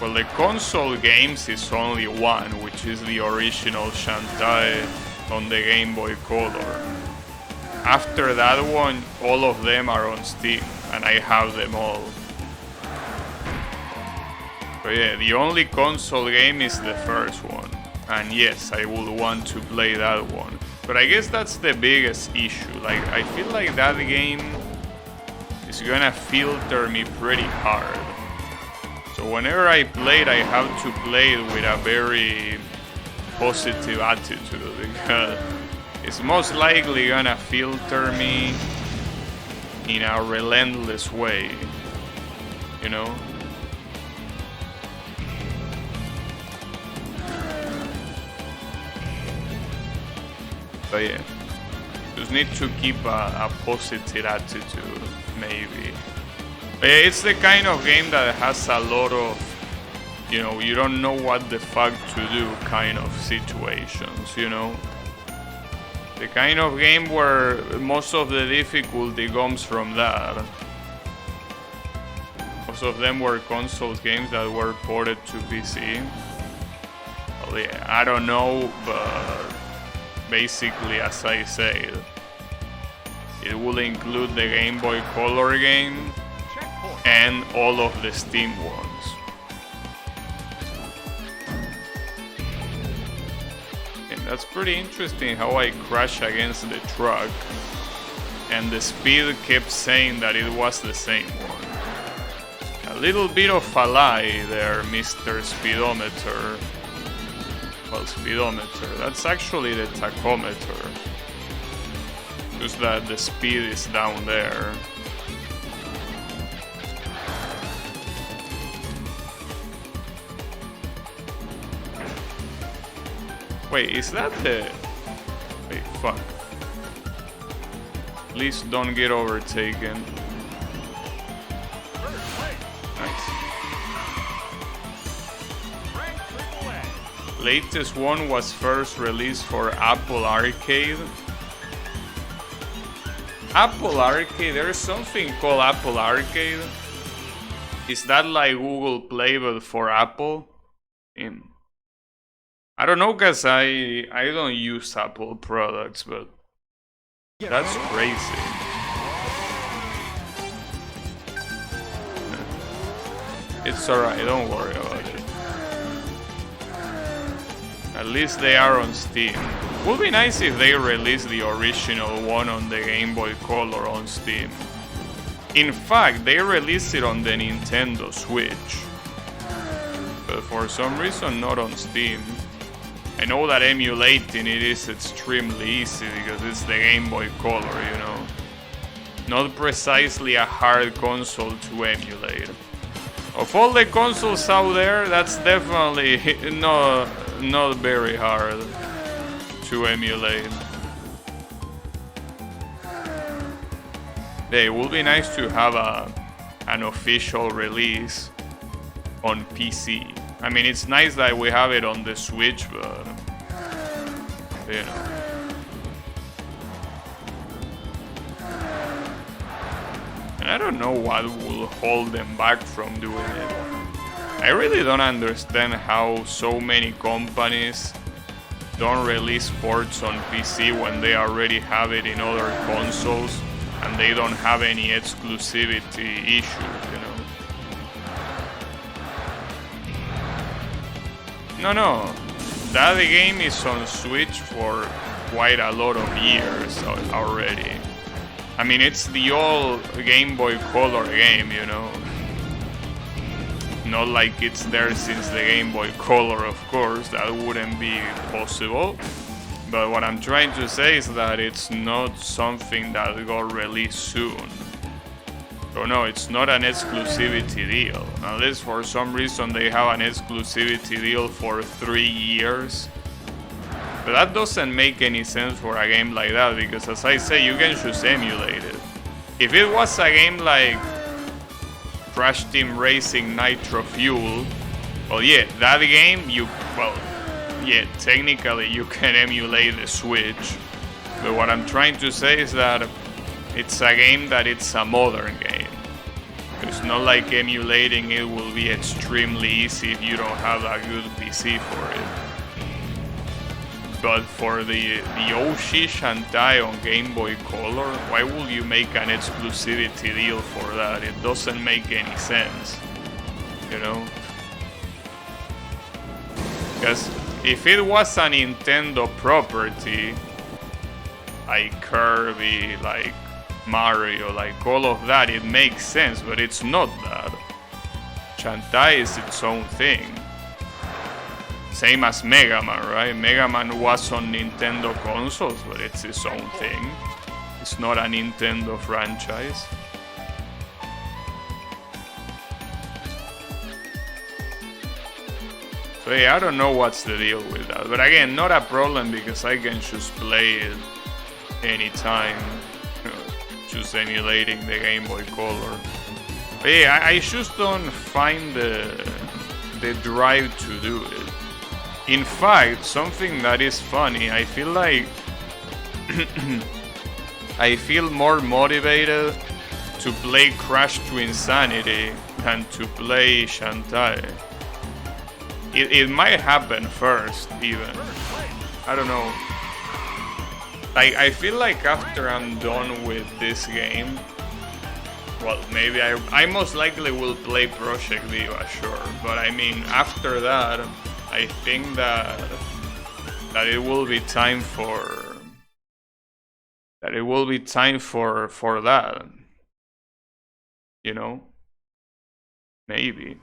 Well, the console games is only one, which is the original Shantae on the Game Boy Color. After that one, all of them are on Steam, and I have them all. But yeah, the only console game is the first one. And yes, I would want to play that one. But I guess that's the biggest issue. Like, I feel like that game is gonna filter me pretty hard. So whenever I play it, I have to play it with a very positive attitude, because it's most likely gonna filter me in a relentless way, you know? But yeah, just need to keep a positive attitude, maybe. But yeah, it's the kind of game that has a lot of, you know, you don't know what the fuck to do kind of situations, you know? The kind of game where most of the difficulty comes from that. Most of them were console games that were ported to PC. Well, yeah, I don't know, but basically, as I said, it will include the Game Boy Color game and all of the Steam ones. And that's pretty interesting how I crashed against the truck and the speed kept saying that it was the same one. A little bit of a lie there, Mr. Speedometer. Well, speedometer, that's actually the tachometer. Just that the speed is down there. Wait, is that the... Wait, fuck. Please don't get overtaken. Nice. Latest one was first released for Apple Arcade. Apple Arcade? There's something called Apple Arcade? Is that like Google Play but for Apple? I don't know, cause I don't use Apple products, but that's crazy. It's alright, don't worry about it. At least they are on Steam. Would be nice if they released the original one on the Game Boy Color on Steam. In fact, they released it on the Nintendo Switch. But for some reason not on Steam. I know that emulating it is extremely easy because it's the Game Boy Color, you know. Not precisely a hard console to emulate. Of all the consoles out there, that's definitely not very hard to emulate. Yeah, it would be nice to have an official release on PC. I mean, it's nice that we have it on the Switch, but you know. And I don't know what will hold them back from doing it. I really don't understand how so many companies don't release ports on PC when they already have it in other consoles and they don't have any exclusivity issues, you know. No, that game is on Switch for quite a lot of years already. I mean, it's the old Game Boy Color game, you know. Not like it's there since the Game Boy Color, of course, that wouldn't be possible. But what I'm trying to say is that it's not something that got released soon. So no, it's not an exclusivity deal. Unless for some reason they have an exclusivity deal for 3 years. But that doesn't make any sense for a game like that, because as I say, you can just emulate it. If it was a game like Crash Team Racing Nitro Fuel, well yeah, that game yeah, technically you can emulate the Switch. But what I'm trying to say is that it's a game that it's a modern game. It's not like emulating it will be extremely easy if you don't have a good PC for it. But for the OG Shantae on Game Boy Color, why would you make an exclusivity deal for that? It doesn't make any sense, you know? Because if it was a Nintendo property, like Kirby, like Mario, like all of that, it makes sense, but it's not that. Shantae is its own thing. Same as Mega Man, right? Mega Man was on Nintendo consoles, but it's its own thing. It's not a Nintendo franchise. So yeah, I don't know what's the deal with that. But again, not a problem because I can just play it anytime. Just emulating the Game Boy Color. But yeah, I just don't find the drive to do it. In fact, something that is funny, I feel like I feel more motivated to play Crash to Insanity than to play Shantae. It might happen first, even. I don't know. Like, I feel like after I'm done with this game, well, maybe I most likely will play Project Diva, sure. But I mean, after that, I think that it will be time for that. You know? Maybe.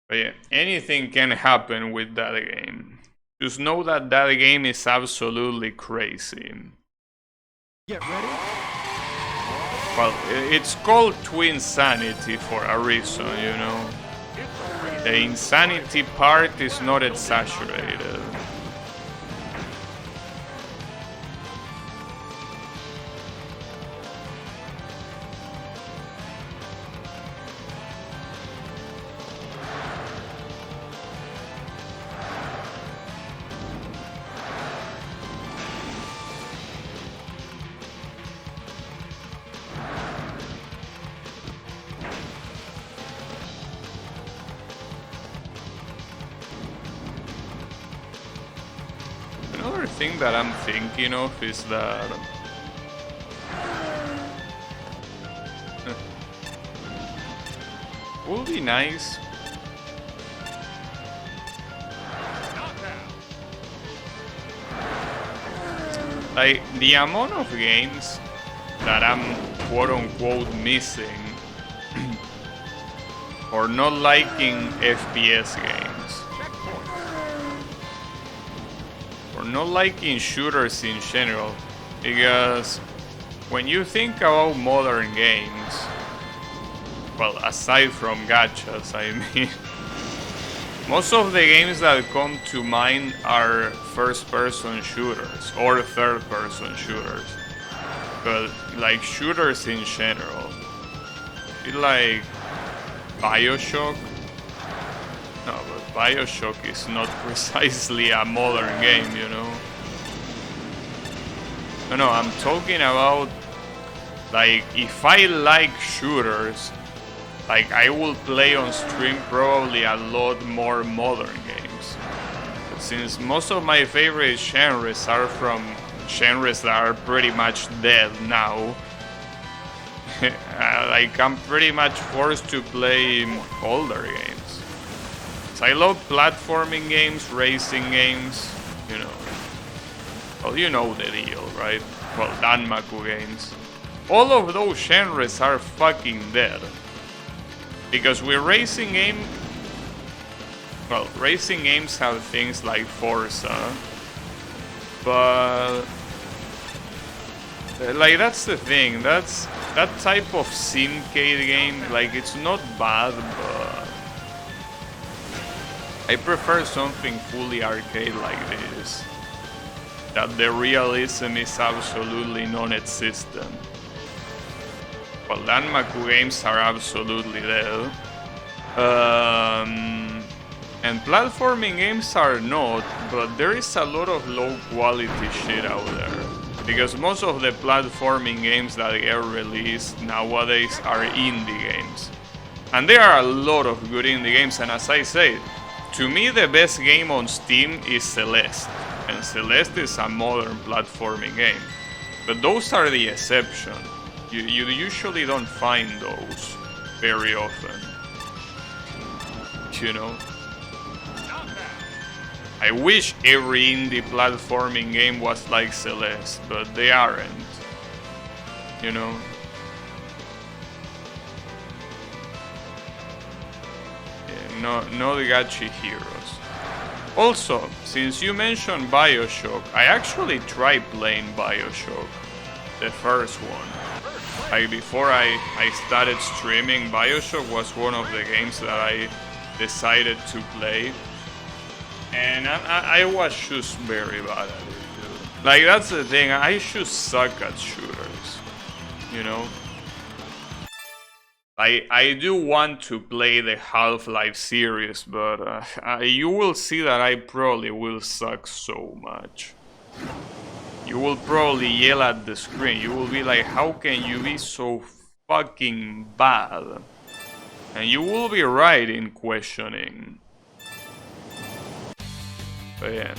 But yeah, anything can happen with that game. Just know that that game is absolutely crazy. Get ready. Well, it's called Twinsanity for a reason, you know. The insanity part is not exaggerated. Another thing that I'm thinking of is that would be nice like the amount of games that I'm quote unquote missing or not liking FPS games. Not liking shooters in general, because when you think about modern games, well, aside from gachas, I mean, most of the games that come to mind are first-person shooters or third-person shooters, but like shooters in general. I feel like BioShock. No, but BioShock is not precisely a modern game, you know? No, I'm talking about, like, if I like shooters, like, I will play on stream probably a lot more modern games. But since most of my favorite genres are from genres that are pretty much dead now, like, I'm pretty much forced to play older games. I love platforming games, racing games, you know. Well, you know the deal, right? Well, Danmaku games. All of those genres are fucking dead. Because with racing game, well, racing games have things like Forza, but like that's the thing. That's that type of simcade game. Like it's not bad, but I prefer something fully arcade like this. That the realism is absolutely non-existent. Well, Danmaku games are absolutely dead. And platforming games are not, but there is a lot of low quality shit out there. Because most of the platforming games that get released nowadays are indie games. And there are a lot of good indie games, and as I said, to me the best game on Steam is Celeste. And Celeste is a modern platforming game. But those are the exception. You usually don't find those very often. You know? I wish every indie platforming game was like Celeste, but they aren't. You know? Yeah, no gachi heroes. Also, since you mentioned Bioshock, I actually tried playing Bioshock, the first one. Like before I started streaming, Bioshock was one of the games that I decided to play. And I was just very bad at it, dude. Like that's the thing, I just suck at shooters, you know? I do want to play the Half-Life series, but you will see that I probably will suck so much. You will probably yell at the screen. You will be like, how can you be so fucking bad? And you will be right in questioning. But yeah.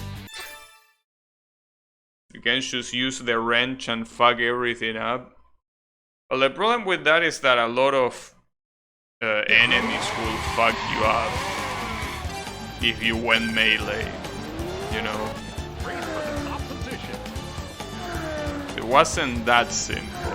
You can just use the wrench and fuck everything up. Well, the problem with that is that a lot of enemies will fuck you up if you went melee, you know? It wasn't that simple.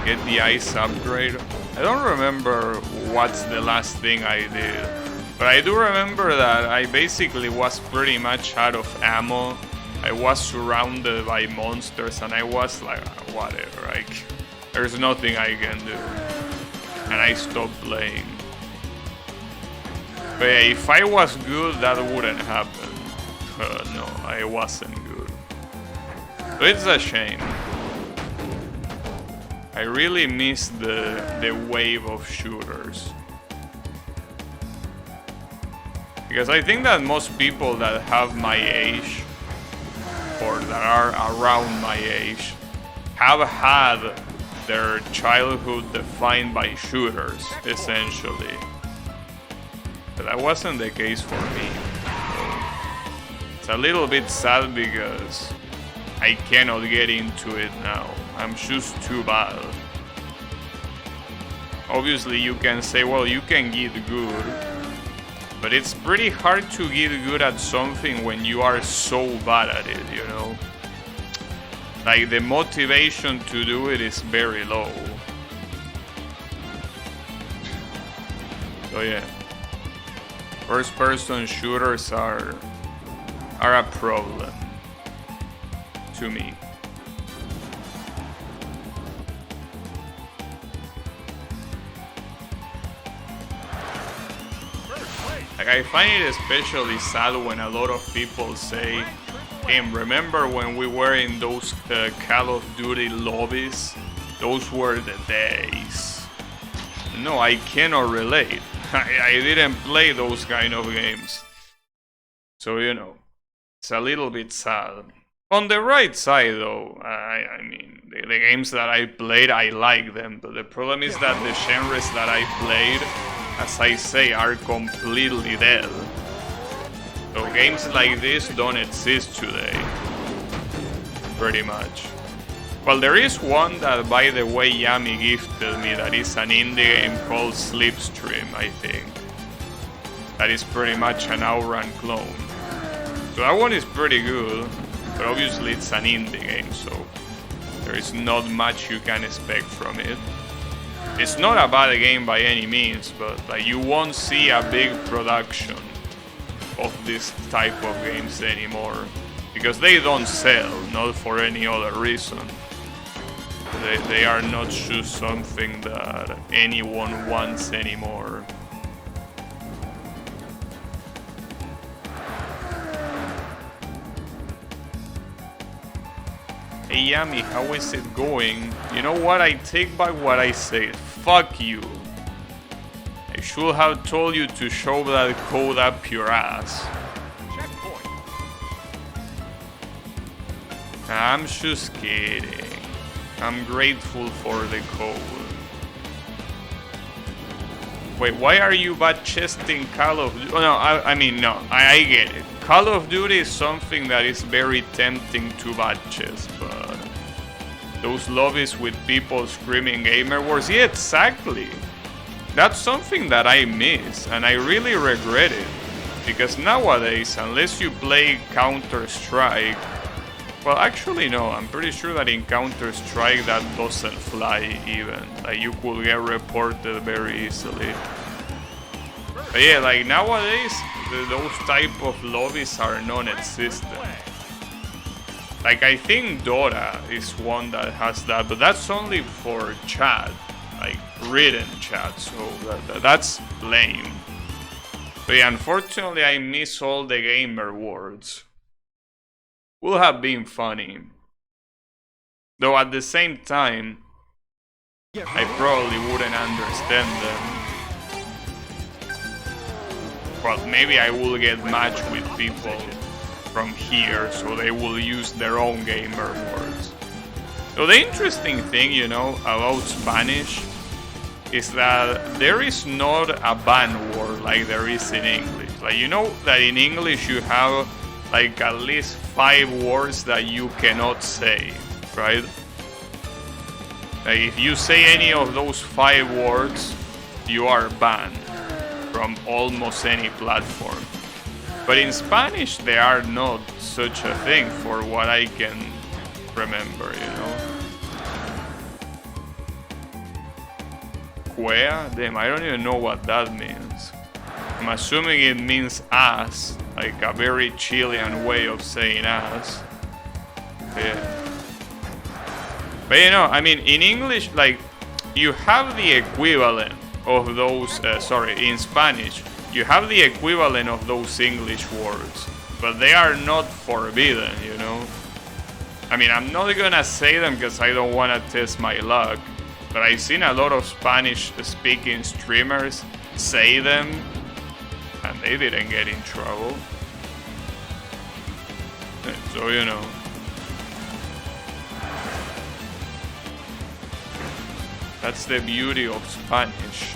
Get the ice upgrade. I don't remember what's the last thing I did, but I do remember that I basically was pretty much out of ammo. I was surrounded by monsters and I was like, whatever, like, there's nothing I can do. And I stopped playing. But yeah, if I was good, that wouldn't happen. No, I wasn't good. So it's a shame. I really miss the wave of shooters. Because I think that most people that have my age, or that are around my age, have had their childhood defined by shooters, essentially. But that wasn't the case for me. So it's a little bit sad because I cannot get into it now. I'm just too bad. Obviously you can say, well, you can get good, but it's pretty hard to get good at something when you are so bad at it, you know? Like, the motivation to do it is very low. So yeah. First-person shooters are a problem to me. Like, I find it especially sad when a lot of people say, hey, remember when we were in those Call of Duty lobbies? Those were the days. No, I cannot relate. I didn't play those kind of games. So, you know, it's a little bit sad. On the right side, though, I mean, the games that I played, I like them. But the problem is that the genres that I played, as I say, are completely dead. So games like this don't exist today. Pretty much. Well, there is one that, by the way, Yami gifted me, that is an indie game called Slipstream, I think. That is pretty much an OutRun clone. So that one is pretty good. But obviously it's an indie game, so there is not much you can expect from it. It's not a bad game by any means, but like you won't see a big production of this type of games anymore, because they don't sell, not for any other reason. They are not just something that anyone wants anymore. Hey Yami, how is it going? You know what? I take back what I said. Fuck you. I should have told you to shove that code up your ass. Checkpoint. I'm just kidding. I'm grateful for the code. Wait, why are you bad-chesting Call of Duty? Oh no, I mean, no, I get it. Call of Duty is something that is very tempting to bad-chest, but those lobbies with people screaming gamer wars, yeah, exactly. That's something that I miss, and I really regret it. Because nowadays, unless you play Counter-Strike, well, actually no, I'm pretty sure that in Counter-Strike that doesn't fly even. Like, you could get reported very easily. But yeah, like nowadays, those type of lobbies are non-existent. Like, I think Dota is one that has that, but that's only for chat, like written chat, so that's lame. But yeah, unfortunately I miss all the gamer words. Would have been funny. Though at the same time, I probably wouldn't understand them. Well, maybe I will get matched with people from here, so they will use their own gamer words. So the interesting thing, you know, about Spanish is that there is not a ban word like there is in English. Like, you know that in English you have like at least 5 words that you cannot say, right? Like if you say any of those 5 words, you are banned from almost any platform. But in Spanish, there are not such a thing for what I can remember, you know? Cuea? Damn, I don't even know what that means. I'm assuming it means ass, like a very Chilean way of saying ass. Yeah. But you know, I mean, in English, like, you have the equivalent of those, in Spanish, you have the equivalent of those English words, but they are not forbidden, you know? I mean, I'm not gonna say them because I don't wanna test my luck, but I've seen a lot of Spanish-speaking streamers say them, and they didn't get in trouble. So, you know. That's the beauty of Spanish.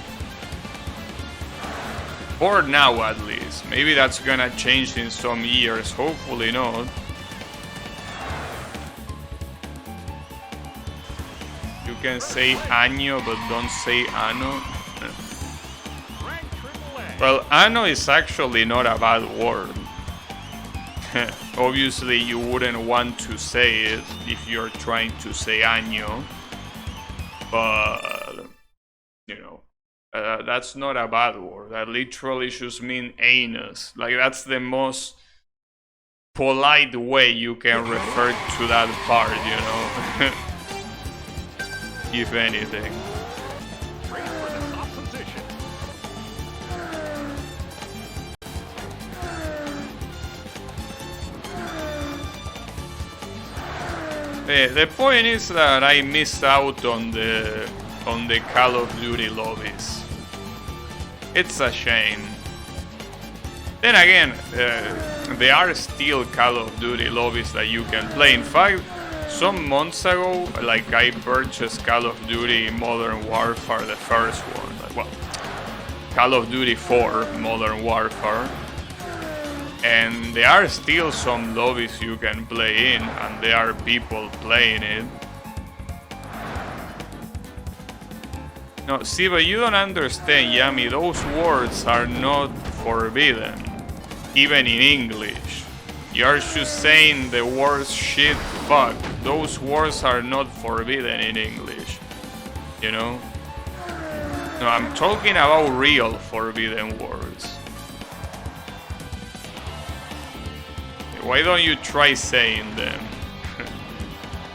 For now, at least. Maybe that's gonna change in some years, hopefully not. You can say año, but don't say ano. Well, ano is actually not a bad word. Obviously, you wouldn't want to say it if you're trying to say año. But, you know, that's not a bad word. That literally just means anus. Like, that's the most polite way you can refer to that part, you know? If anything. The point is that I missed out on the Call of Duty lobbies. It's a shame. Then again, there are still Call of Duty lobbies that you can play. In fact, some months ago, like, I purchased Call of Duty Modern Warfare, the first one. Well, Call of Duty 4 Modern Warfare. And there are still some lobbies you can play in, and there are people playing it. No, see, but you don't understand, Yami. Those words are not forbidden, even in English. You're just saying the words shit, fuck. Those words are not forbidden in English. You know? No, I'm talking about real forbidden words. Why don't you try saying them?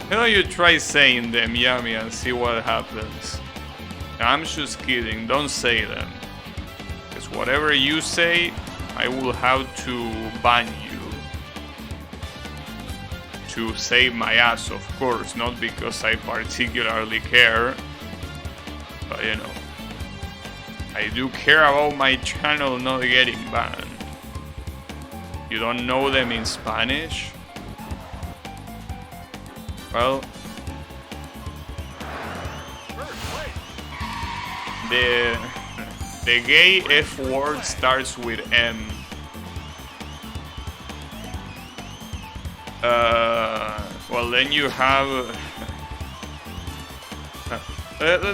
Why don't you try saying them, Yami, and see what happens? I'm just kidding, don't say them. Because whatever you say, I will have to ban you. To save my ass, of course, not because I particularly care. But you know, I do care about my channel not getting banned. You don't know them in Spanish? Well, the gay F word starts with M. Well, then you have.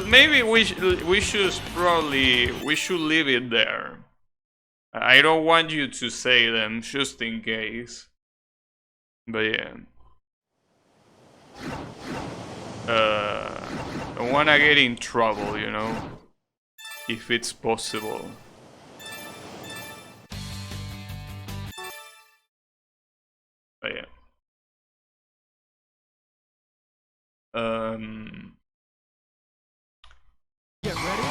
Maybe we should leave it there. I don't want you to say them, just in case. But yeah. Don't wanna get in trouble, you know? If it's possible. But yeah. Get ready.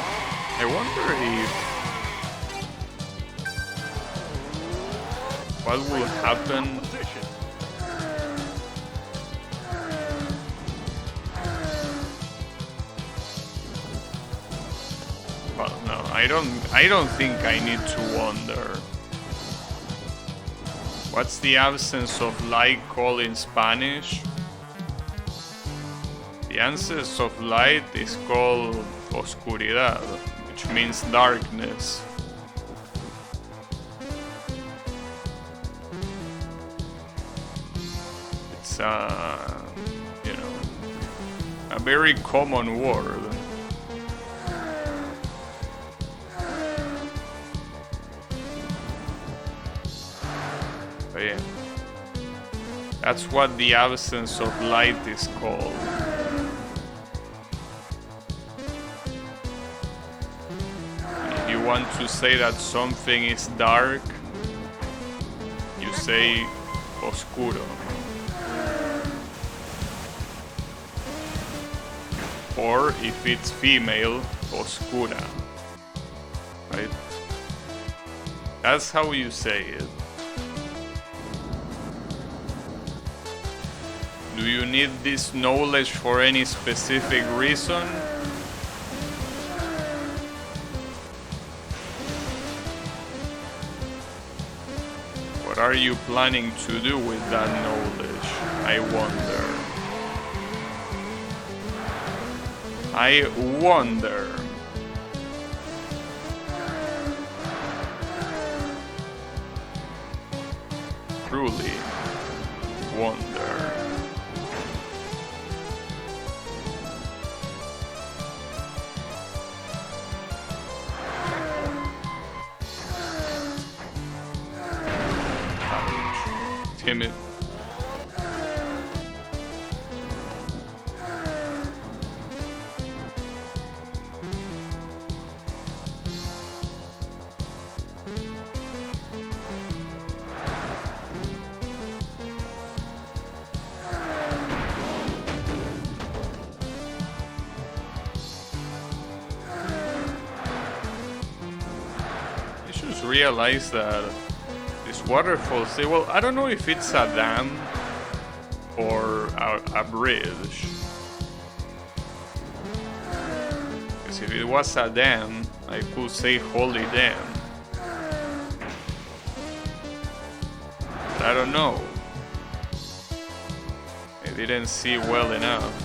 I wonder if... what will happen... Well, no, I don't think I need to wonder. What's the absence of light called in Spanish? The absence of light is called oscuridad, which means darkness. It's you know, a very common word. But yeah, that's what the absence of light is called. If you want to say that something is dark, you say oscuro. Or if it's female, oscura. Right? That's how you say it. Do you need this knowledge for any specific reason? What are you planning to do with that knowledge? I wonder. I wonder. Truly wonder. Timid. You should realize that this waterfall, say, well, I don't know if it's a dam or a bridge. Because if it was a dam, I could say holy dam. But I don't know. I didn't see well enough.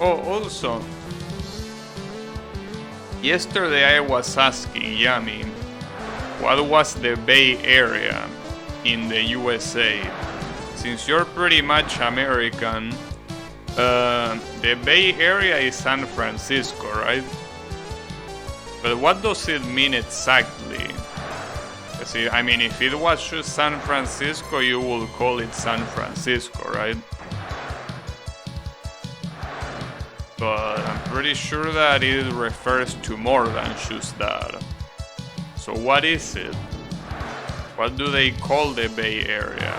Oh, also, yesterday I was asking Yami what was the Bay Area in the USA? Since you're pretty much American, the Bay Area is San Francisco, right? But what does it mean exactly? See, I mean, if it was just San Francisco, you would call it San Francisco, right? But I'm pretty sure that it refers to more than just that. So what is it? What do they call the Bay Area?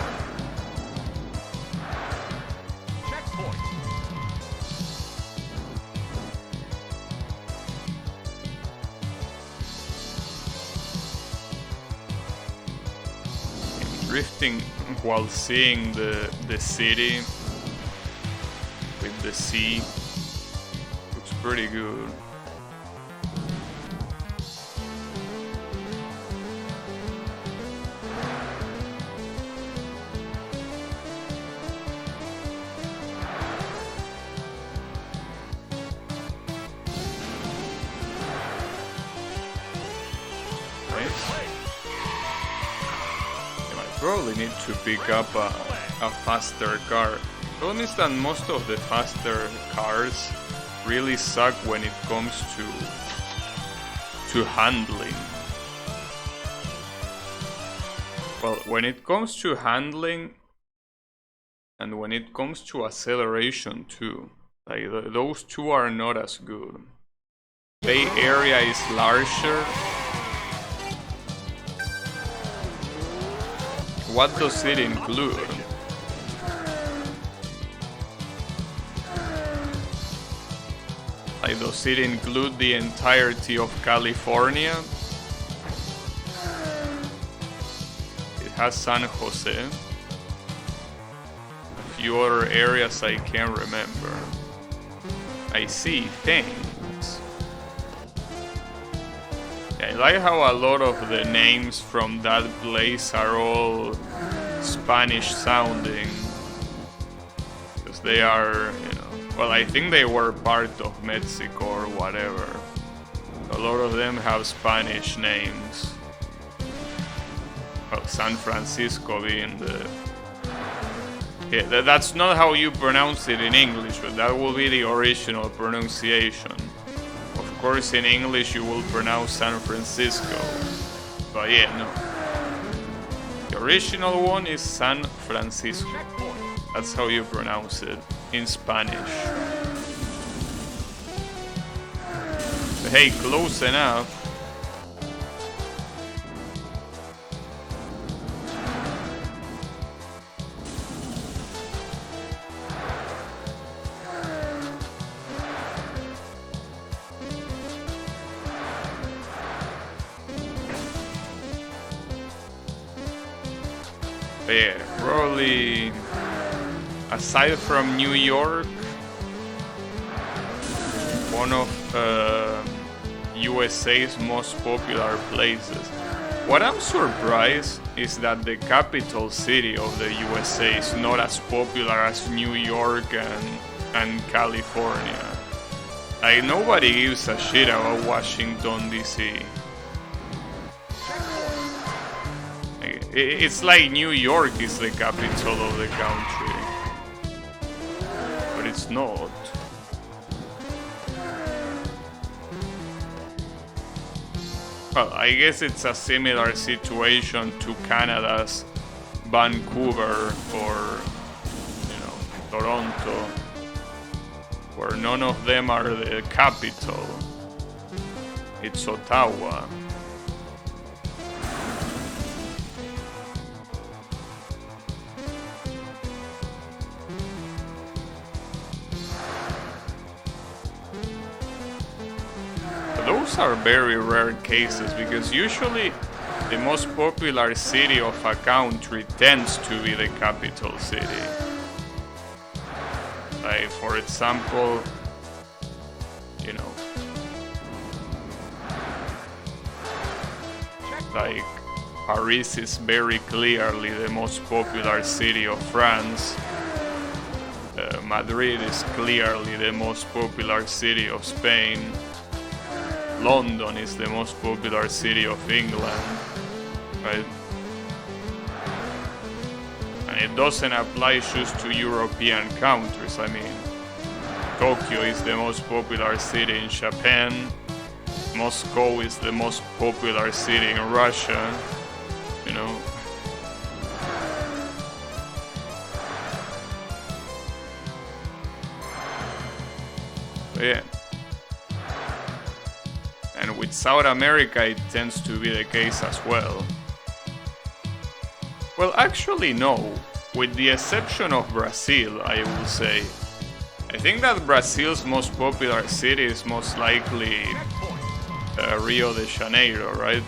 Drifting while seeing the city with the sea looks pretty good. Probably need to pick up a faster car. The problem is that most of the faster cars really suck when it comes to handling. Well, when it comes to handling and when it comes to acceleration too, like those two are not as good. Bay Area is larger. What does it include? Like, does it include the entirety of California? It has San Jose. A few other areas I can't remember. I see things. I like how a lot of the names from that place are all Spanish sounding. Because they are, you know, well, I think they were part of Mexico or whatever. A lot of them have Spanish names. Well, San Francisco being the... Yeah, that's not how you pronounce it in English, but that will be the original pronunciation. Of course, in English you will pronounce San Francisco, but yeah, no. The original one is San Francisco. That's how you pronounce it in Spanish. But hey, close enough. Yeah, probably aside from New York, one of USA's most popular places. What I'm surprised is that the capital city of the USA is not as popular as New York and California. Like, nobody gives a shit about Washington, D.C. It's like New York is the capital of the country, but it's not. Well, I guess it's a similar situation to Canada's Vancouver or, you know, Toronto, where none of them are the capital. It's Ottawa. Those are very rare cases, because usually the most popular city of a country tends to be the capital city. Like, for example, you know, like Paris is very clearly the most popular city of France. Madrid is clearly the most popular city of Spain. London is the most popular city of England. right? And it doesn't apply just to European countries. I mean, Tokyo is the most popular city in Japan. Moscow is the most popular city in Russia, you know. But yeah. And with South America, it tends to be the case as well. Well, actually, no. With the exception of Brazil, I will say. I think that Brazil's most popular city is most likely Rio de Janeiro, right?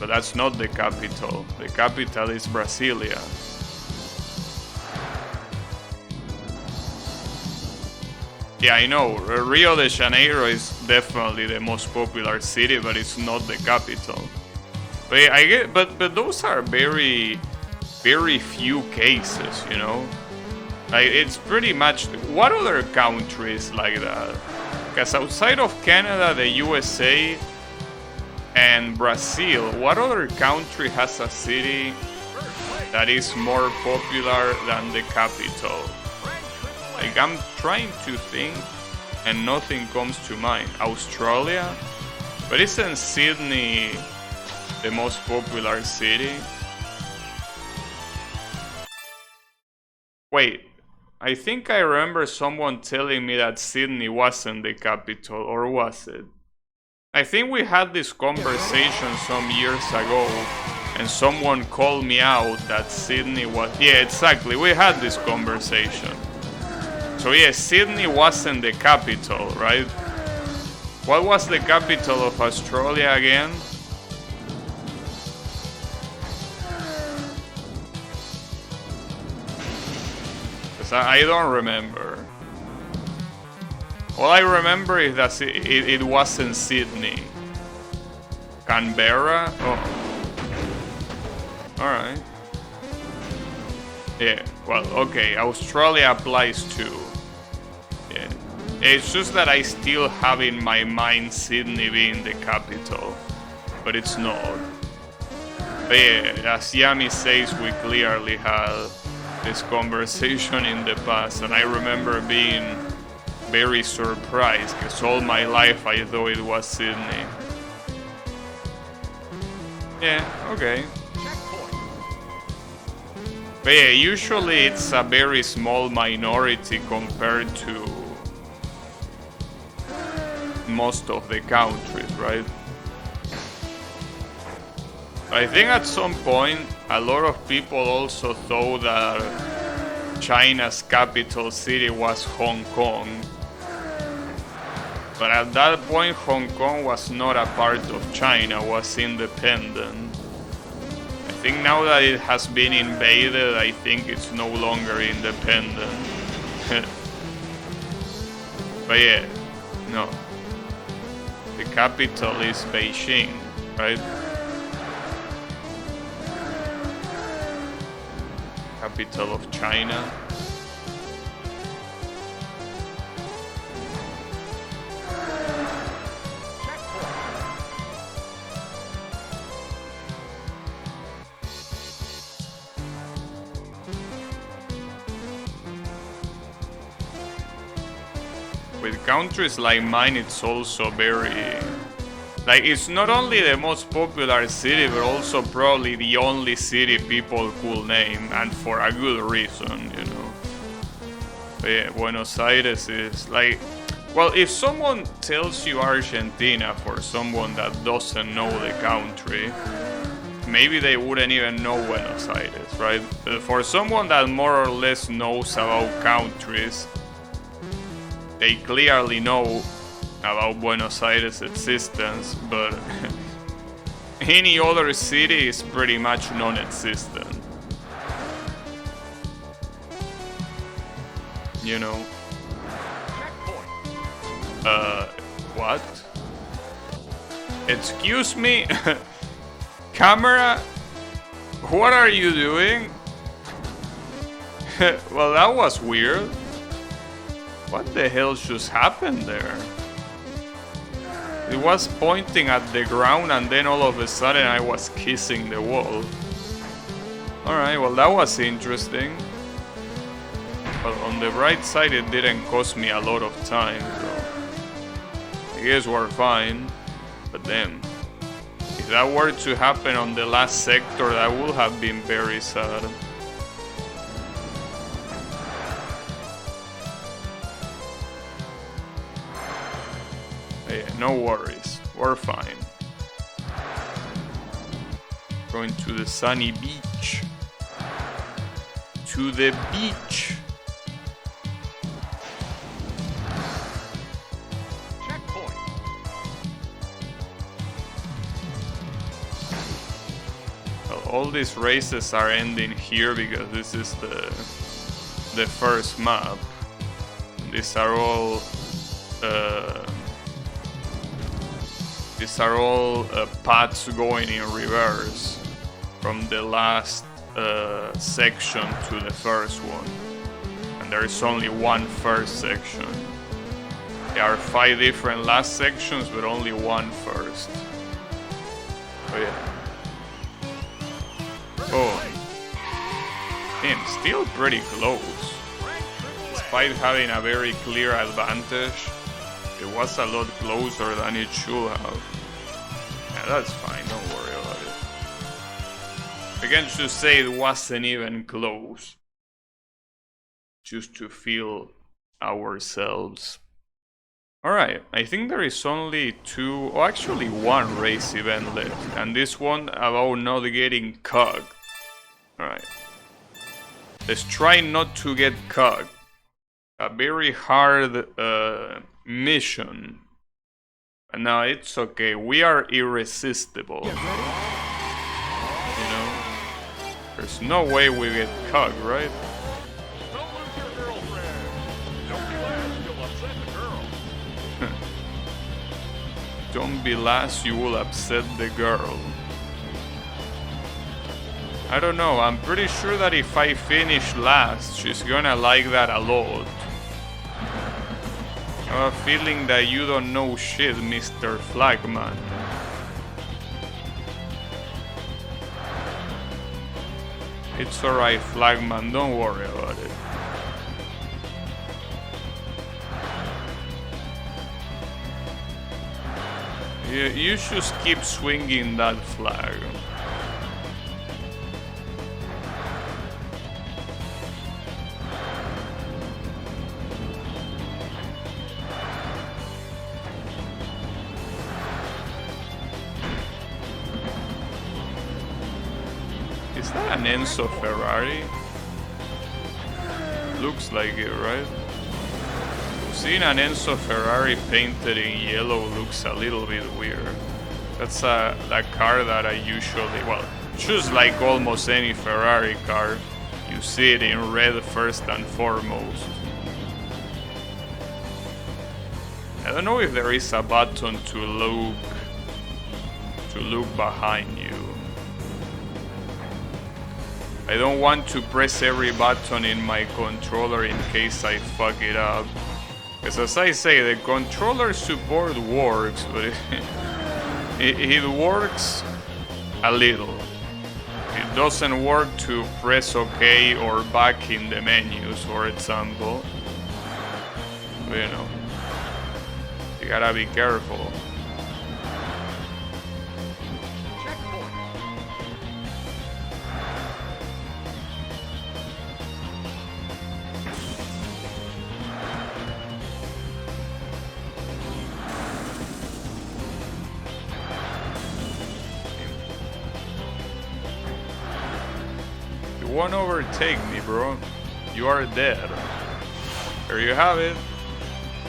But that's not the capital. The capital is Brasilia. Yeah, I know. Rio de Janeiro is definitely the most popular city, but it's not the capital. But I get, but those are very few cases, you know. Like, it's pretty much. What other countries like that? Because outside of Canada, the USA, and Brazil, what other country has a city that is more popular than the capital? Like, I'm trying to think and nothing comes to mind. Australia? But isn't Sydney the most popular city? Wait, I think I remember someone telling me that Sydney wasn't the capital, or was it? I think we had this conversation some years ago, and someone called me out that Sydney was... Yeah, exactly, we had this conversation. So yeah, Sydney wasn't the capital, right? What was the capital of Australia again? Because I don't remember. All I remember is that it wasn't Sydney. Canberra? Oh. Alright. Yeah, well, okay, Australia applies too. Yeah. It's just that I still have in my mind Sydney being the capital. But it's not. But yeah, as Yami says, we clearly had this conversation in the past, and I remember being very surprised, because all my life I thought it was Sydney. Yeah, okay. But yeah, usually it's a very small minority compared to most of the countries, right? I think at some point a lot of people also thought that China's capital city was Hong Kong. But at that point Hong Kong was not a part of China, was independent. I think now that it has been invaded, I think it's no longer independent. But yeah, no. The capital is Beijing, right? Capital of China. With countries like mine, it's also very... Like, it's not only the most popular city, but also probably the only city people could name, and for a good reason, you know. But yeah, Buenos Aires is like... Well, if someone tells you Argentina, for someone that doesn't know the country, maybe they wouldn't even know Buenos Aires, right? But for someone that more or less knows about countries, they clearly know about Buenos Aires' existence, but any other city is pretty much non-existent. You know? What? Excuse me? Camera? What are you doing? Well, that was weird. What the hell just happened there? It was pointing at the ground and then all of a sudden I was kissing the wall. Alright, well that was interesting. But on the bright side it didn't cost me a lot of time, so I guess we're fine. But then, if that were to happen on the last sector, that would have been very sad. Yeah, no worries, we're fine. Going to the sunny beach. To the beach. Checkpoint. Well, all these races are ending here because this is the first map. These are all paths going in reverse from the last section to the first one, and there is only one first section. There are 5 different last sections, but only one first. Oh yeah. Oh, damn, still pretty close. Despite having a very clear advantage, it was a lot closer than it should have. Yeah, that's fine, don't worry about it. I can just say it wasn't even close. Just to feel ourselves. Alright, I think there is only 2, or actually 1 race event left. And this one about not getting cogged. Alright. Let's try not to get cogged. A very hard mission. And now it's okay, we are irresistible. Get ready. You know? There's no way we get cogged, right? Don't lose your girlfriend. Don't be last, you'll upset the girl. Don't be last, you will upset the girl. I don't know, I'm pretty sure that if I finish last, she's gonna like that a lot. I have a feeling that you don't know shit, Mr. Flagman. It's alright, Flagman, don't worry about it. You just keep swinging that flag. Is that an Enzo Ferrari? Looks like it, right? Seeing an Enzo Ferrari painted in yellow looks a little bit weird. That's a car that I usually, well, just like almost any Ferrari car, you see it in red first and foremost. I don't know if there is a button to look behind you. I don't want to press every button in my controller in case I fuck it up. Because as I say, the controller support works, but it works a little. It doesn't work to press OK or back in the menus, for example. But, you know, you gotta be careful. You won't overtake me, bro. You are dead. There you have it.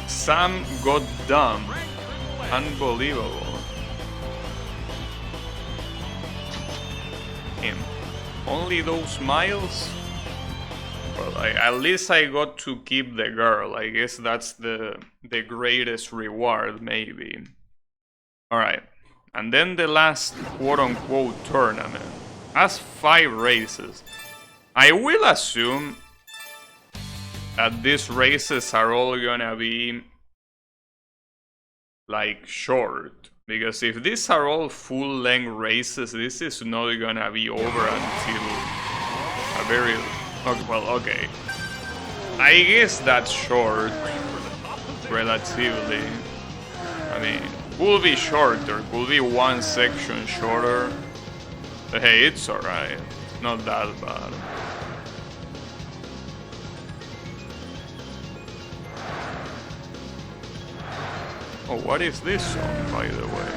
Sam got dumb. Unbelievable. Him. Only those miles? Well, at least I got to keep the girl. I guess that's the greatest reward, maybe. Alright. And then the last quote-unquote tournament. Has 5 races. I will assume that these races are all gonna be like short. Because if these are all full-length races, this is not gonna be over until a very... Okay, well, okay. I guess that's short, relatively. I mean, could be shorter, could be one section shorter. But hey, it's alright. Not that bad. Oh, what is this song, by the way?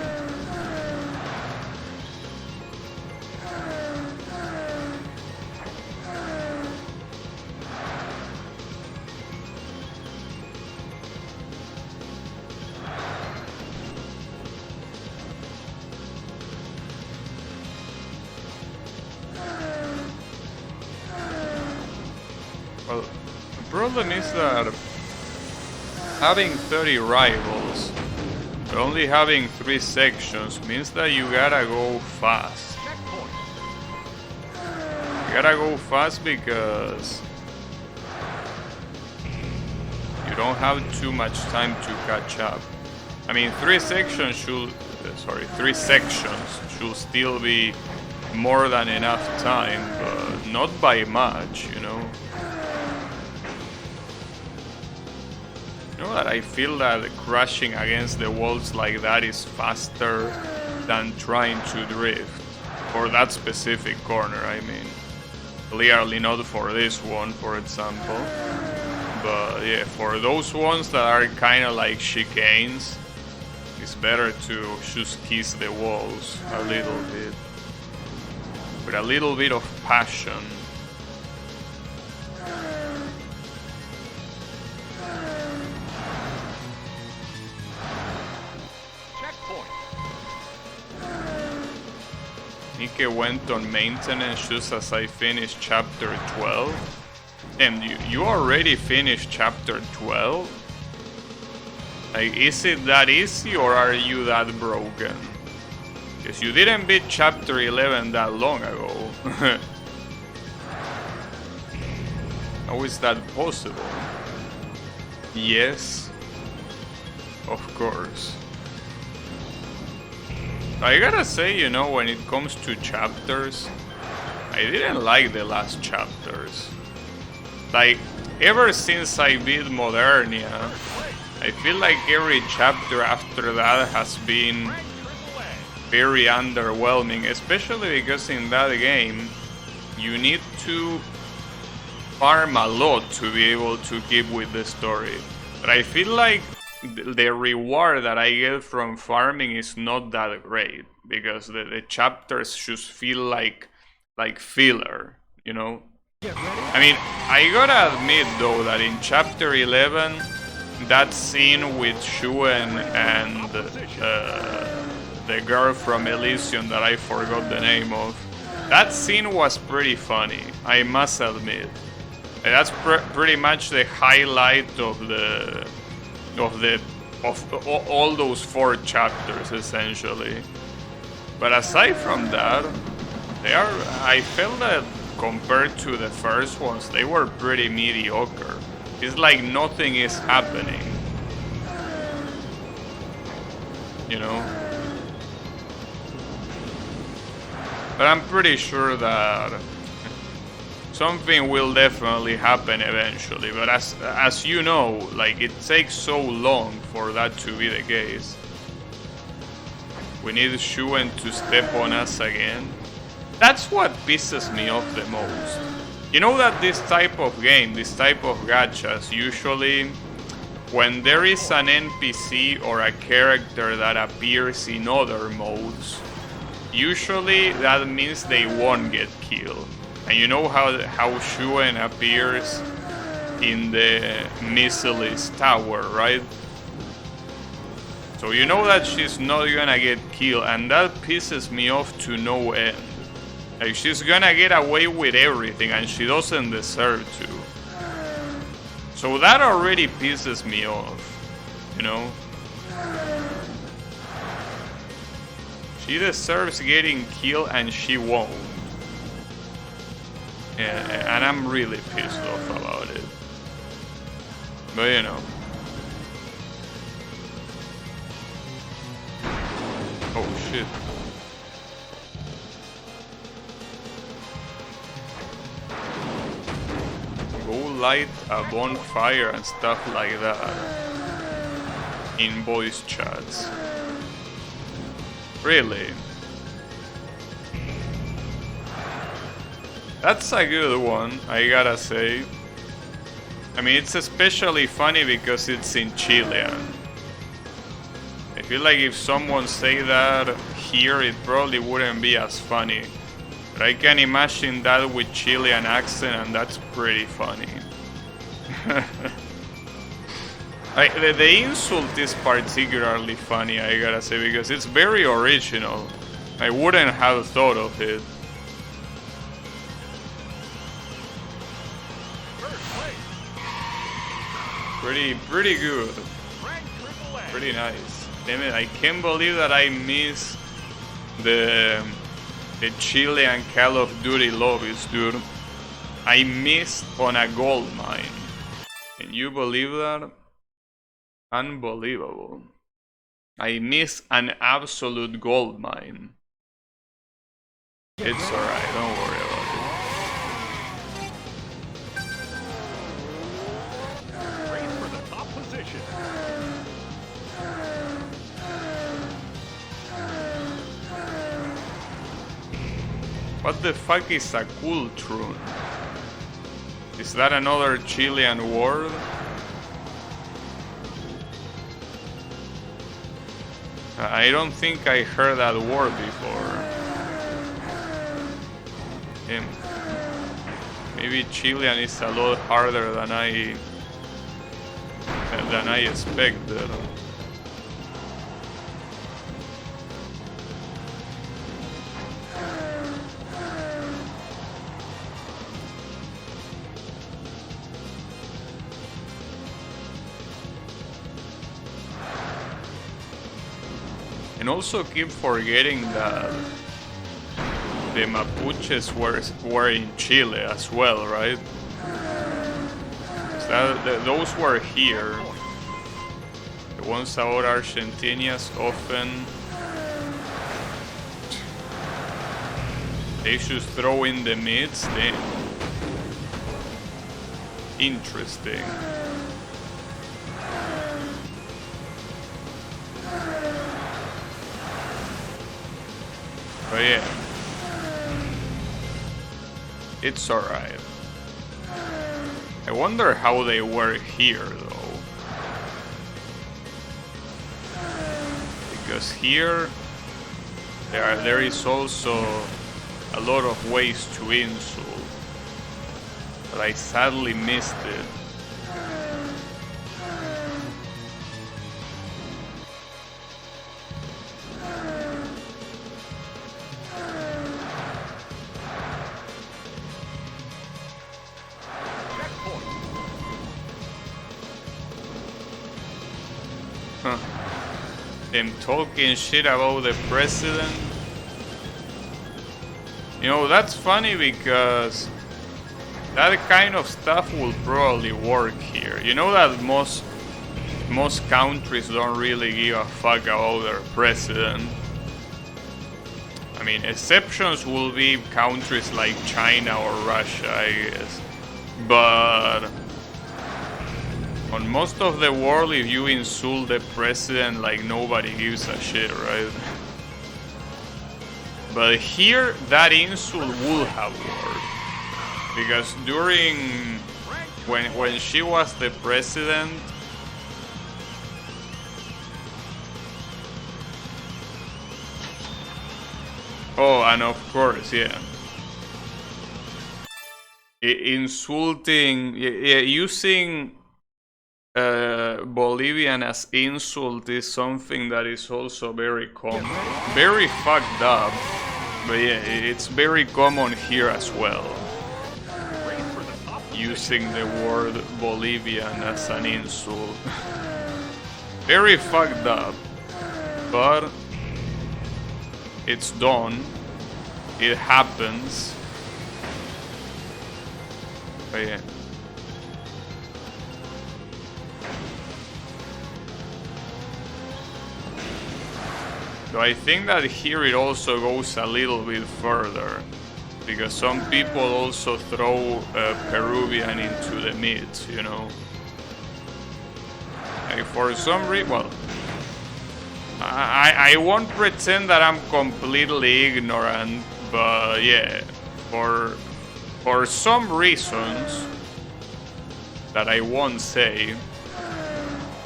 Well, the problem is that having 30 rivals, but only having 3 sections means that you gotta go fast. You gotta go fast because you don't have too much time to catch up. I mean, 3 sections should still be more than enough time, but not by much, you know. You know that I feel that crashing against the walls like that is faster than trying to drift. For that specific corner, I mean. Clearly not for this one, for example. But yeah, for those ones that are kinda like chicanes, it's better to just kiss the walls a little bit. With a little bit of passion. Nike went on maintenance just as I finished chapter 12. And you already finished chapter 12? Like, is it that easy or are you that broken? Because you didn't beat chapter 11 that long ago. How is that possible? Yes, of course. I gotta say, you know, when it comes to chapters, I didn't like the last chapters. Like, ever since I beat Modernia, I feel like every chapter after that has been very underwhelming, especially because in that game, you need to farm a lot to be able to keep with the story. But I feel like the reward that I get from farming is not that great, because the chapters just feel like filler, you know? I mean, I gotta admit though that in chapter 11, that scene with Shuen and the girl from Elysium that I forgot the name of, that scene was pretty funny, I must admit. That's pretty much the highlight of all those 4 chapters, essentially. But aside from that, I felt that compared to the first ones, they were pretty mediocre. It's like nothing is happening, you know? But I'm pretty sure that something will definitely happen eventually, but as you know, like, it takes so long for that to be the case. We need Shuen to step on us again. That's what pisses me off the most. You know that this type of game, this type of gachas, usually when there is an NPC or a character that appears in other modes, usually that means they won't get killed. And you know how Shuen appears in the Missilis Tower, right? So you know that she's not gonna get killed, and that pisses me off to no end. Like, she's gonna get away with everything, and she doesn't deserve to. So that already pisses me off, you know? She deserves getting killed, and she won't. Yeah, and I'm really pissed off about it. But you know. shit. Go light a bonfire and stuff like that in voice chats. Really? That's a good one, I gotta say. I mean, it's especially funny because it's in Chilean. I feel like if someone say that here, it probably wouldn't be as funny. But I can imagine that with Chilean accent, and that's pretty funny. The insult is particularly funny, I gotta say, because it's very original. I wouldn't have thought of it. Pretty good. Pretty nice. Damn it, I can't believe that I missed the Chilean Call of Duty lobbies, dude. I missed on a gold mine. Can you believe that? Unbelievable. I missed an absolute gold mine. It's alright, don't worry about it. Race for the top position. What the fuck is a cultrun? Is that another Chilean word? I don't think I heard that word before. Maybe Chilean is a lot harder than I expected. And also keep forgetting that the Mapuches were in Chile as well, right? Those were here. The ones about Argentinians often they should throw in the midst. Interesting. But yeah, it's alright. I wonder how they were here though. Because here there is also a lot of ways to insult. But I sadly missed it. Them talking shit about the president. You know, that's funny because that kind of stuff will probably work here. You know that most countries don't really give a fuck about their president. I mean, exceptions will be countries like China or Russia, I guess. But on most of the world, if you insult the president, like nobody gives a shit, right? But here, that insult would have worked. Because during, when she was the president, oh, and of course, yeah. Insulting, using Bolivian as insult is something that is also very common. Very fucked up, but yeah, it's very common here as well. Using the word Bolivian as an insult. Very fucked up, but it's done. It happens. But yeah. So I think that here it also goes a little bit further, because some people also throw Peruvian into the mids, you know. Like for some reason, well, I won't pretend that I'm completely ignorant, but yeah, for some reasons that I won't say,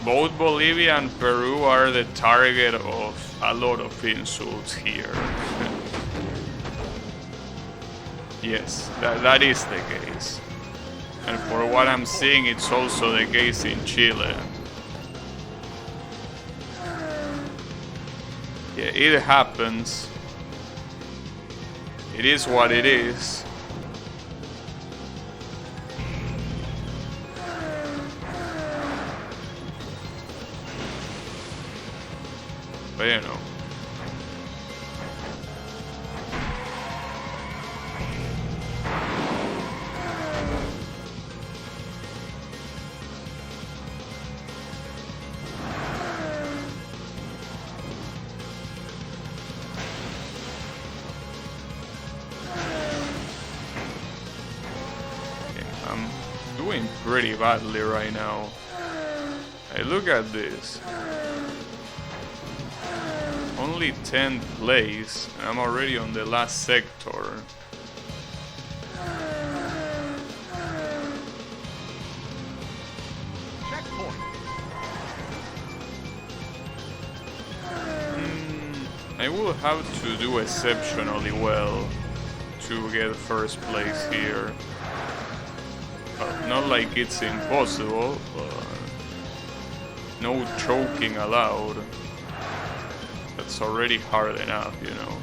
both Bolivia and Peru are the target of a lot of insults here. Yes, that is the case. And for what I'm seeing, it's also the case in Chile. Yeah, it happens. It is what it is. But you know. I'm doing pretty badly right now. Hey, look at this. Only 10th place, and I'm already on the last sector. Checkpoint. I will have to do exceptionally well to get first place here. Well, not like it's impossible, but no choking allowed. That's already hard enough, you know.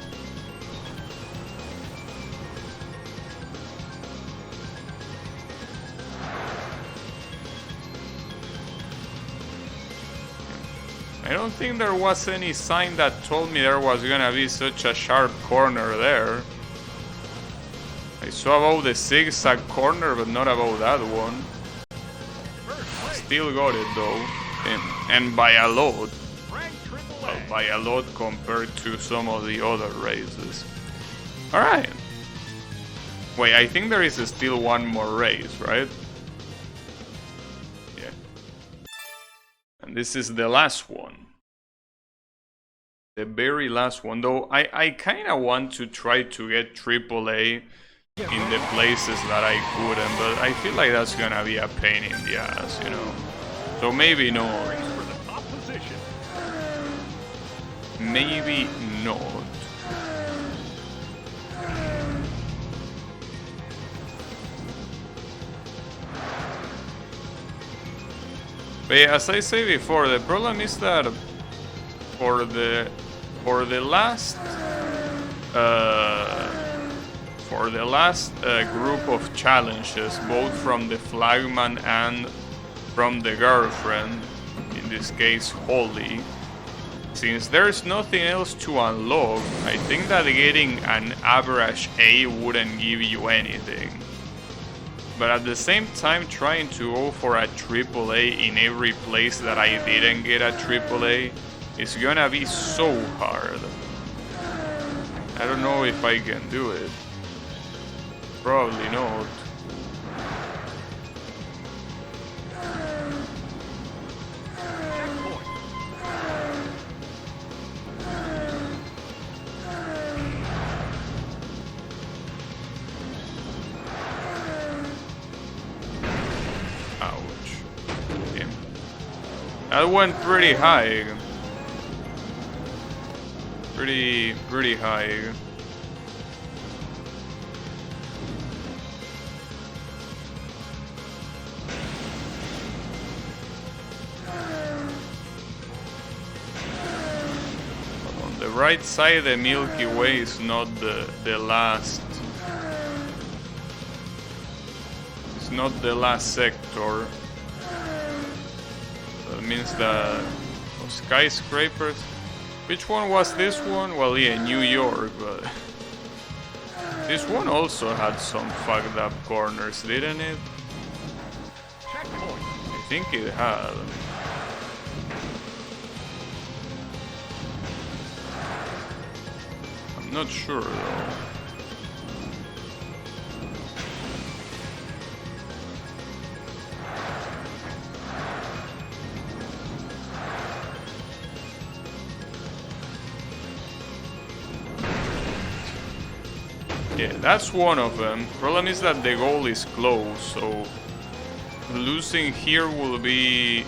I don't think there was any sign that told me there was gonna be such a sharp corner there. I saw about the zigzag corner, but not about that one. Still got it though, and by a lot. Well, by a lot compared to some of the other races. Alright. Wait, I think there is still one more race, right? Yeah. And this is the last one. The very last one. Though I kinda want to try to get AAA in the places that I couldn't, but I feel like that's gonna be a pain in the ass, you know. So maybe no. For the top position. Maybe not. But yeah, as I say before, the problem is that for the last group of challenges, both from the flagman and from the girlfriend, in this case Holly, since there's nothing else to unlock, I think that getting an average A wouldn't give you anything. But at the same time, trying to go for a AAA in every place that I didn't get a AAA is gonna be so hard. I don't know if I can do it. Probably not. That went pretty high. Pretty high. On the right side, the Milky Way is not the last. It's not the last sector. That means the skyscrapers. Which one was this one? Well, yeah, New York, but this one also had some fucked up corners, didn't it? I think it had. Not sure though. Yeah, that's one of them. Problem is that the goal is close, so losing here will be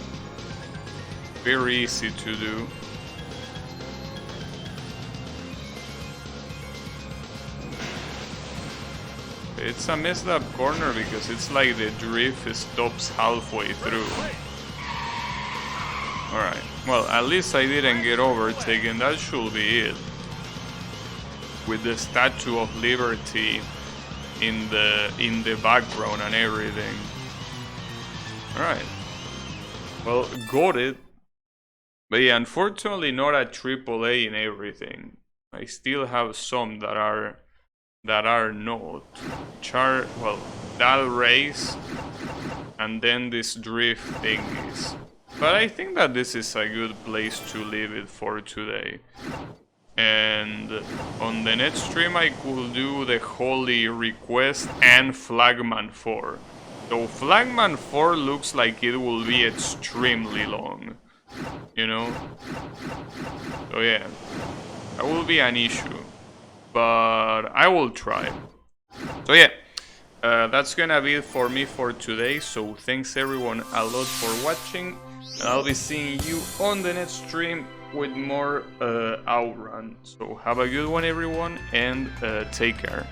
very easy to do. It's a messed up corner because it's like the drift stops halfway through. Alright, well, at least I didn't get overtaken, that should be it. With the Statue of Liberty in the background and everything. Alright. Well, got it. But yeah, unfortunately not a AAA in everything. I still have some that are not. Well, that race and then this drift thingies. But I think that this is a good place to leave it for today. And on the next stream I could do the Holy Request and Flagman 4. So Flagman 4 looks like it will be extremely long, you know? So yeah, that will be an issue, but I will try. So yeah, that's gonna be it for me for today, so thanks everyone a lot for watching, and I'll be seeing you on the next stream with more OutRun. So have a good one everyone, and take care.